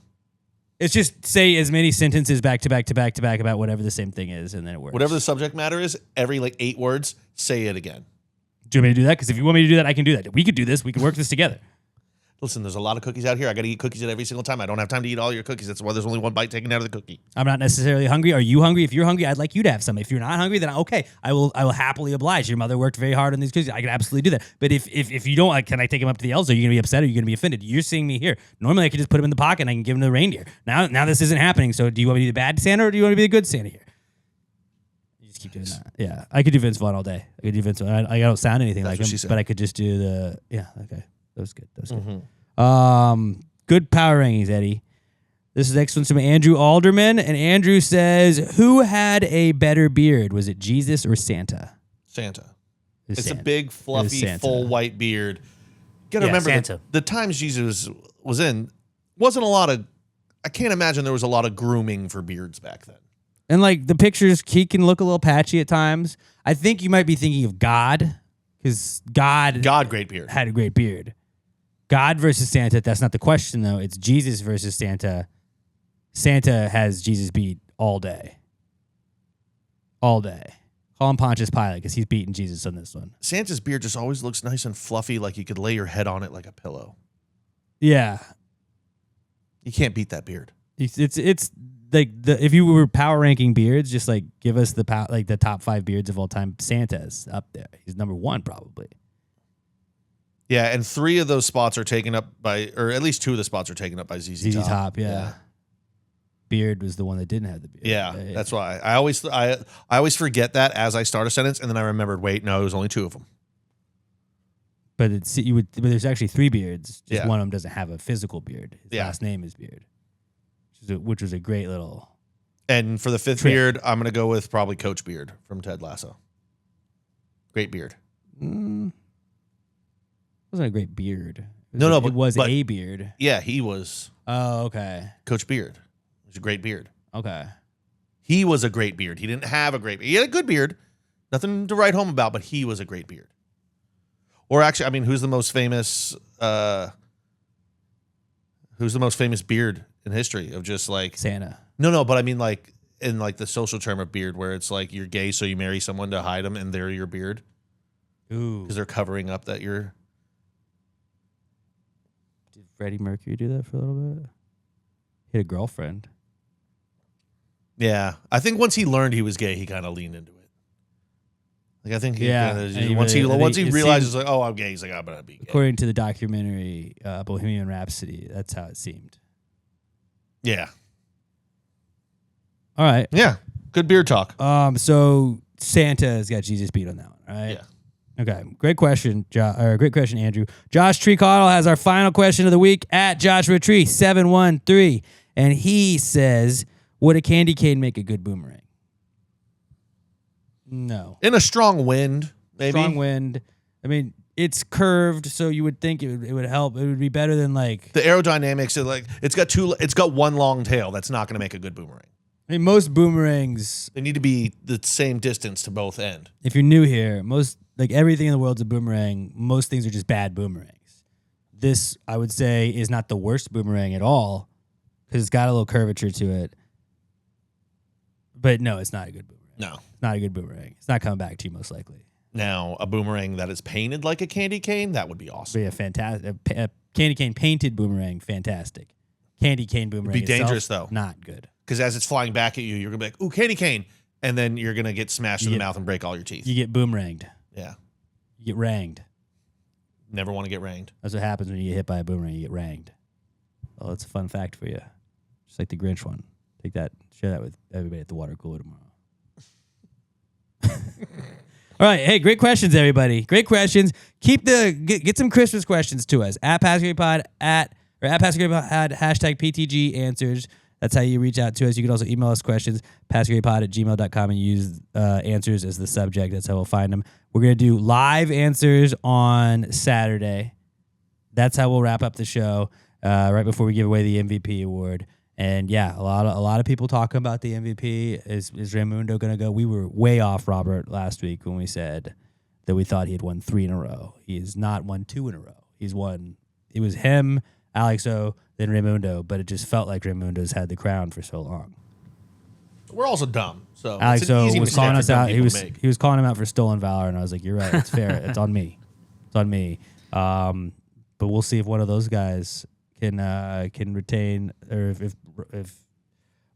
It's just say as many sentences back to back to back to back about whatever the same thing is, and then it works.
Whatever the subject matter is, every like 8 words, say it again.
Do you want me to do that? Because if you want me to do that, I can do that. We could do this. We can work this together.
Listen, there's a lot of cookies out here. I got to eat cookies every single time. I don't have time to eat all your cookies. That's why there's only 1 bite taken out of the cookie.
I'm not necessarily hungry. Are you hungry? If you're hungry, I'd like you to have some. If you're not hungry, then okay, I will happily oblige. Your mother worked very hard on these cookies. I can absolutely do that. But if you don't, can I take them up to the elves? Are you going to be upset? Or are you going to be offended? You're seeing me here. Normally, I could just put them in the pocket and I can give them to the reindeer. Now this isn't happening. So do you want me to be the bad Santa or do you want to be the good Santa here? You just keep doing that. Yeah, I could do Vince Vaughn all day. I could do Vince Vaughn. I don't sound anything like him, but I could just do the okay. That was good. Good power rankings, Eddie. This is next one's from Andrew Alderman, and Andrew says, "Who had a better beard? Was it Jesus or Santa?"
Santa.
It's
It's
Santa.
a big, fluffy, full white beard. You got to remember
Santa.
the times Jesus was in wasn't a lot of. I can't imagine there was a lot of grooming for beards back then.
And like the pictures, he can look a little patchy at times. I think you might be thinking of God, because God
Great beard.
had a great beard. God versus Santa, that's not the question, though. It's Jesus versus Santa. Santa has Jesus beat all day. All day. Call him Pontius Pilate because he's beating Jesus on this one.
Santa's beard just always looks nice and fluffy, like you could lay your head on it like a pillow.
Yeah.
You can't beat that beard.
It's like if you were power ranking beards, just like give us the top 5 beards of all time. Santa's up there. He's number 1 probably.
Yeah, and 3 of those spots are taken up by, or at least 2 of the spots are taken up by ZZ Top.
ZZ Top, yeah. Beard was the one that didn't have the beard.
Yeah, that's why I always forget that as I start a sentence, and then I remembered. Wait, no, it was only 2 of them.
But but there's actually 3 beards. Just
Yeah.
one of them doesn't have a physical beard. His
Yeah.
last name is Beard, which was a great little.
And for the 5th
Trick.
beard, I'm gonna go with probably Coach Beard from Ted Lasso. Great beard.
Wasn't a great beard.
But
it was a beard.
Yeah, he was
Oh, okay.
Coach Beard. It was a great beard.
Okay.
He was a great beard. He didn't have a great beard. He had a good beard. Nothing to write home about, but he was a great beard. Or actually, I mean, who's the most famous beard in history of just like
Santa.
No, but I mean like in like the social term of beard, where it's like you're gay, so you marry someone to hide them, and they're your beard.
Ooh.
Because they're covering up that you're.
Did Freddie Mercury do that for a little bit? He had a girlfriend.
Yeah, I think once he learned he was gay, he kind of leaned into it. Like I think, once he realizes like, oh, I'm gay, he's like, I'm gonna be gay.
According to the documentary Bohemian Rhapsody, that's how it seemed.
Yeah.
All right.
Yeah. Good beer talk.
So Santa's got Jesus beat on that one, right?
Yeah.
Okay. Great question, great question, Andrew. Josh Treecottle has our final question of the week at Joshua Tree 713, and he says, "Would a candy cane make a good boomerang?" No.
In a strong wind, maybe.
Strong wind. I mean, it's curved, so you would think it would help. It would be better than like
the aerodynamics. Like it's got one long tail. That's not going to make a good boomerang.
I mean, most boomerangs,
they need to be the same distance to both end.
If you're new here, everything in the world's a boomerang. Most things are just bad boomerangs. This, I would say, is not the worst boomerang at all because it's got a little curvature to it. But no, it's not a good boomerang.
No.
It's not a good boomerang. It's not coming back to you most likely.
Now, a boomerang that is painted like a candy cane, that would be awesome.
But yeah, fantastic. A candy cane painted boomerang, fantastic. Candy cane boomerang
It'd be dangerous, though.
Not good.
Because as it's flying back at you, you're going to be like, ooh, candy cane. And then you're going to get smashed in the mouth and break all your teeth.
You get boomeranged.
Yeah.
You get ranged.
Never want to get ranged.
That's what happens when you get hit by a boomerang. You get ranged. Oh, that's a fun fact for you. Just like the Grinch one. Take that, share that with everybody at the water cooler tomorrow. All right, hey, great questions, everybody. Great questions. Get some Christmas questions to us at PassGreatPod at hashtag PTG answers. That's how you reach out to us. You can also email us questions, passgreatpod@gmail.com, and use answers as the subject. That's how we'll find them. We're going to do live answers on Saturday. That's how we'll wrap up the show right before we give away the MVP award. And yeah, a lot of people talking about the MVP. Is Raimundo going to go? We were way off, Robert, last week when we said that we thought he had won 3 in a row. He has not won 2 in a row. He's won. It was him, Alex O, then Raimundo, but it just felt like Raimundo's had the crown for so long.
We're also dumb, so
Alex O was calling us out. He was calling him out for stolen valor, and I was like, "You're right. It's fair. It's on me. It's on me." But we'll see if one of those guys can retain, or if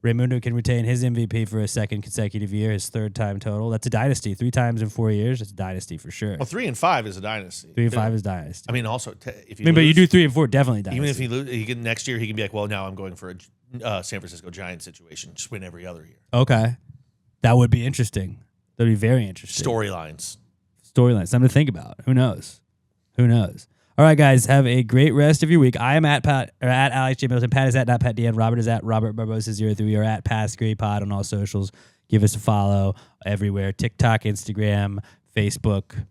Raimundo can retain his MVP for a second consecutive year, his 3rd time total. That's a dynasty. 3 times in 4 years. That's a dynasty for sure.
Well, 3 and 5 is a dynasty.
3 and 5 is dynasty.
I mean, also if you
but you do 3 and 4, definitely dynasty.
Even if he lose, next year he can be like, well, now I'm going for a San Francisco Giants situation. Just win every other year.
Okay, that would be interesting. That'd be very interesting.
Storylines.
Something to think about. Who knows? All right, guys, have a great rest of your week. I am at Alex J. Middleton. Pat is at NotPatDan. Robert is at Robert Barbosa03. We are at PassGreatPod on all socials. Give us a follow everywhere. TikTok, Instagram, Facebook,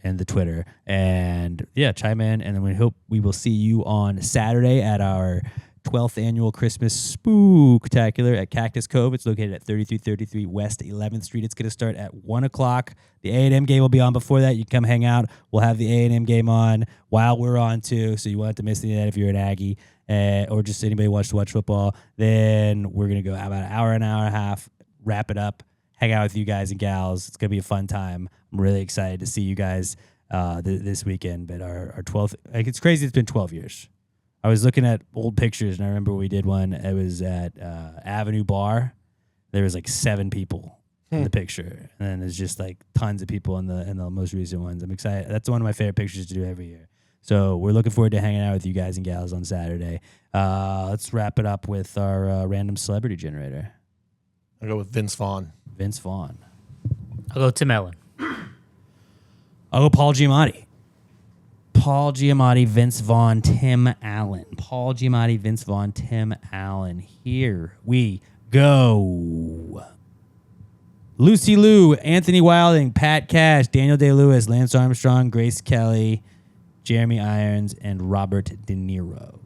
and the Twitter. And yeah, chime in. And then we will see you on Saturday at our 12th annual Christmas Spooktacular at Cactus Cove. It's located at 3333 West 11th Street. It's going to start at 1 o'clock. The A&M game will be on before that. You can come hang out. We'll have the A&M game on while we're on too, so you won't have to miss any of that if you're an Aggie or just anybody who wants to watch football. Then we're going to go about an hour and a half, wrap it up, hang out with you guys and gals. It's going to be a fun time. I'm really excited to see you guys this weekend. But our 12th, it's crazy. It's been 12 years. I was looking at old pictures, and I remember we did one. It was at Avenue Bar. There was like 7 people in the picture, and then there's just like tons of people in the most recent ones. I'm excited. That's one of my favorite pictures to do every year. So we're looking forward to hanging out with you guys and gals on Saturday. Let's wrap it up with our random celebrity generator.
I'll go with Vince Vaughn.
Vince Vaughn.
I'll go Tim Allen.
I'll go Paul Giamatti. Paul Giamatti, Vince Vaughn, Tim Allen. Paul Giamatti, Vince Vaughn, Tim Allen. Here we go. Lucy Liu, Anthony Wilding, Pat Cash, Daniel Day-Lewis, Lance Armstrong, Grace Kelly, Jeremy Irons, and Robert De Niro.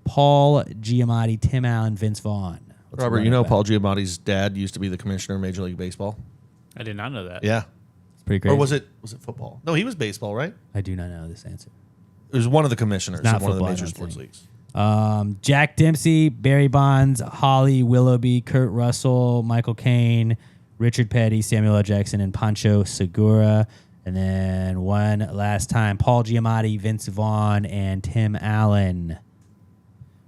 Paul Giamatti, Tim Allen, Vince Vaughn.
Robert, you know Paul Giamatti's dad used to be the commissioner of Major League Baseball?
I did not know that.
Yeah.
Pretty crazy.
Or was it football? No, he was baseball, right?
I do not know this answer.
It was one of the commissioners
Not
of one of the
football, I
major
don't
sports
think.
leagues.
Jack Dempsey, Barry Bonds, Holly Willoughby, Kurt Russell, Michael Caine, Richard Petty, Samuel L. Jackson, and Pancho Segura. And then one last time, Paul Giamatti, Vince Vaughn, and Tim Allen.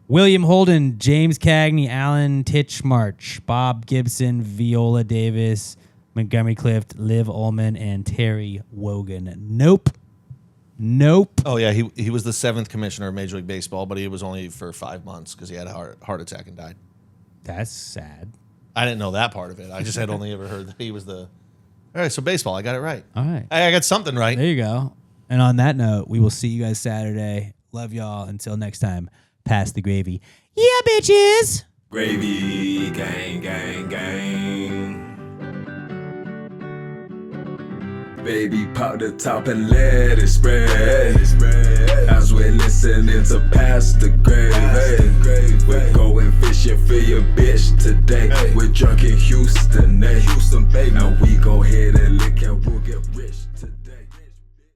William Holden, James Cagney, Alan Titchmarsh, Bob Gibson, Viola Davis, Montgomery Clift, Liv Ullman, and Terry Wogan. Nope.
Oh yeah, he was the 7th commissioner of Major League Baseball, but he was only for 5 months because he had a heart attack and died.
That's sad.
I didn't know that part of it. I just had only ever heard that he was the. All right, so baseball, I got it right.
All right.
I got something right.
There you go. And on that note, we will see you guys Saturday. Love y'all. Until next time, pass the gravy. Yeah, bitches.
Gravy, gang, gang, gang. Baby, pop the top and let it spread. As we're listening to Pass the Gravy. We're going fishing for your bitch today. We're drunk in Houston, Houston, baby. Now we go ahead and lick and we'll get rich today.